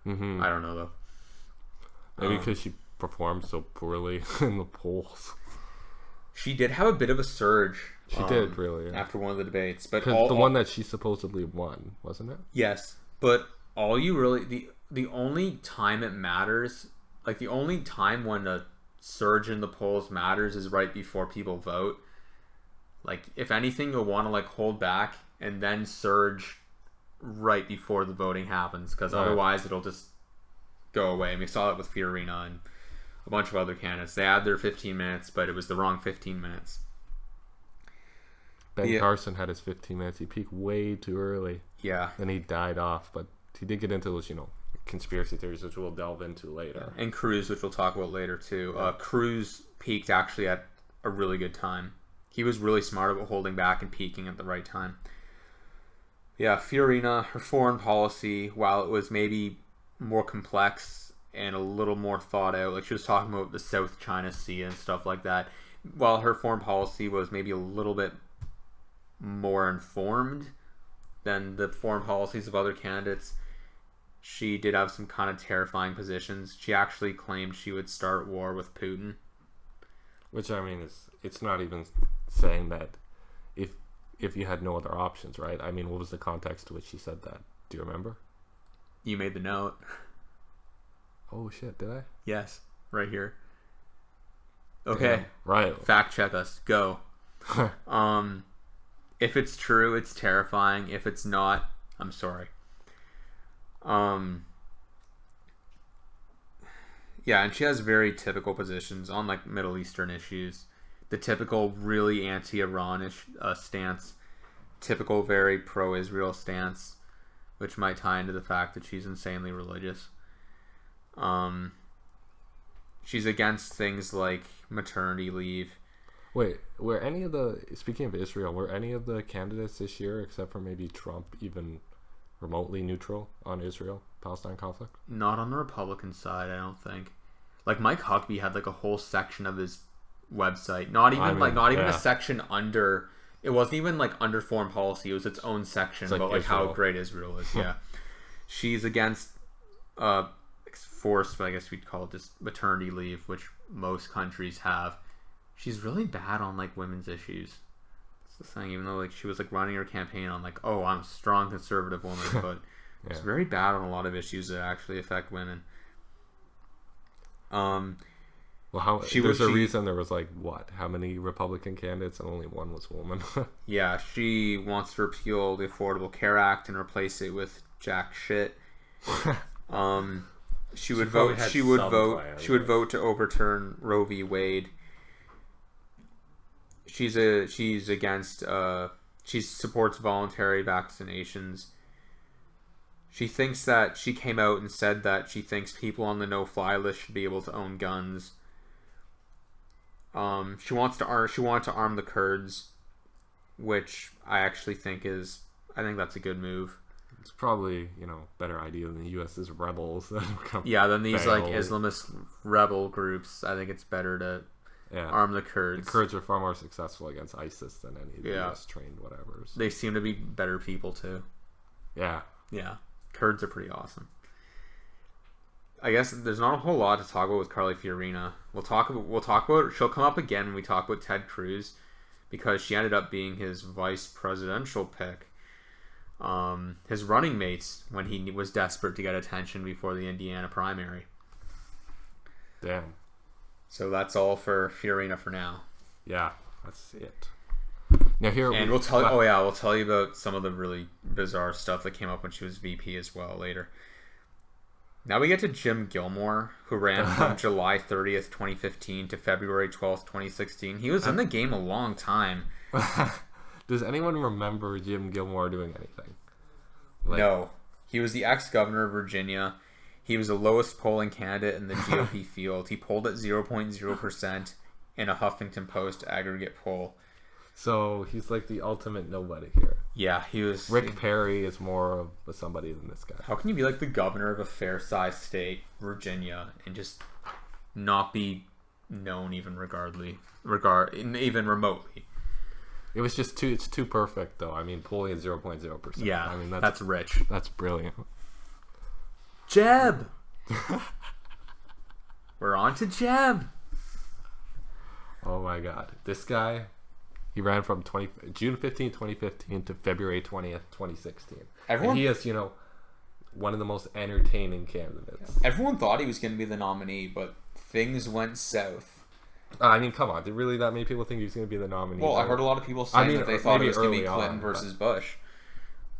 I don't know though. Maybe because she performed so poorly in the polls. She did have a bit of a surge. She did, really, yeah. After one of the debates, but the one that she supposedly won, wasn't it? Yes, but the only time it matters. Like, the only time when a surge in the polls matters is right before people vote. Like, if anything, you'll want to, like, hold back and then surge right before the voting happens, because otherwise it'll just go away. And we saw it with Fiorina and a bunch of other candidates. They had their 15 minutes, but it was the wrong 15 minutes. Ben Carson had his 15 minutes. He peaked way too early. Yeah. Then he died off, but he did get into those, conspiracy theories, which we'll delve into later. And Cruz, which we'll talk about later too. Cruz peaked actually at a really good time. He was really smart about holding back and peaking at the right time. Yeah, Fiorina, her foreign policy, while it was maybe more complex and a little more thought out, like she was talking about the South China Sea and stuff like that, while her foreign policy was maybe a little bit more informed than the foreign policies of other candidates, she did have some kind of terrifying positions. She actually claimed she would start war with Putin. Which, I mean, it's not even saying that if you had no other options, right? I mean, what was the context to which she said that? Do you remember? You made the note. Oh, shit, did I? Yes, right here. Okay. Damn, right. Fact check us. Go. If it's true, it's terrifying. If it's not, I'm sorry. Yeah, and she has very typical positions on like Middle Eastern issues. The typical really anti-Iranish stance, typical very pro-Israel stance, which might tie into the fact that she's insanely religious. She's against things like maternity leave. Wait, speaking of Israel, were any of the candidates this year, except for maybe Trump, even remotely neutral on Israel-Palestine conflict? Not on the Republican side, I don't think. Like Mike Huckabee had like a whole section of his website. Not even a section under. It wasn't even like under foreign policy. It was its own section about like how great Israel is. Yeah, she's against forced, I guess we'd call it just maternity leave, which most countries have. She's really bad on like women's issues. It's the thing, even though like she was like running her campaign on like, oh, I'm a strong conservative woman, but it's very bad on a lot of issues that actually affect women. Well, reason there was like how many Republican candidates and only one was a woman? Yeah, she wants to repeal the Affordable Care Act and replace it with jack shit. She would vote to overturn Roe v. Wade. She's against she supports voluntary vaccinations. She thinks that she came out and said that she thinks people on the no-fly list should be able to own guns. She wanted to arm the Kurds, which I actually think that's a good move. It's probably, better idea than the U.S.'s rebels. Than these like Islamist rebel groups. I think it's better to arm the Kurds. The Kurds are far more successful against ISIS than any of the U.S. trained whatevers. They seem to be better people too. Yeah. Yeah. Kurds are pretty awesome. I guess there's not a whole lot to talk about with Carly Fiorina. We'll talk about she'll come up again when we talk about Ted Cruz, because she ended up being his vice presidential pick. His running mates when he was desperate to get attention before the Indiana primary. Damn. So that's all for Fiorina for now. Yeah, that's it. Now we'll tell you about some of the really bizarre stuff that came up when she was VP as well later. Now we get to Jim Gilmore, who ran from July 30th, 2015 to February 12th, 2016. He was in the game a long time. Does anyone remember Jim Gilmore doing anything? No. He was the ex-governor of Virginia. He was the lowest polling candidate in the GOP field. He polled at 0.0% in a Huffington Post aggregate poll. So he's like the ultimate nobody here. Yeah, he was. Rick Perry is more of a somebody than this guy. How can you be like the governor of a fair-sized state, Virginia, and just not be known even remotely? It was just it's too perfect though. I mean, polling at 0.0%. Yeah, I mean that's rich. That's brilliant. Jeb. We're on to Jeb. Oh my God, this guy. He ran from June 15, 2015 to February 20th, 2016. And he is, one of the most entertaining candidates. Everyone thought he was going to be the nominee, but things went south. I mean, come on. Did really that many people think he was going to be the nominee? Well, I heard a lot of people saying that they thought it was going to be Clinton versus Bush.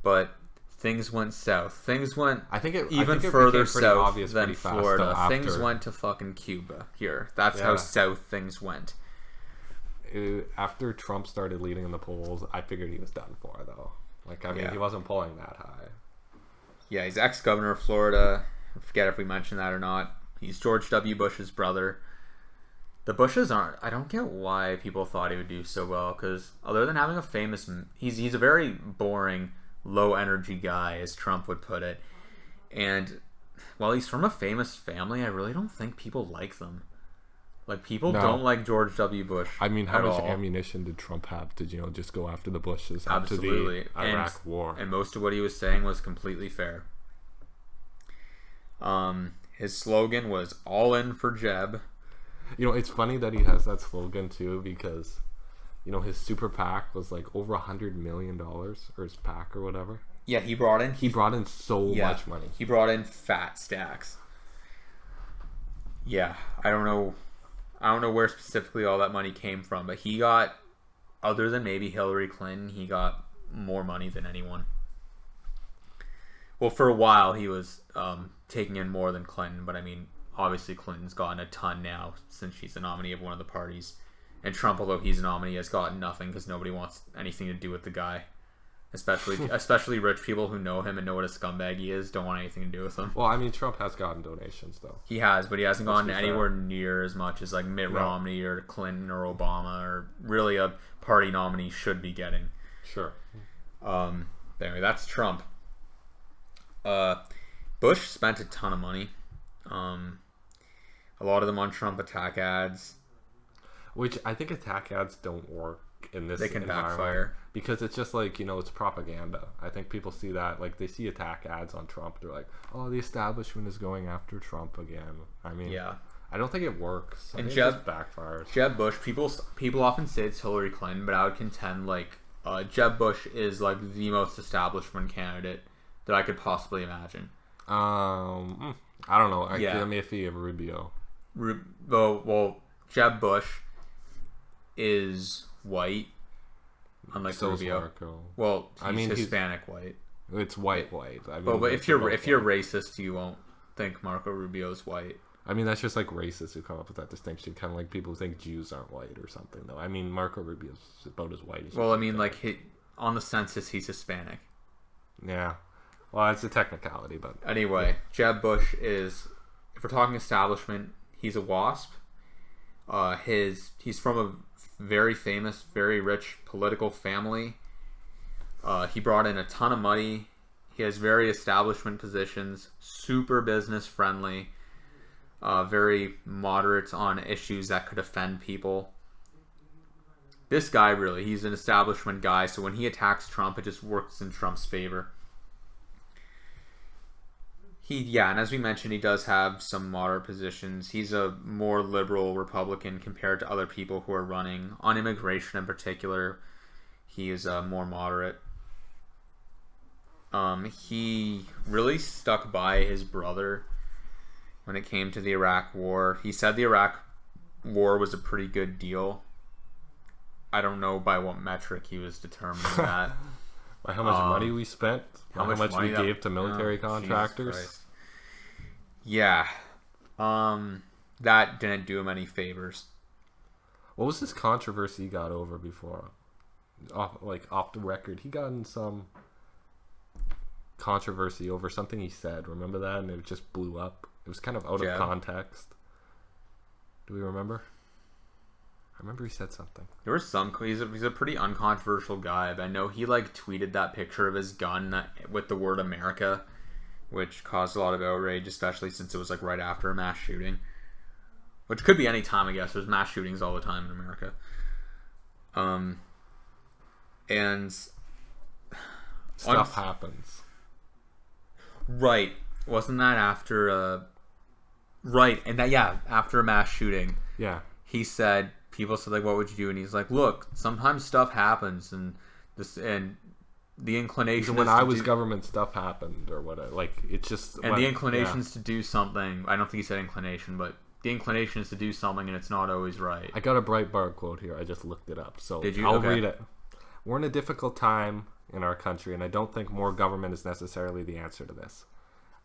But things went south. Things went further south than Florida. Things went to fucking Cuba here. That's how south things went. After Trump started leading in the polls, I figured he was done for, though. He wasn't polling that high. Yeah, he's ex-governor of Florida. I forget if we mentioned that or not. He's George W. Bush's brother. The Bushes aren't... I don't get why people thought he would do so well, because other than having a famous... He's a very boring, low-energy guy, as Trump would put it. And while he's from a famous family, I really don't think people like them. People don't like George W. Bush. I mean, how much ammunition did Trump have to, just go after the Bushes after the Iraq War? And most of what he was saying was completely fair. His slogan was "All in for Jeb." It's funny that he has that slogan too, because, his super PAC was like over $100 million, or his PAC or whatever. Yeah, he brought in so much money. He brought in fat stacks. Yeah, I don't know where specifically all that money came from, but he got, other than maybe Hillary Clinton, he got more money than anyone. Well, for a while he was taking in more than Clinton, but I mean, obviously Clinton's gotten a ton now since she's the nominee of one of the parties. And Trump, although he's a nominee, has gotten nothing because nobody wants anything to do with the guy. Especially rich people who know him and know what a scumbag he is don't want anything to do with him. Well, I mean, Trump has gotten donations though. He has, but he hasn't gone anywhere near as much as like Mitt Romney or Clinton or Obama or really a party nominee should be getting. Sure. Anyway, that's Trump. Bush spent a ton of money. A lot of them on Trump attack ads. Which I think attack ads don't work in this environment. They can backfire. Because it's just like, it's propaganda. I think people see that, like, they see attack ads on Trump. They're like, oh, the establishment is going after Trump again. I mean, I don't think it works. And it just backfires. Jeb Bush, people often say it's Hillary Clinton, but I would contend, like, Jeb Bush is, like, the most establishment candidate that I could possibly imagine. I don't know. Give me a fee of Rubio. Well, Jeb Bush is white, unlike so Rubio. Marco. Well, he's Hispanic white. It's white. I mean, but if you're racist, you won't think Marco Rubio's white. I mean, that's just like racists who come up with that distinction, kind of like people who think Jews aren't white or something. Though I mean, Marco Rubio's about as white as. Well, I mean, like on the census, he's Hispanic. Yeah. Well, it's a technicality, but anyway, Jeb Bush is. If we're talking establishment, he's a WASP. He's from a very famous, very rich political family. He brought in a ton of money. He has very establishment positions, super business friendly, very moderate on issues that could offend people. This guy really, he's an establishment guy, so when he attacks Trump, it just works in Trump's favor. And as we mentioned, he does have some moderate positions. He's a more liberal Republican compared to other people who are running. On immigration in particular, he is more moderate. He really stuck by his brother when it came to the Iraq War. He said the Iraq War was a pretty good deal. I don't know by what metric he was determining that. By how much money we spent? How much we gave to military contractors? Yeah. That didn't do him any favors. What was this controversy he got over before? Off the record. He got in some controversy over something he said. Remember that? And it just blew up. It was kind of out of context. Do we remember? I remember he said something. There was some. He's a pretty uncontroversial guy, but I know he tweeted that picture of his gun with the word America, which caused a lot of outrage, especially since it was right after a mass shooting, which could be any time. I guess there's mass shootings all the time in America. And stuff happens. Right? Wasn't that after? Right, and after a mass shooting. Yeah. He said. People said, what would you do? And he's like, look, sometimes stuff happens, and the inclination. When I was government, stuff happened, or whatever. It's just. And the inclination is to do something. I don't think he said inclination, but the inclination is to do something, and it's not always right. I got a Breitbart quote here. I just looked it up, so did you? I'll read it. We're in a difficult time in our country, and I don't think more government is necessarily the answer to this.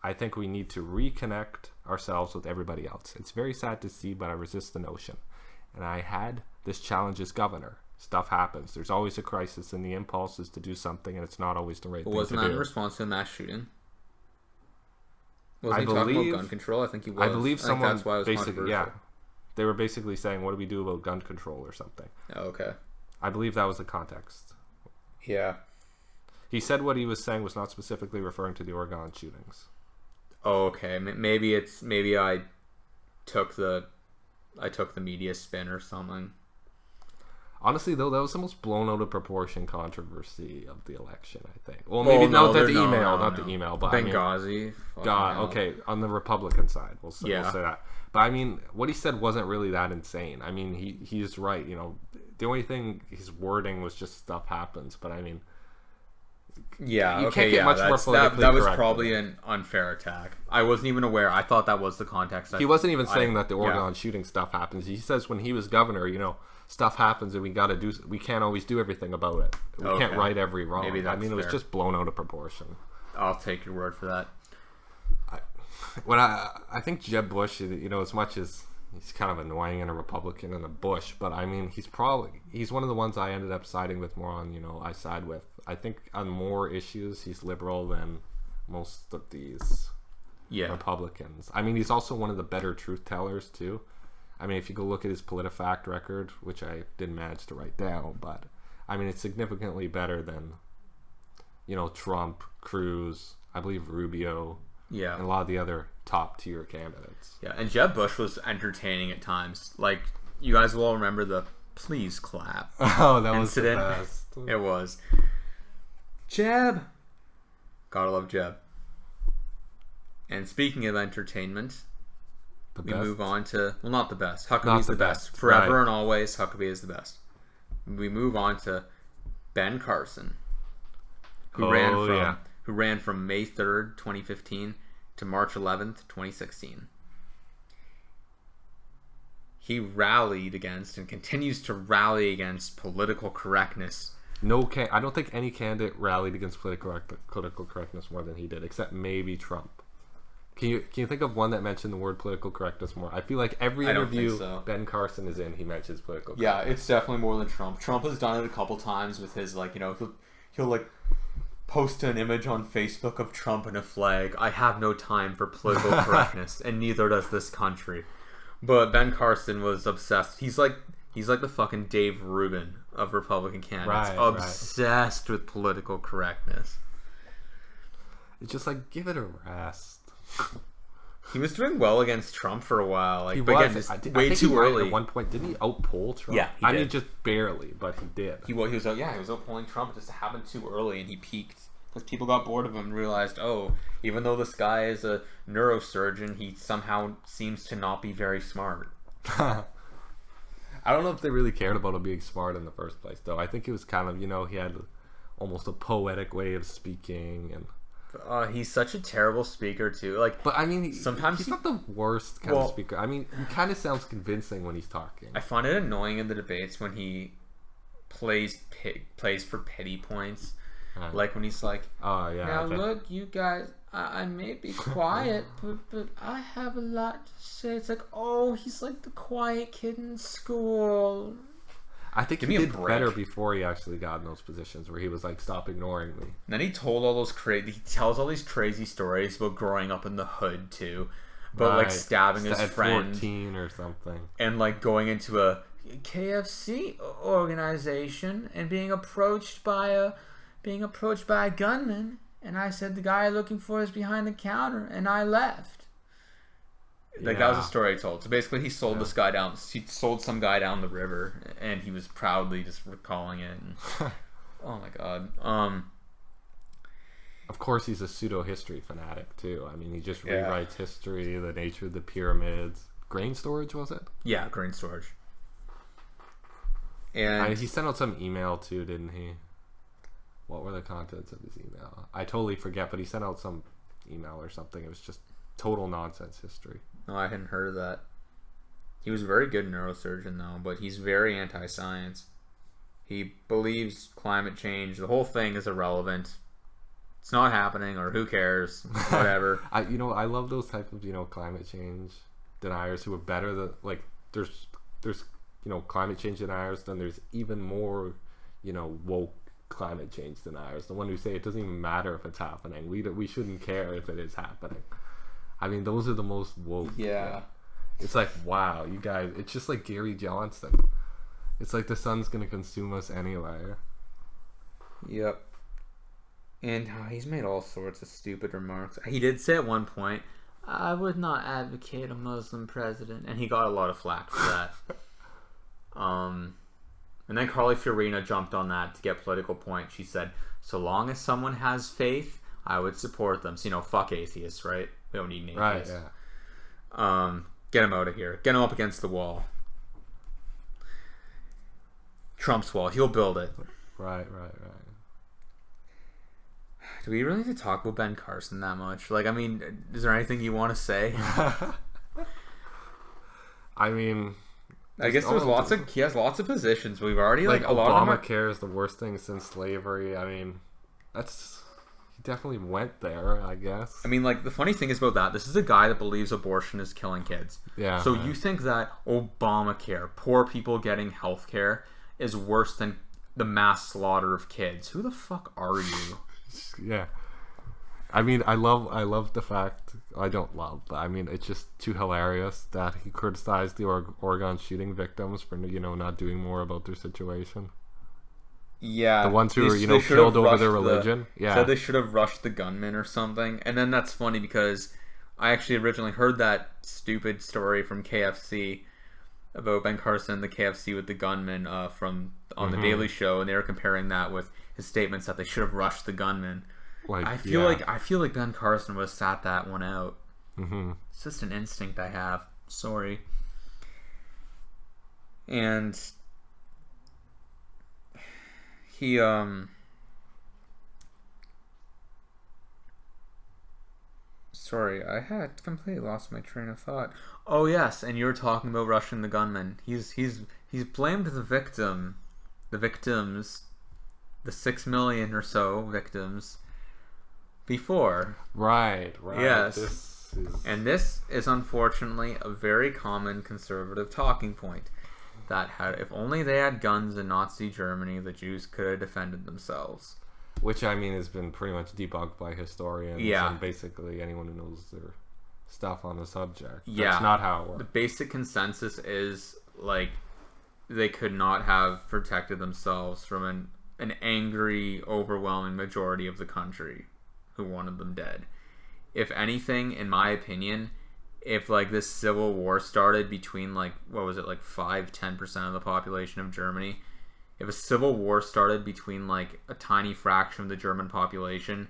I think we need to reconnect ourselves with everybody else. It's very sad to see, but I resist the notion. And I had this challenge as governor. Stuff happens. There's always a crisis, and the impulse is to do something, and it's not always the right thing to do. Wasn't that in response to a mass shooting? Wasn't he talking about gun control? I think he was. I believe someone that's why it was basically, they were basically saying, what do we do about gun control or something? Oh, okay. I believe that was the context. Yeah. He said what he was saying was not specifically referring to the Oregon shootings. Oh, okay. Maybe I took the media spin or something. Honestly, though, that was the most blown out of proportion controversy of the election, I think. Well, maybe not the email, but Benghazi. Okay, on the Republican side, we'll say that. But I mean, what he said wasn't really that insane. I mean, he's right. The only thing his wording was just stuff happens. But I mean, you can't get much more politically that was correct probably an unfair attack. I wasn't even aware. I thought that was the context. He wasn't even saying that the Oregon shooting stuff happens. He says when he was governor, stuff happens and we can't always do everything about it. We can't right every wrong. Maybe that's it was just blown out of proportion. I'll take your word for that. I think Jeb Bush, as much as he's kind of annoying and a Republican and a Bush, but I mean, he's one of the ones I ended up siding with more on, I side with I think on more issues he's liberal than most of these Republicans. I mean, he's also one of the better truth tellers too. I mean, if you go look at his PolitiFact record, which I didn't manage to write down, but I mean, it's significantly better than, you know, Trump, Cruz, I believe Rubio, and a lot of the other top tier candidates. Yeah, and Jeb Bush was entertaining at times. Like, you guys will all remember the "please clap" Oh, that incident. Was the best. It was. Jeb. Gotta love Jeb. And speaking of entertainment, we move on to, well, not the best. Huckabee's the best. Forever and always, Huckabee is the best. We move on to Ben Carson, who ran from May 3rd, 2015 to March 11th, 2016. He rallied against and continues to rally against political correctness. I don't think any candidate rallied against political correctness more than he did, except maybe Trump. Can you think of one that mentioned the word political correctness more? I feel like every interview Ben Carson is in, he mentions political correctness. Yeah, it's definitely more than Trump. Trump has done it a couple times with his, like, you know, he'll like post an image on Facebook of Trump and a flag. I have no time for political correctness, and neither does this country. But Ben Carson was obsessed. He's like the fucking Dave Rubin of Republican candidates, obsessed with political correctness. It's just like, give it a rest. He was doing well against Trump for a while. Like, he but was. again, way too early. At one point, didn't he outpoll Trump? Yeah, he did. mean, just barely, but he did. He was outpolling Trump. It just happened too early, and he peaked because people got bored of him and realized, oh, even though this guy is a neurosurgeon, he somehow seems to not be very smart. I don't know if they really cared about him being smart in the first place, though. I think he was kind of, you know, he had almost a poetic way of speaking, and he's such a terrible speaker too. Like, but I mean, sometimes he's not the worst kind of speaker. I mean, he kind of sounds convincing when he's talking. I find it annoying in the debates when he plays for pity points. Like when he's like, "Oh yeah, now look, you guys, I may be quiet, but I have a lot to say." It's like, oh, he's like the quiet kid in school. I think he did better before he actually got in those positions where he was like, "Stop ignoring me." And then he told all those he tells all these crazy stories about growing up in the hood too, but like stabbing his friend 14 or something, and like going into a KFC organization and being approached by a gunman, and I said the guy I'm looking for is behind the counter, and I left. Like, that was a story I told. So basically, he sold this guy down. He sold some guy down the river, and he was proudly just recalling it. And, oh my god. Of course, he's a pseudo history fanatic too. I mean, he just rewrites history, the nature of the pyramids, grain storage, was it? Yeah, grain storage. And he sent out some email too, didn't he? What were the contents of his email? I totally forget, but he sent out some email or something. It was just total nonsense history. No, I hadn't heard of that. He was a very good neurosurgeon, though, but he's very anti-science. He believes climate change. The whole thing is irrelevant. It's not happening, or who cares? Whatever. I love those type of, climate change deniers who are better than, like, there's climate change deniers, then there's even more, woke climate change deniers, the one who say it doesn't even matter if it's happening, we shouldn't care if it is happening. I mean, those are the most woke. Yeah. It's like, wow, you guys, it's just like Gary Johnson. It's like the sun's gonna consume us anyway. Yep. And he's made all sorts of stupid remarks. He did say at one point, I would not advocate a Muslim president, and he got a lot of flack for that. And then Carly Fiorina jumped on that to get political point. She said, so long as someone has faith, I would support them. So, fuck atheists, right? We don't need an atheist. Right, yeah. Get him out of here. Get him up against the wall. Trump's wall. He'll build it. Right. Do we really need to talk about Ben Carson that much? Like, I mean, is there anything you want to say? I mean, I guess he has lots of positions. We've already like a lot of them Obamacare is the worst thing since slavery. I mean, he definitely went there, I guess. I mean, like, the funny thing is about that, this is a guy that believes abortion is killing kids. Yeah. So you think that Obamacare, poor people getting health care, is worse than the mass slaughter of kids. Who the fuck are you? Yeah. I mean, I love the fact, I don't love, but I mean, it's just too hilarious that he criticized the Oregon shooting victims for, not doing more about their situation. Yeah. The ones who were, killed over their religion. Yeah. Said they should have rushed the gunman or something. And then that's funny because I actually originally heard that stupid story from KFC about Ben Carson, the KFC with the gunman on the Daily Show, and they were comparing that with his statements that they should have rushed the gunman. I feel like Ben Carson would have sat that one out. Mm-hmm. It's just an instinct I have. Sorry. And he sorry, I had completely lost my train of thought. Oh yes, and you were talking about rushing the gunman. He's blamed the victims, the 6 million or so victims before. Right. Yes. This is unfortunately a very common conservative talking point. That if only they had guns in Nazi Germany, the Jews could have defended themselves. Which, I mean, has been pretty much debunked by historians and basically anyone who knows their stuff on the subject. That's not how it works. The basic consensus is, like, they could not have protected themselves from an angry, overwhelming majority of the country who wanted them dead. If anything, in my opinion, if, like, this civil war started between, like, 5-10% of the population of Germany, if a civil war started between, like, a tiny fraction of the German population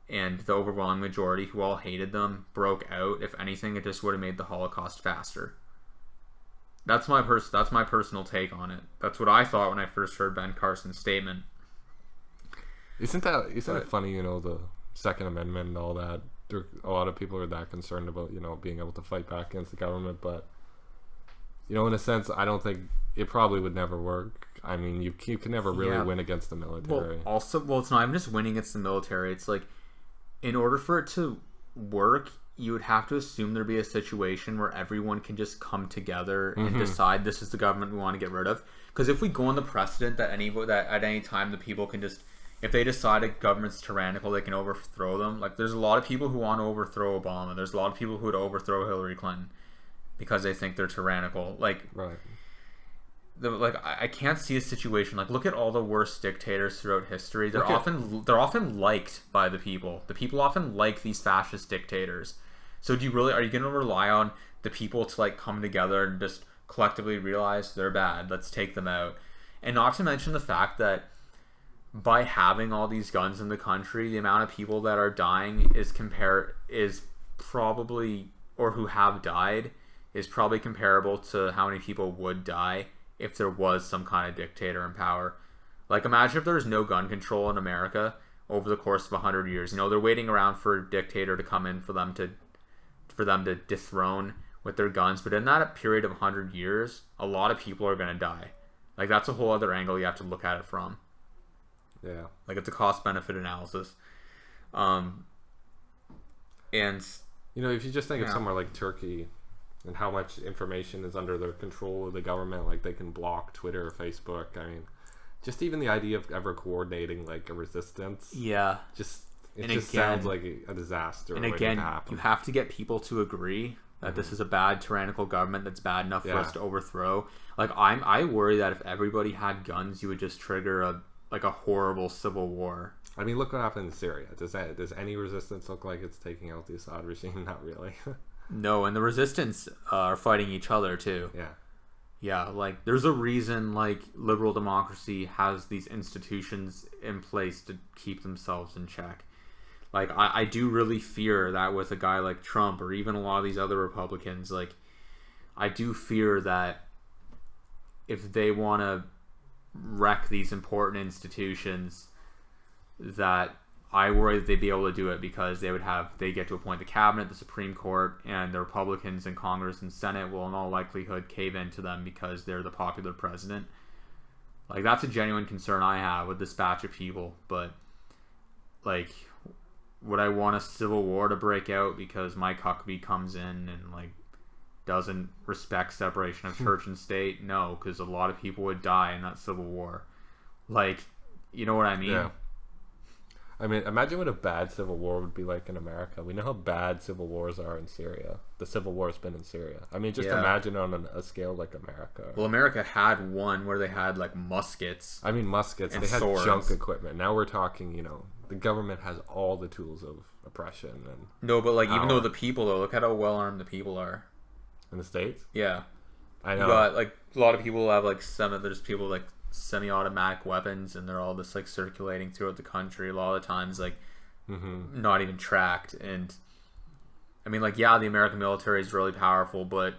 and the overwhelming majority who all hated them broke out, if anything, it just would have made the Holocaust faster. That's my personal take on it. That's what I thought when I first heard Ben Carson's statement. Isn't it funny, the Second Amendment and all that? A lot of people are that concerned about, being able to fight back against the government, but, in a sense, I don't think it probably would never work. I mean, you can never really win against the military. It's not even just winning against the military. It's like, in order for it to work, you would have to assume there'd be a situation where everyone can just come together and decide this is the government we want to get rid of. Because if we go on the precedent that at any time the people can just, if they decide a government's tyrannical, they can overthrow them. Like, there's a lot of people who want to overthrow Obama. There's a lot of people who would overthrow Hillary Clinton because they think they're tyrannical. Right. I can't see a situation like, look at all the worst dictators throughout history. They're often liked by the people. The people often like these fascist dictators. So are you going to rely on the people to, like, come together and just collectively realize they're bad, let's take them out? And not to mention the fact that by having all these guns in the country, the amount of people that are dying is probably, or who have died, is probably comparable to how many people would die if there was some kind of dictator in power. Like, imagine if there was no gun control in America over the course of 100 years. They're waiting around for a dictator to come in for them to dethrone with their guns. But in that period of 100 years, a lot of people are going to die. Like, that's a whole other angle you have to look at it from. Yeah. Like, it's a cost-benefit analysis. And if you just think of somewhere like Turkey and how much information is under their control of the government, like, they can block Twitter or Facebook. I mean, just even the idea of ever coordinating, like, a resistance. Yeah. Sounds like a disaster. And again, you have to get people to agree that this is a bad tyrannical government that's bad enough for us to overthrow. Like, I worry that if everybody had guns, you would just trigger a horrible civil war. I mean, look what happened in Syria. Does any resistance look like it's taking out the Assad regime? Not really. No, and the resistance are fighting each other too. Yeah, like, there's a reason, like, liberal democracy has these institutions in place to keep themselves in check. Like, I do really fear that with a guy like Trump, or even a lot of these other Republicans, like, I do fear that if they want to wreck these important institutions, that I worry that they'd be able to do it because they get to appoint the cabinet, the Supreme Court, and the Republicans in Congress and Senate will in all likelihood cave into them because they're the popular president. Like, that's a genuine concern I have with this batch of people. But, like, would I want a civil war to break out because Mike Huckabee comes in and, like, doesn't respect separation of church and state? No, because a lot of people would die in that civil war. Like, you know what I mean? Yeah. I mean, imagine what a bad civil war would be like in America. We know how bad civil wars are in Syria. The civil war has been in Syria. I mean, just imagine on a scale like America. Well, America had one where they had like muskets. I mean, muskets. They had swords. Junk equipment. Now we're talking, the government has all the tools of oppression and no, but like power. Even though the people though, look at how well armed the people are in the States. Yeah, I know. You got like a lot of people have like there's people like semi-automatic weapons, and they're all just like circulating throughout the country. A lot of times, like not even tracked. And I mean, like, yeah, the American military is really powerful, but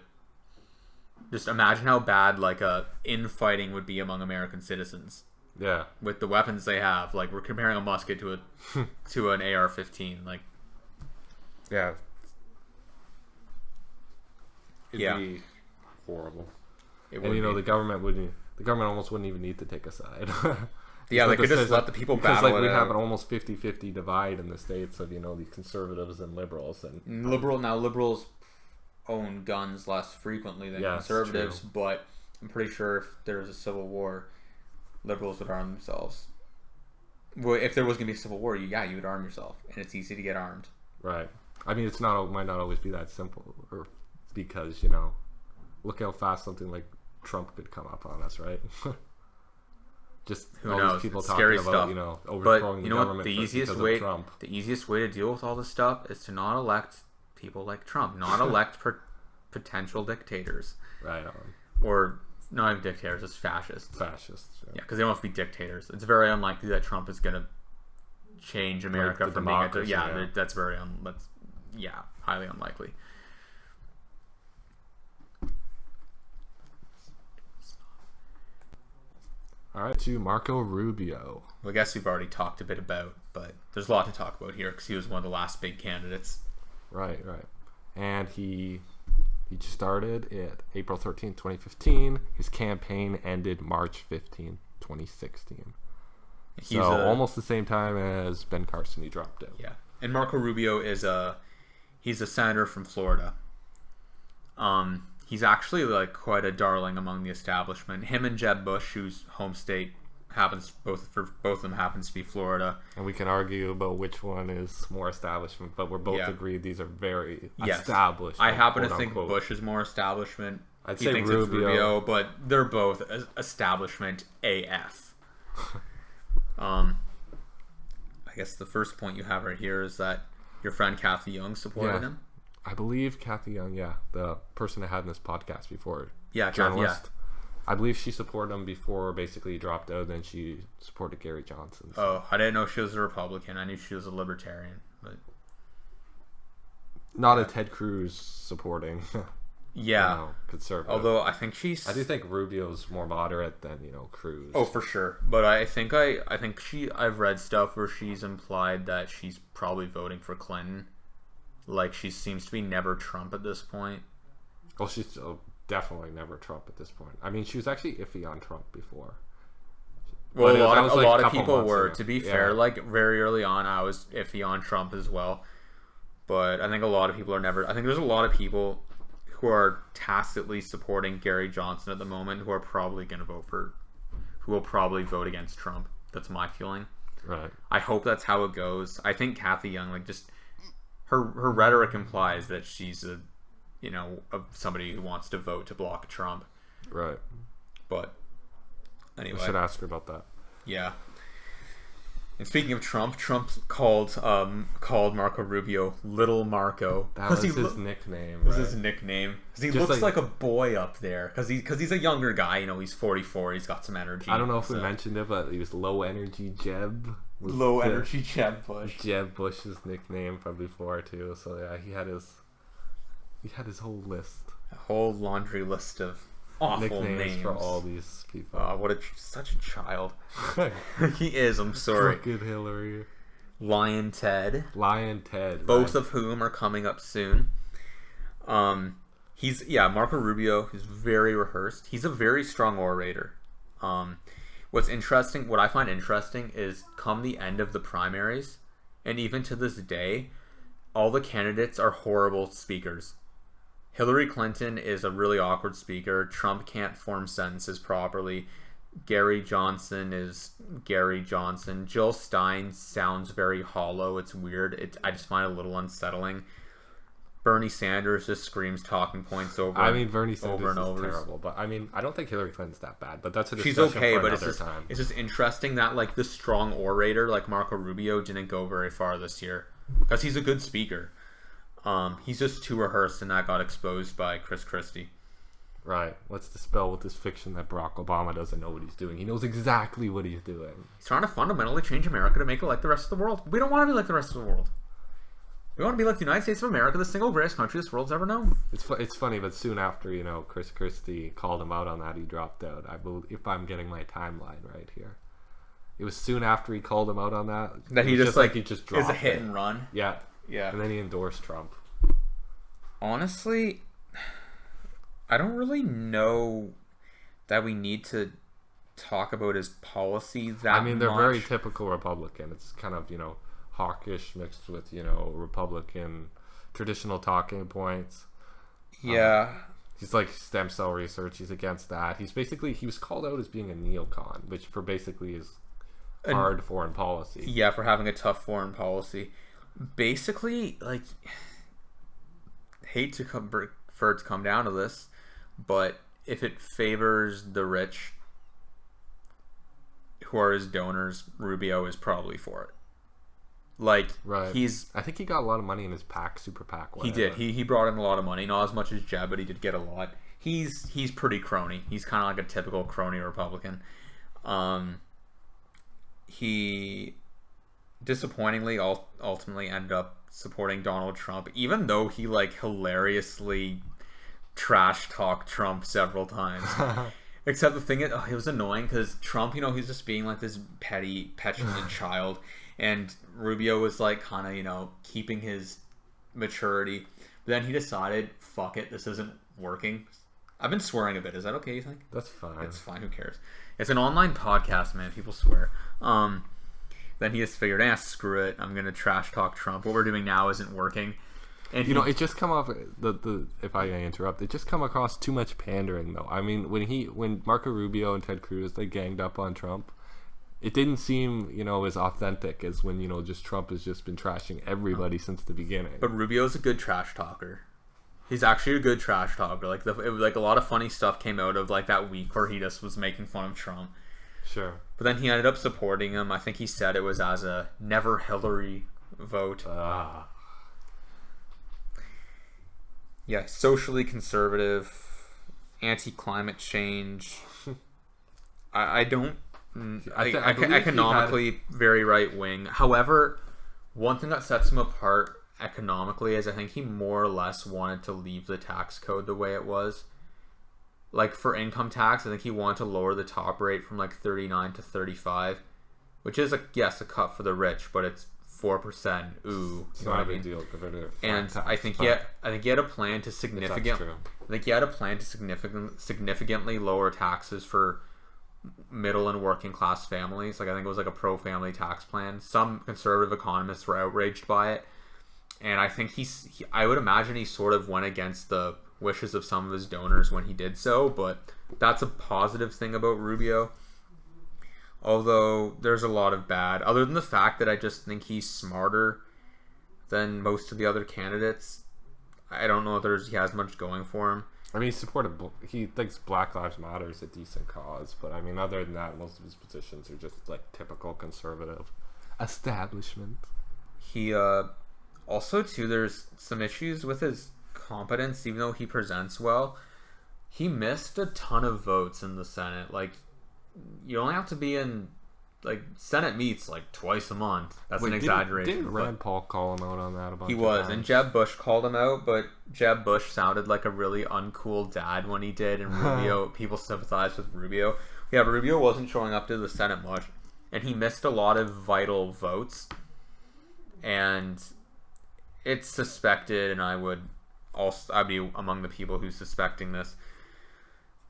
just imagine how bad like infighting would be among American citizens. Yeah, with the weapons they have, like we're comparing a musket to an AR-15, like yeah, it'd be horrible. And the government almost wouldn't even need to take a side. Yeah, they could just let the people battle. Because like we have an almost 50-50 divide in the States of these conservatives and liberals, and liberals own guns less frequently than conservatives, but I'm pretty sure if there was a civil war, liberals would arm themselves. Well, if there was going to be a civil war, you would arm yourself, and it's easy to get armed. Right. I mean, might not always be that simple, or because look how fast something like Trump could come up on us, right? Just who all knows? These people it's talking scary about stuff. overthrowing the government. What? The easiest way to deal with all this stuff is to not elect people like Trump, not elect potential dictators, right? Or not even dictators, just fascists. Fascists, yeah, because they don't have to be dictators. It's very unlikely that Trump is going to change America like from democracy. That's highly unlikely. All right, to Marco Rubio. Well, I guess we've already talked a bit about, but there's a lot to talk about here because he was one of the last big candidates. Right. And he just started at April 13th, 2015. His campaign ended March 15th, 2016. So almost the same time as Ben Carson, he dropped out. Yeah. And Marco Rubio he's a senator from Florida. He's actually like quite a darling among the establishment. Him and Jeb Bush, whose home state both of them happens to be Florida. And we can argue about which one is more establishment, but we're both agreed these are very established. I happen to think Bush is more establishment. I'd say Rubio, but they're both establishment AF. I guess the first point you have right here is that your friend Kathy Young supported him. I believe Kathy Young, the person I had in this podcast before. Yeah, journalist. Kathy, I believe she supported him before basically he dropped out, then she supported Gary Johnson. So. Oh, I didn't know she was a Republican. I knew she was a libertarian, but not a Ted Cruz supporting. Conservative. Although I do think Rubio's more moderate than Cruz. Oh, for sure. But I've read stuff where she's implied that she's probably voting for Clinton. Like, she seems to be never Trump at this point. Well, she's definitely never Trump at this point. I mean, she was actually iffy on Trump before. Well, a lot of people were. To be fair, like, very early on, I was iffy on Trump as well. But I think a lot of people are never... I think there's a lot of people who are tacitly supporting Gary Johnson at the moment who are probably going to who will probably vote against Trump. That's my feeling. Right. I hope that's how it goes. I think Kathy Young, like, just... Her rhetoric implies that she's somebody who wants to vote to block Trump. Right. But anyway, I should ask her about that. Yeah. And speaking of Trump called Marco Rubio Little Marco. That was his nickname. Was his nickname? Because he looks like a boy up there. Because he's a younger guy. He's 44. He's got some energy. I don't know if we mentioned it, but he was low energy Jeb. Low energy Jeb Bush. Jeb Bush's nickname from before too. So yeah, he had his whole list. A whole laundry list of awful names for all these people. Such a child. He is. I'm sorry. Crooked Hillary. Lion Ted. Both of whom are coming up soon. Marco Rubio is very rehearsed. He's a very strong orator. What I find interesting is come the end of the primaries, and even to this day, all the candidates are horrible speakers. Hillary Clinton is a really awkward speaker. Trump can't form sentences properly. Gary Johnson is Gary Johnson. Jill Stein sounds very hollow. It's weird. I just find it a little unsettling. Bernie Sanders just screams talking points over. I mean, Bernie Sanders over and is over. terrible, but I mean, I don't think Hillary Clinton's that bad. But that's a She's discussion okay, for but another time. It's just interesting that like the strong orator like Marco Rubio didn't go very far this year because he's a good speaker. He's just too rehearsed, and that got exposed by Chris Christie. Right. Let's dispel with this fiction that Barack Obama doesn't know what he's doing. He knows exactly what he's doing. He's trying to fundamentally change America to make it like the rest of the world. We don't want to be like the rest of the world. We want to be like the United States of America, the single greatest country this world's ever known. It's funny, but soon after, Chris Christie called him out on that, he dropped out. I believe, if I'm getting my timeline right here. It was soon after he called him out on that. That he just dropped it's a hit and run. Yeah. Yeah. And then he endorsed Trump. Honestly, I don't really know that we need to talk about his policy that much. I mean, they're very typical Republican. It's kind of, hawkish mixed with, Republican traditional talking points. Yeah. He's like stem cell research. He's against that. He was called out as being a neocon, which for basically is hard foreign policy. Yeah, for having a tough foreign policy. Basically, like, hate for it to come down to this, but if it favors the rich, who are his donors, Rubio is probably for it. Like, right. I think he got a lot of money in his PAC, super PAC. Whatever. He did. He brought in a lot of money, not as much as Jeb, but he did get a lot. He's pretty crony. He's kind of like a typical crony Republican. He disappointingly ultimately ended up supporting Donald Trump, even though he like hilariously trash talked Trump several times. Except the thing, it was annoying because Trump, he's just being like this petty, petulant child. And Rubio was like kind of, keeping his maturity. But then he decided, fuck it, this isn't working. I've been swearing a bit. Is that okay, you think? That's fine. It's fine. Who cares? It's an online podcast, man. People swear. Then he just figured, screw it. I'm going to trash talk Trump. What we're doing now isn't working. And it just come off if I may interrupt, it just come across too much pandering though. I mean, when Marco Rubio and Ted Cruz they ganged up on Trump, it didn't seem as authentic as when just Trump has just been trashing everybody since the beginning. But Rubio's a good trash talker. He's actually a good trash talker. Like a lot of funny stuff came out of like that week where he just was making fun of Trump. Sure. But then he ended up supporting him. I think he said it was as a never Hillary vote. Yeah, socially conservative, anti-climate change. I don't. Economically, very right wing. However, one thing that sets him apart economically is I think he more or less wanted to leave the tax code the way it was. Like for income tax, I think he wanted to lower the top rate from like 39 to 35, which is a cut for the rich, but it's 4%. Ooh, it's not a big deal. And I think he had a plan to significantly lower taxes for middle and working class families. Like I think it was like a pro family tax plan. Some conservative economists were outraged by it, and I think I would imagine he sort of went against the wishes of some of his donors when he did so, but that's a positive thing about Rubio. Although there's a lot of bad, other than the fact that I just think he's smarter than most of the other candidates. I don't know if he has much going for him. I mean, he thinks Black Lives Matter is a decent cause, but I mean, other than that, most of his positions are just like typical conservative establishment. He also too, there's some issues with his competence, even though he presents well. He missed a ton of votes in the Senate. Like, you only have to be in, like, Senate meets like twice a month. That's an exaggeration. Didn't Rand Paul call him out on that about? He was, and Jeb Bush called him out, but Jeb Bush sounded like a really uncool dad when he did, and Rubio, people sympathized with Rubio. Yeah, but Rubio wasn't showing up to the Senate much, and he missed a lot of vital votes, and it's suspected, and I'd be among the people who's suspecting this,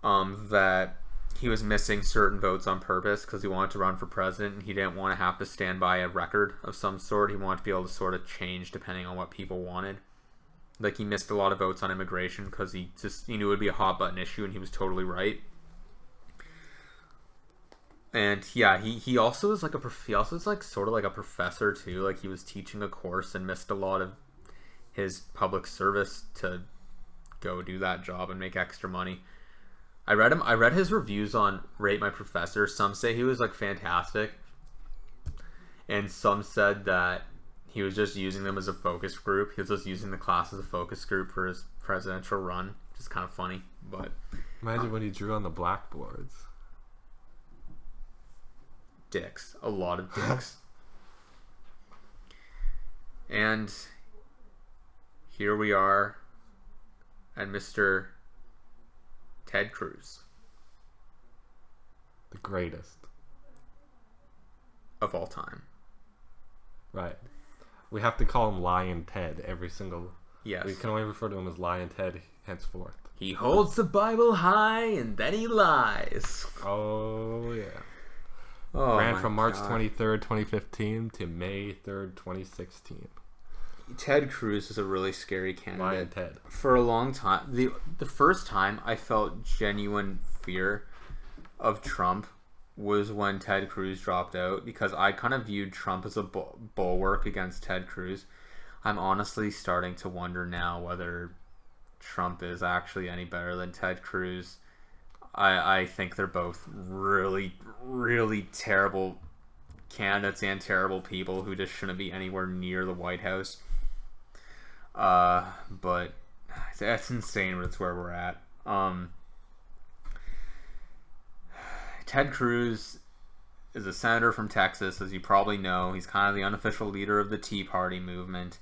that he was missing certain votes on purpose because he wanted to run for president and he didn't want to have to stand by a record of some sort. He wanted to be able to sort of change depending on what people wanted. Like, he missed a lot of votes on immigration because he knew it would be a hot button issue, and he was totally right. And yeah, he also is like he also is like sort of like a professor too. Like he was teaching a course and missed a lot of his public service to go do that job and make extra money. I read his reviews on Rate My Professor. Some say he was like fantastic, and some said that he was just using them as a focus group. He was just using the class as a focus group for his presidential run, which is kind of funny. But imagine what he drew on the blackboards. Dicks. A lot of dicks. And here we are at Mr. Ted Cruz. The greatest. Of all time. Right. We have to call him Lion Ted every single... Yes. We can only refer to him as Lion Ted henceforth. He holds the Bible high and then he lies. Oh, yeah. Oh, ran from March 23rd, 2015 to May 3rd, 2016. Ted Cruz is a really scary candidate. Lion Ted. For a long time, the first time I felt genuine fear of Trump was when Ted Cruz dropped out, because I kind of viewed Trump as a bulwark against Ted Cruz. I'm honestly starting to wonder now whether Trump is actually any better than Ted Cruz. I think they're both really, really terrible candidates and terrible people who just shouldn't be anywhere near the White House. But that's insane. That's where we're at. Ted Cruz is a senator from Texas, as you probably know. He's kind of the unofficial leader of the Tea Party movement.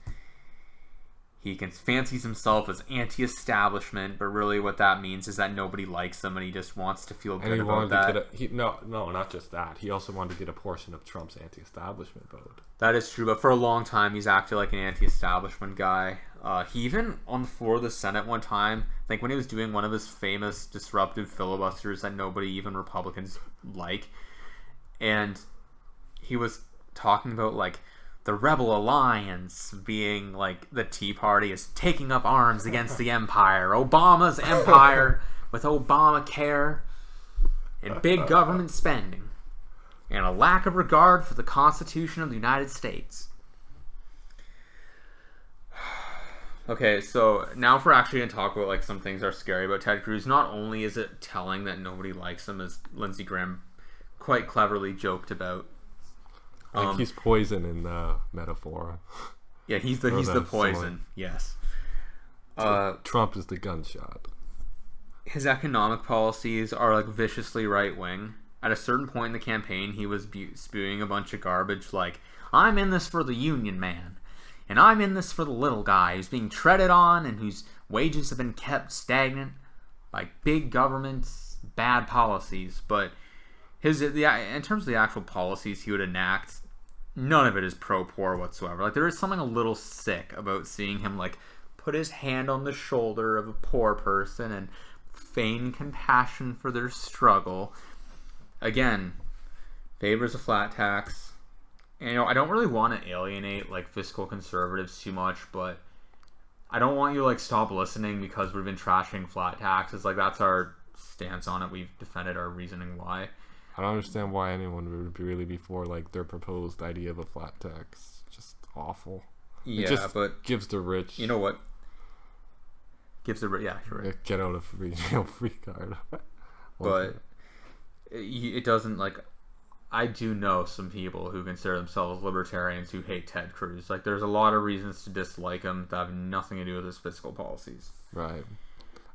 He fancies himself as anti-establishment, but really what that means is that nobody likes him, and he just wants to feel good about that. No, not just that. He also wanted to get a portion of Trump's anti-establishment vote. That is true, but for a long time, he's acted like an anti-establishment guy. He even, on the floor of the Senate one time, I think when he was doing one of his famous disruptive filibusters that nobody, even Republicans, like, and he was talking about, like, the Rebel Alliance being like the Tea Party is taking up arms against the empire. Obama's empire with Obamacare and big government spending and a lack of regard for the Constitution of the United States. Okay, so now if we're actually going to talk about like some things that are scary about Ted Cruz, not only is it telling that nobody likes him, as Lindsey Graham quite cleverly joked about. I think he's poison in the metaphor. Yeah, he's the poison. Someone. Yes. Trump is the gunshot. His economic policies are like viciously right wing. At a certain point in the campaign, he was spewing a bunch of garbage like, "I'm in this for the union man, and I'm in this for the little guy who's being treaded on and whose wages have been kept stagnant by big government's bad policies." But in terms of the actual policies he would enact, none of it is pro-poor whatsoever. Like, there is something a little sick about seeing him, like, put his hand on the shoulder of a poor person and feign compassion for their struggle. Again, favors a flat tax. And, you know, I don't really want to alienate, like, fiscal conservatives too much, but I don't want you to, like, stop listening because we've been trashing flat taxes. Like, that's our stance on it. We've defended our reasoning why. I don't understand why anyone would really be for like their proposed idea of a flat tax. Just awful. Yeah, it just but gives the rich. You know what? Gives the rich. Yeah, you're right. Get out of free card. But it doesn't like. I do know some people who consider themselves libertarians who hate Ted Cruz. Like, there's a lot of reasons to dislike him that have nothing to do with his fiscal policies. Right.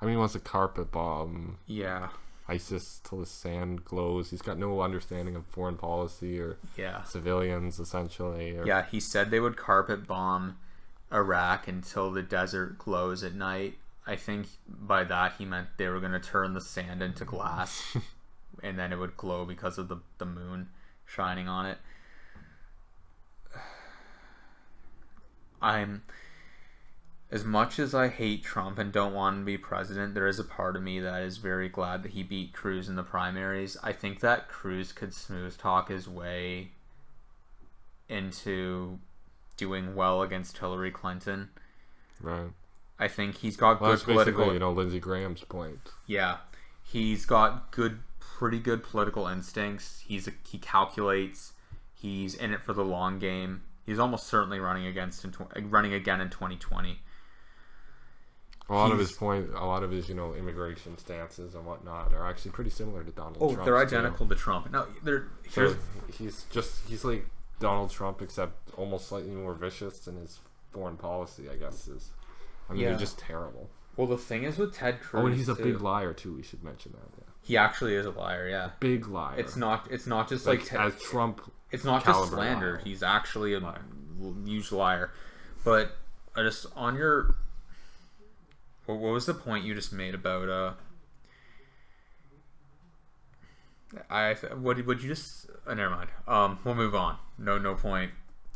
I mean, he wants a carpet bomb. Yeah. ISIS till the sand glows. He's got no understanding of foreign policy or civilians, essentially. Yeah, he said they would carpet bomb Iraq until the desert glows at night. I think by that he meant they were going to turn the sand into glass and then it would glow because of the moon shining on it. As much as I hate Trump and don't want him to be president, there is a part of me that is very glad that he beat Cruz in the primaries. I think that Cruz could smooth talk his way into doing well against Hillary Clinton. Right. I think he's got good that's political... Lindsey Graham's point. Yeah. He's got good pretty good political instincts. He calculates. He's in it for the long game. He's almost certainly running again in 2020. A lot of his immigration stances and whatnot are actually pretty similar to Donald Trump. Oh, they're identical to Trump. No, he's like Donald Trump, except almost slightly more vicious in his foreign policy, I guess. They're just terrible. Well, the thing is with Ted Cruz. Oh, and he's a big liar too. We should mention that. Yeah. He actually is a liar. Yeah, big liar. It's not just like as Trump. It's not just slander. Liar. He's actually a huge liar. But just on your. What was the point you just made about would you just never mind. We'll move on. No point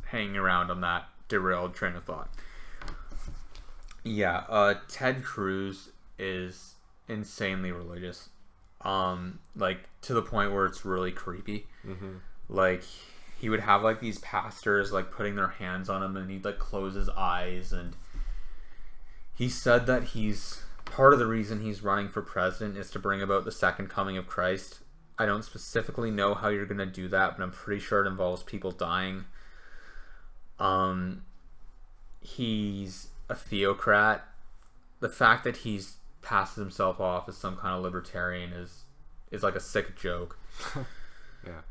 hanging around on that derailed train of thought. Yeah, Ted Cruz is insanely religious. Like to the point where it's really creepy. Mm-hmm. Like he would have like these pastors like putting their hands on him and he'd like close his eyes, and he said that part of the reason he's running for president is to bring about the second coming of Christ. I don't specifically know how you're going to do that, but I'm pretty sure it involves people dying. He's a theocrat. The fact that he's passes himself off as some kind of libertarian is like a sick joke. Yeah.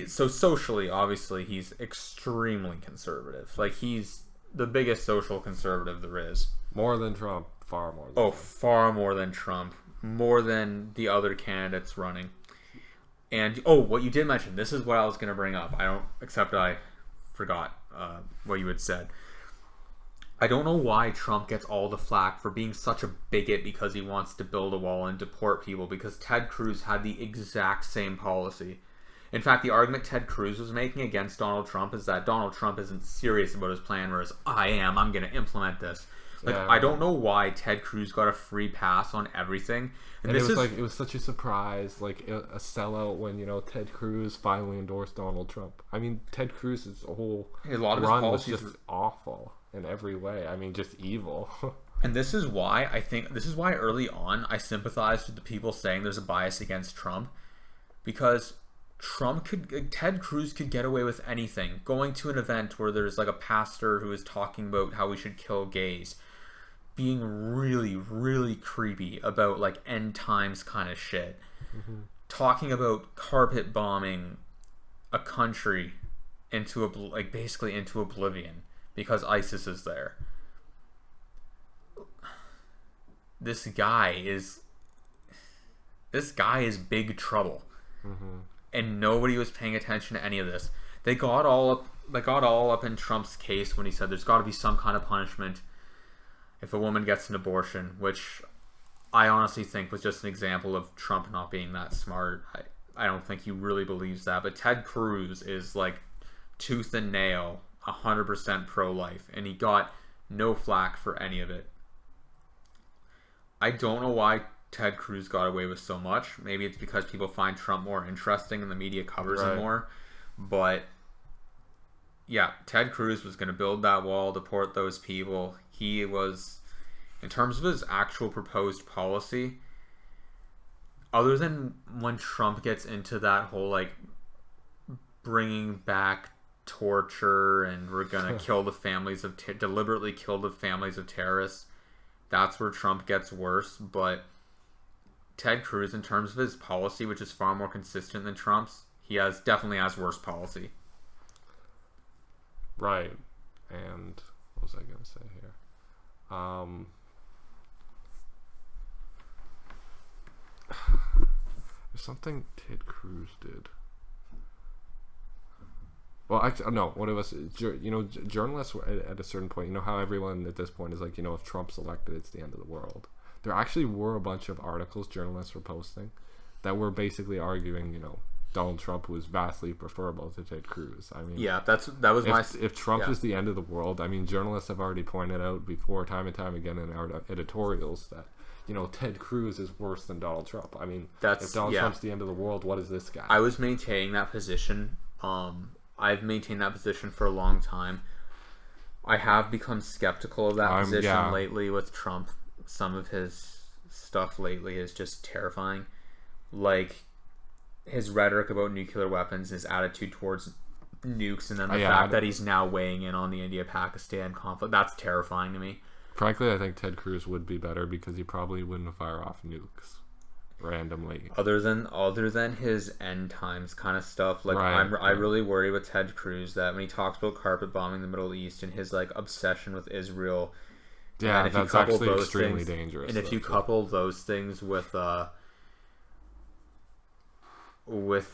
So socially, obviously, he's extremely conservative. Like he's the biggest social conservative there is. More than Trump. Far more than Trump. Far more than Trump. More than the other candidates running. And, what you did mention, this is what I was going to bring up. I forgot what you had said. I don't know why Trump gets all the flack for being such a bigot because he wants to build a wall and deport people, because Ted Cruz had the exact same policy. In fact, the argument Ted Cruz was making against Donald Trump is that Donald Trump isn't serious about his plan, whereas I'm going to implement this. Like, I don't know why Ted Cruz got a free pass on everything. And it was such a surprise, like a sellout when, Ted Cruz finally endorsed Donald Trump. I mean, Ted Cruz's whole run was just awful in every way. I meed just evil. And this is why early on I sympathized with the people saying there's a bias against Trump, because Ted Cruz could get away with anything. Going to an event where there's like a pastor who is talking about how we should kill gays, being really, really creepy about like end times kind of shit, talking about carpet bombing a country basically into oblivion because ISIS is there. This guy is big trouble. Mm-hmm. And nobody was paying attention to any of this. They got all up in Trump's case when he said there's got to be some kind of punishment if a woman gets an abortion, which I honestly think was just an example of Trump not being that smart. I don't think he really believes that. But Ted Cruz is like tooth and nail, 100% pro-life, and he got no flack for any of it. I don't know why Ted Cruz got away with so much. Maybe it's because people find Trump more interesting and the media covers him more. But yeah, Ted Cruz was going to build that wall, deport those people. He was, in terms of his actual proposed policy, other than when Trump gets into that whole like bringing back torture and we're going to kill the families of deliberately kill the families of terrorists, that's where Trump gets worse. But Ted Cruz, in terms of his policy, which is far more consistent than Trump's, definitely has worse policy. Right. And what was I going to say here? There's something Ted Cruz did. Well, actually, no. What it was, journalists at a certain point, how everyone at this point is like, if Trump's elected, it's the end of the world. There actually were a bunch of articles journalists were posting that were basically arguing, Donald Trump was vastly preferable to Ted Cruz. I mean, yeah, if Trump is the end of the world, I mean, journalists have already pointed out before, time and time again in our editorials that, Ted Cruz is worse than Donald Trump. I mean, if Donald Trump's the end of the world, what is this guy? I was maintaining that position. I've maintained that position for a long time. I have become skeptical of that position lately with Trump. Some of his stuff lately is just terrifying. Like, his rhetoric about nuclear weapons, his attitude towards nukes, and then the fact that he's now weighing in on the India-Pakistan conflict, that's terrifying to me. Frankly, I think Ted Cruz would be better because he probably wouldn't fire off nukes randomly. Other than his end times kind of stuff, like I really worry with Ted Cruz that when he talks about carpet bombing the Middle East and his like obsession with Israel, yeah, that's actually extremely dangerous. And if you couple those things with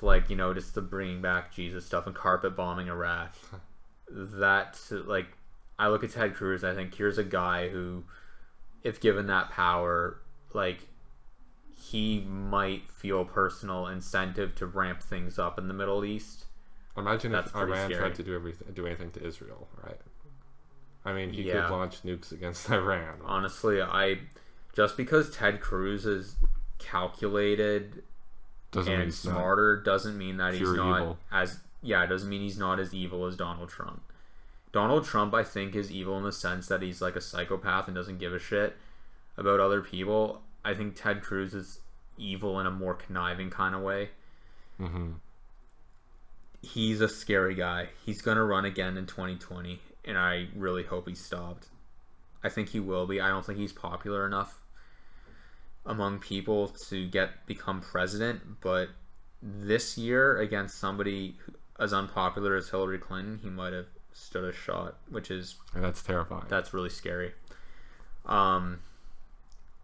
like, you know, just the bringing back Jesus stuff and carpet bombing Iraq, that's like, I look at Ted Cruz, I think here's a guy who, if given that power, like, he might feel personal incentive to ramp things up in the Middle East. Imagine if Iran tried to do anything to Israel, right? I mean, he could launch nukes against Iran. Honestly, just because Ted Cruz is calculated and smarter doesn't mean that he's not doesn't mean he's not as evil as Donald Trump. Donald Trump, I think, is evil in the sense that he's like a psychopath and doesn't give a shit about other people. I think Ted Cruz is evil in a more conniving kind of way. Mm-hmm. He's a scary guy. He's going to run again in 2020, and I really hope he's stopped. I think he will be. I don't think he's popular enough among people to become president, but this year, against somebody as unpopular as Hillary Clinton, he might have stood a shot, and that's terrifying. That's really scary.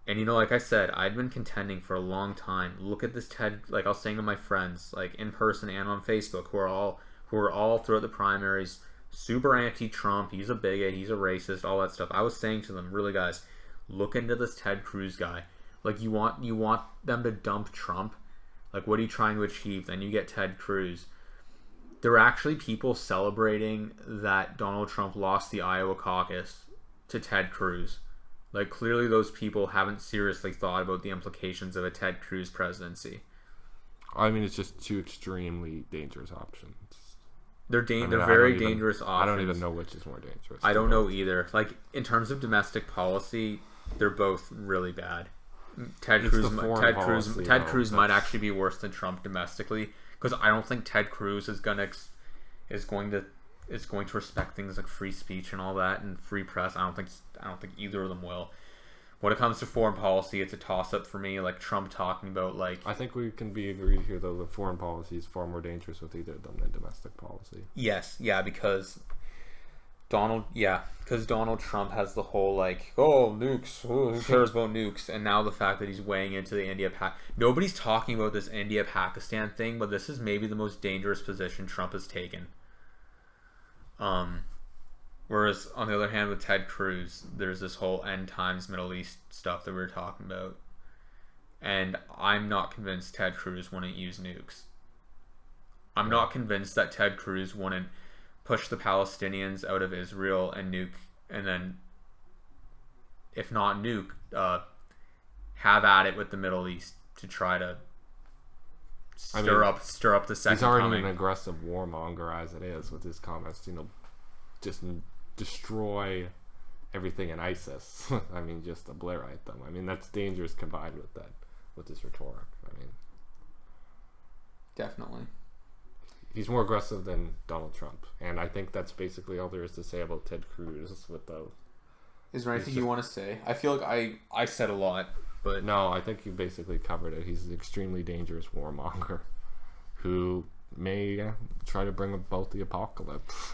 And, you know, like I said, I'd been contending for a long time. Look at this Ted, like I was saying to my friends, like in person and on Facebook, who are all throughout the primaries, super anti-Trump. He's a bigot. He's a racist. All that stuff. I was saying to them, really, guys, look into this Ted Cruz guy. Like, you want them to dump Trump? Like, what are you trying to achieve? Then you get Ted Cruz. There are actually people celebrating that Donald Trump lost the Iowa caucus to Ted Cruz. Like, clearly those people haven't seriously thought about the implications of a Ted Cruz presidency. I mean, it's just two extremely dangerous options. They're very dangerous options. I don't even know which is more dangerous. I don't know either. Like, in terms of domestic policy, they're both really bad. Ted Cruz might actually be worse than Trump domestically, because I don't think Ted Cruz is going to respect things like free speech and all that and free press. I don't think either of them will. When it comes to foreign policy, it's a toss-up for me. Like Trump talking about, like, I think we can be agreed here though that foreign policy is far more dangerous with either of them than domestic policy. Yes, yeah, because Donald Trump has the whole like, oh, nukes, who cares about nukes? And now the fact that he's weighing into the nobody's talking about this India-Pakistan thing, but this is maybe the most dangerous position Trump has taken. Whereas on the other hand, with Ted Cruz, there's this whole end times Middle East stuff that we were talking about, and I'm not convinced Ted Cruz wouldn't use nukes. I'm not convinced that Ted Cruz wouldn't push the Palestinians out of Israel and nuke, and then, if not nuke, have at it with the Middle East to try to stir up the second. He's already coming. an aggressive warmonger as it is with his comments. You know, just destroy everything in ISIS. I mean, just obliterate them. I mean, that's dangerous combined with this rhetoric. I mean, definitely. He's more aggressive than Donald Trump, and I think that's basically all there is to say about Ted Cruz. Is there anything you want to say? I feel like I said a lot, but no, I think you basically covered it. He's an extremely dangerous warmonger who may try to bring about the apocalypse.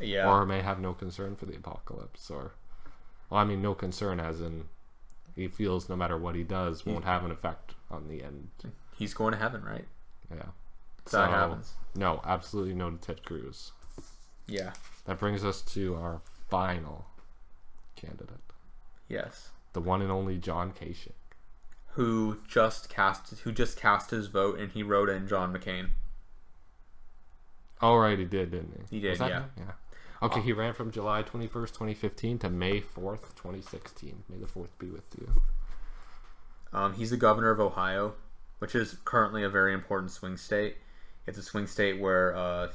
Yeah. Or may have no concern for the apocalypse, no concern as in he feels no matter what he does won't have an effect on the end. He's going to heaven, right? Yeah. That happens. No, absolutely no to Ted Cruz. Yeah. That brings us to our final candidate. Yes. The one and only John Kasich. Who just cast his vote, and he wrote in John McCain. Oh, right, he did, didn't he? He did, yeah. Yeah. Okay, he ran from July 21st, 2015 to May 4th, 2016. May the 4th be with you. He's the governor of Ohio, which is currently a very important swing state. It's a swing state where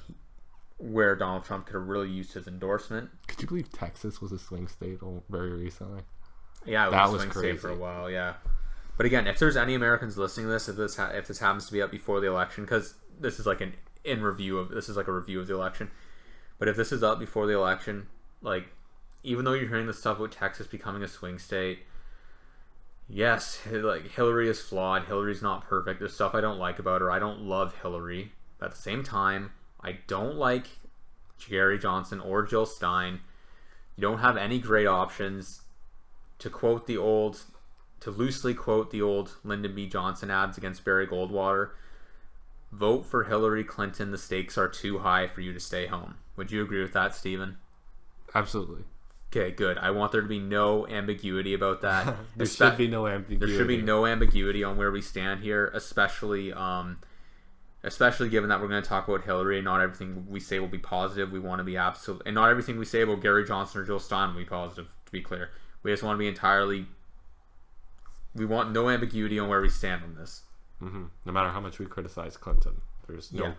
Donald Trump could have really used his endorsement. Could you believe Texas was a swing state very recently? Yeah, it was a swing state for a while, yeah. But again, if there's any Americans listening to this, if this happens to be up before the election, because this is like a review of the election. But if this is up before the election, like, even though you're hearing the stuff about Texas becoming a swing state, yes, like, Hillary is flawed. Hillary's not perfect. There's stuff I don't like about her. I don't love Hillary. But at the same time, I don't like Gary Johnson or Jill Stein. You don't have any great options. To loosely quote the old Lyndon B. Johnson ads against Barry Goldwater, vote for Hillary Clinton. The stakes are too high for you to stay home. Would you agree with that, Stephen? Absolutely. Okay, good. I want there to be no ambiguity about that. There should be no ambiguity. There should be no ambiguity on where we stand here, especially given that we're going to talk about Hillary, and not everything we say will be positive. We want to be absolute, and not everything we say about Gary Johnson or Jill Stein will be positive, to be clear. We just want to be entirely... We want no ambiguity on where we stand on this. Mm-hmm. No matter how much we criticize Clinton, there's no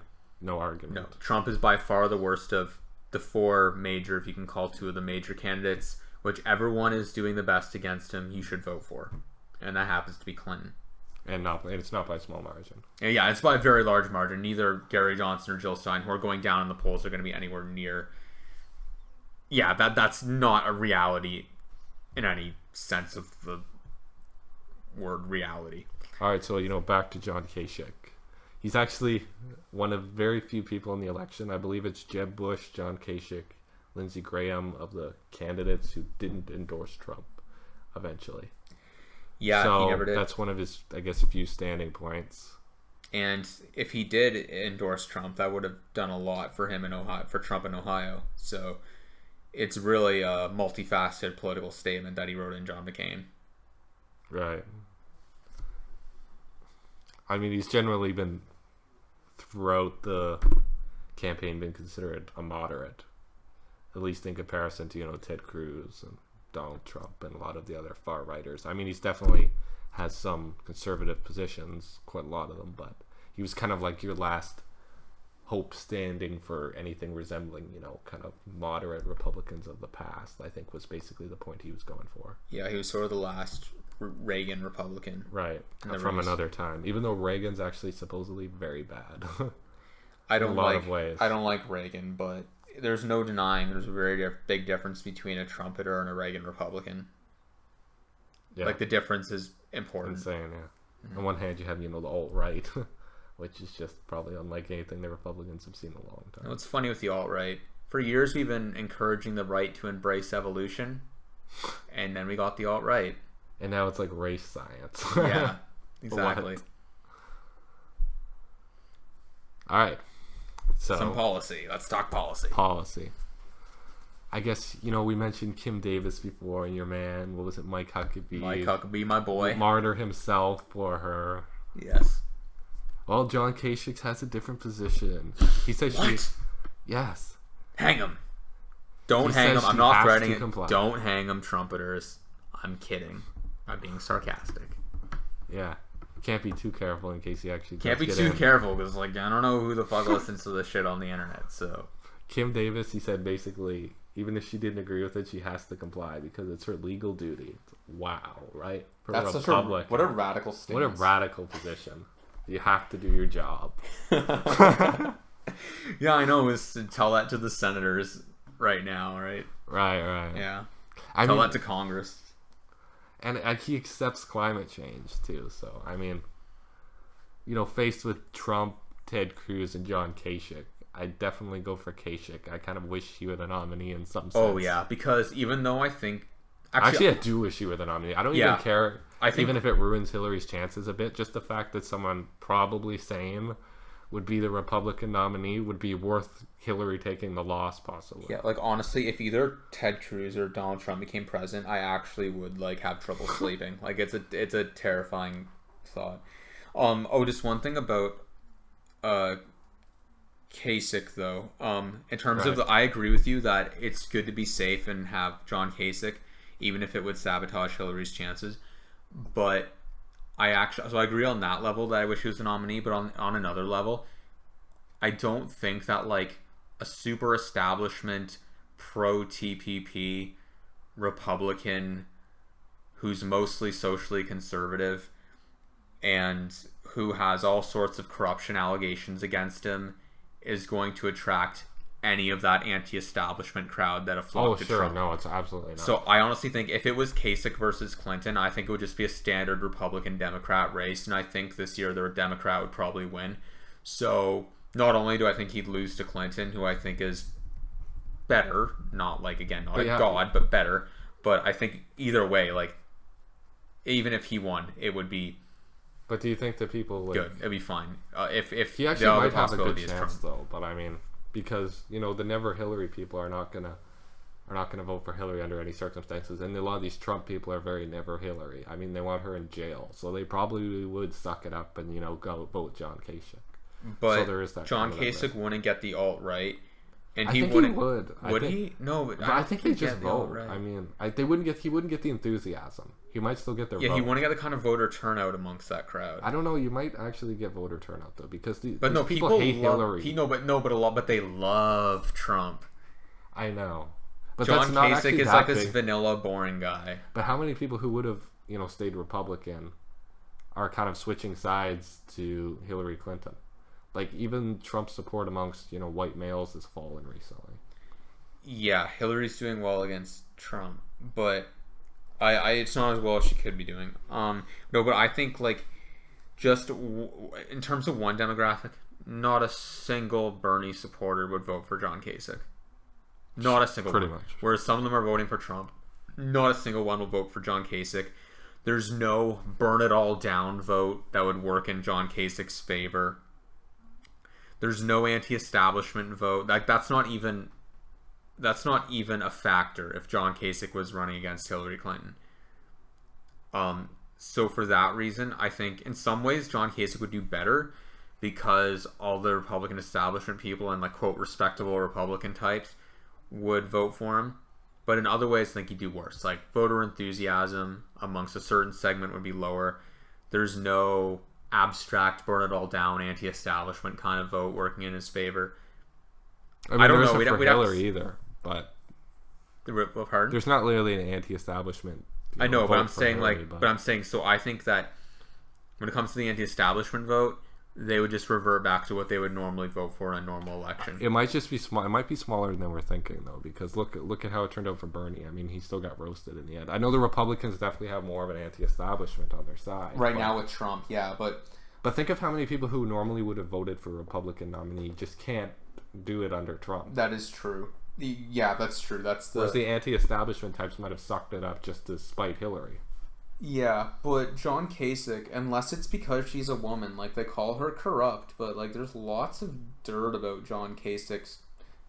argument. No, Trump is by far the worst of the four major, if you can call two of the major candidates. Whichever one is doing the best against him, you should vote for. And that happens to be Clinton. And it's not by a small margin. And yeah, it's by a very large margin. Neither Gary Johnson or Jill Stein, who are going down in the polls, are going to be anywhere near... Yeah, that's not a reality in any sense of the word reality. All right, so back to John Kasich. He's actually one of very few people in the election. I believe it's Jeb Bush, John Kasich, Lindsey Graham of the candidates who didn't endorse Trump eventually. Yeah, so he never did. That's one of his, I guess, a few standing points. And if he did endorse Trump, that would have done a lot for him in Ohio, for Trump in Ohio. So it's really a multifaceted political statement that he wrote in John McCain. Right. I mean, he's generally been, throughout the campaign, been considered a moderate, at least in comparison to, Ted Cruz and Donald Trump and a lot of the other far-righters. I mean, he's definitely has some conservative positions, quite a lot of them, but he was kind of like your last hope standing for anything resembling, kind of moderate Republicans of the past, I think was basically the point he was going for. Yeah, he was sort of the last Reagan Republican. Right, from another time. Even though Reagan's actually supposedly very bad. In a lot of ways. I don't like Reagan, but there's no denying there's a very big difference between a trumpeter and a Reagan Republican. Yeah. Like, the difference is important. Insane, yeah. Mm-hmm. On one hand, you have, the alt-right, which is just probably unlike anything the Republicans have seen in a long time. What's funny with the alt-right, for years we've been encouraging the right to embrace evolution, and then we got the alt-right. And now it's like race science. Yeah, exactly. All right. So some policy. Let's talk policy. Policy. I guess, we mentioned Kim Davis before, and your man, what was it, Mike Huckabee? Mike Huckabee, my boy. Martyr himself for her. Yes. Well, John Kasich has a different position. He says Yes. Hang him. Don't hang him. I'm not threatening it. Don't hang him, trumpeters. I'm kidding. I'm being sarcastic. Yeah. Can't be too careful in case he actually can't be too careful because, I don't know who the fuck listens to this shit on the internet. So Kim Davis, he said, basically, even if she didn't agree with it, she has to comply because it's her legal duty. Wow, right? For that's such what a radical stance. What a radical position. You have to do your job. Yeah, I know. Is to tell that to the senators right now, right? Right. Yeah. Tell that to Congress. And he accepts climate change, too. So, faced with Trump, Ted Cruz, and John Kasich, I'd definitely go for Kasich. I kind of wish he were the nominee in some sense. Oh, yeah. Because even though I think... Actually, I do wish he were the nominee. I don't even care, even if it ruins Hillary's chances a bit. Just the fact that someone probably sane would be the Republican nominee would be worth Hillary taking the loss, possibly. Yeah, honestly, if either Ted Cruz or Donald Trump became president, I actually would have trouble sleeping. It's a terrifying thought. Just one thing about Kasich though. In terms of I agree with you that it's good to be safe and have John Kasich, even if it would sabotage Hillary's chances. But I agree on that level that I wish he was the nominee, but on another level, I don't think that a super establishment pro TPP Republican who's mostly socially conservative and who has all sorts of corruption allegations against him is going to attract any of that anti-establishment crowd that have flocked to Trump. No, it's absolutely not. So I honestly think if it was Kasich versus Clinton, I think it would just be a standard Republican-Democrat race, and I think this year the Democrat would probably win. So not only do I think he'd lose to Clinton, who I think is better, not like, again, not god, but better. But I think either way, like, even if he won, it would be... But do you think that people would... Good, it'd be fine. If he actually might have a good chance, though, but I mean... Because, you know, the never Hillary people are not gonna vote for Hillary under any circumstances, and a lot of these Trump people are very never Hillary. I mean, they want her in jail, so they probably would suck it up and, you know, go vote John Kasich. But so there is that John Kasich wouldn't get the alt-right, and he wouldn't. Would he? No, but I think they just vote. I mean, he wouldn't get the enthusiasm. He might still get their vote. He wouldn't get the kind of voter turnout amongst that crowd. I don't know. You might actually get voter turnout though, because people hate Hillary. But they love Trump. I know. But John that's not Kasich is like this vanilla, boring guy. But how many people who would have, you know, stayed Republican are kind of switching sides to Hillary Clinton? Like, even Trump's support amongst, you know, white males has fallen recently. Yeah, Hillary's doing well against Trump, but it's not as well as she could be doing. No, but I think, like, just in terms of one demographic, not a single Bernie supporter would vote for John Kasich. Not a single Pretty one. much. Whereas some of them are voting for Trump. Not a single one will vote for John Kasich. There's no burn it all down vote that would work in John Kasich's favor. There's no anti-establishment vote. Like, that's not even a factor if John Kasich was running against Hillary Clinton. So for that reason, I think in some ways John Kasich would do better because all the Republican establishment people and, like, quote, respectable Republican types would vote for him. But in other ways, I think he'd do worse. Like, voter enthusiasm amongst a certain segment would be lower. There's no abstract burn it all down anti-establishment kind of vote working in his favor. I don't know. We'd for Hillary either, but pardon? There's not really an anti-establishment. I know, but I'm saying Hillary, but I'm saying so. I think that when it comes to the anti-establishment vote, they would just revert back to what they would normally vote for in a normal election. It might just be small. It might be smaller than we're thinking, though, because look at how it turned out for Bernie. I mean, he still got roasted in the end. I know the Republicans definitely have more of an anti-establishment on their side now with Trump, yeah, but think of how many people who normally would have voted for a Republican nominee just can't do it under Trump. That is true. Yeah, that's true. Whereas the anti-establishment types might have sucked it up just to spite Hillary. Yeah, but John Kasich, unless it's because she's a woman, like, they call her corrupt, but, like, there's lots of dirt about John Kasich's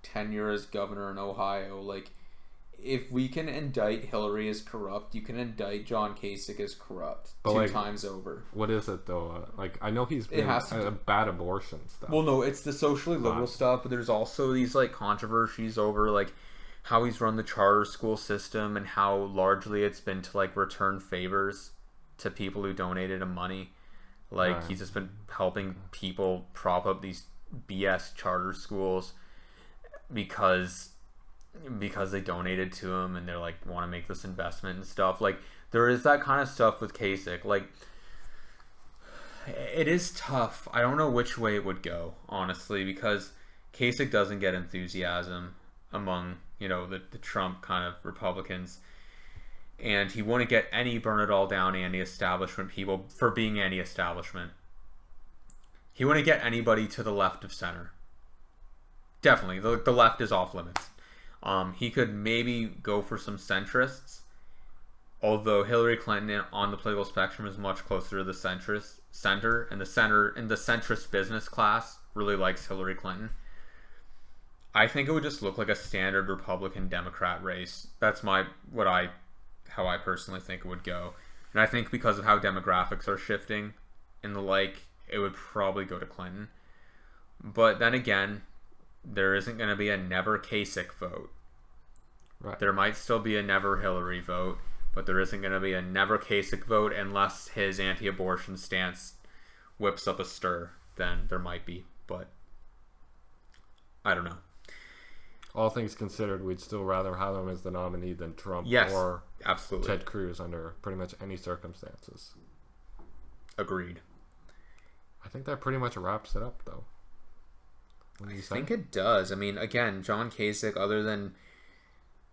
tenure as governor in Ohio. Like, if we can indict Hillary as corrupt, you can indict John Kasich as corrupt two times over. What is it, though? Like, I know he's been a bad abortion stuff. Well, no, it's the socially liberal stuff, but there's also these, like, controversies over, like, how he's run the charter school system and how largely it's been to, like, return favors to people who donated him money. Like, right. He's just been helping people prop up these BS charter schools because they donated to him and they're like, want to make this investment and stuff. Like, there is that kind of stuff with Kasich. Like, it is tough. I don't know which way it would go, honestly, because Kasich doesn't get enthusiasm among, you know, the Trump kind of Republicans, and he wouldn't get any burn it all down anti-establishment people for being anti-establishment. He wouldn't get anybody to the left of center. Definitely, the left is off limits. He could maybe go for some centrists, although Hillary Clinton on the political spectrum is much closer to the center, and the centrist business class really likes Hillary Clinton. I think it would just look like a standard Republican-Democrat race. That's how I personally think it would go. And I think because of how demographics are shifting and the like, it would probably go to Clinton. But then again, there isn't going to be a never Kasich vote. Right. There might still be a never Hillary vote, but there isn't going to be a never Kasich vote unless his anti-abortion stance whips up a stir. Then there might be, but I don't know. All things considered, we'd still rather have him as the nominee than Trump or absolutely. Ted Cruz under pretty much any circumstances. Agreed. I think that pretty much wraps it up, though. I think it does. I mean, again, John Kasich, other than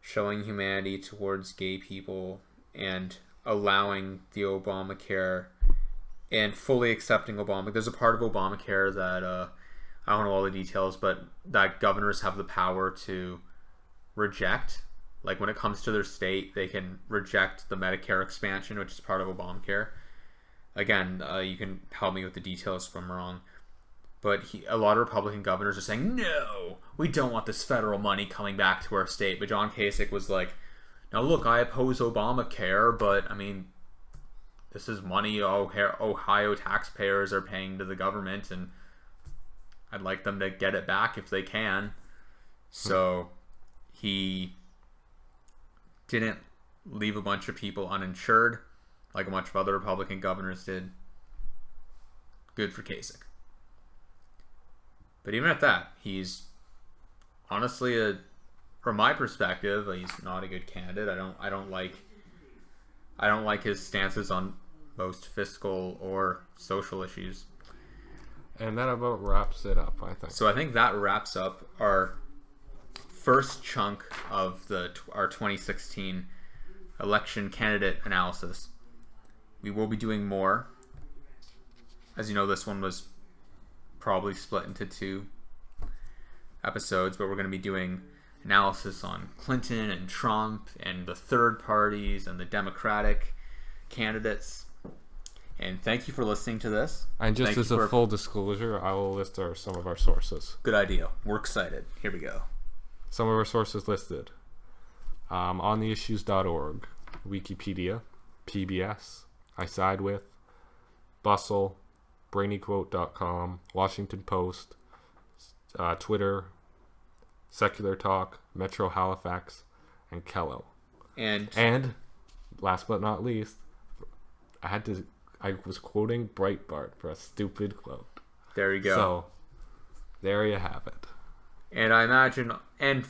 showing humanity towards gay people and allowing the Obamacare and fully accepting Obama, there's a part of Obamacare that I don't know all the details, but that governors have the power to reject. Like when it comes to their state, they can reject the Medicare expansion, which is part of Obamacare. Again, you can help me with the details if I'm wrong. But a lot of Republican governors are saying, no, we don't want this federal money coming back to our state. But John Kasich was like, now look, I oppose Obamacare, but I mean, this is money Ohio taxpayers are paying to the government, and I'd like them to get it back if they can. So he didn't leave a bunch of people uninsured like a bunch of other Republican governors did. Good for Kasich. But even at that, he's honestly from my perspective, he's not a good candidate. I don't like his stances on most fiscal or social issues. And that about wraps it up, I think. So I think that wraps up our first chunk of our 2016 election candidate analysis. We will be doing more. As you know, this one was probably split into 2 episodes, but we're going to be doing analysis on Clinton and Trump and the third parties and the Democratic candidates. And thank you for listening to this. And just as a full disclosure, I will list some of our sources. Good idea. We're excited. Here we go. Some of our sources listed. ontheissues.org, Wikipedia, PBS, I Side With, Bustle, brainyquote.com, Washington Post, Twitter, Secular Talk, Metro Halifax, and Kello. And last but not least, I was quoting Breitbart for a stupid quote. There you go. So, there you have it. And I imagine, and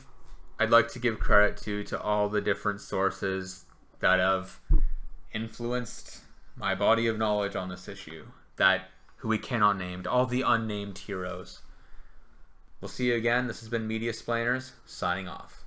I'd like to give credit to all the different sources that have influenced my body of knowledge on this issue, who we cannot name, all the unnamed heroes. We'll see you again. This has been Mediasplainers, signing off.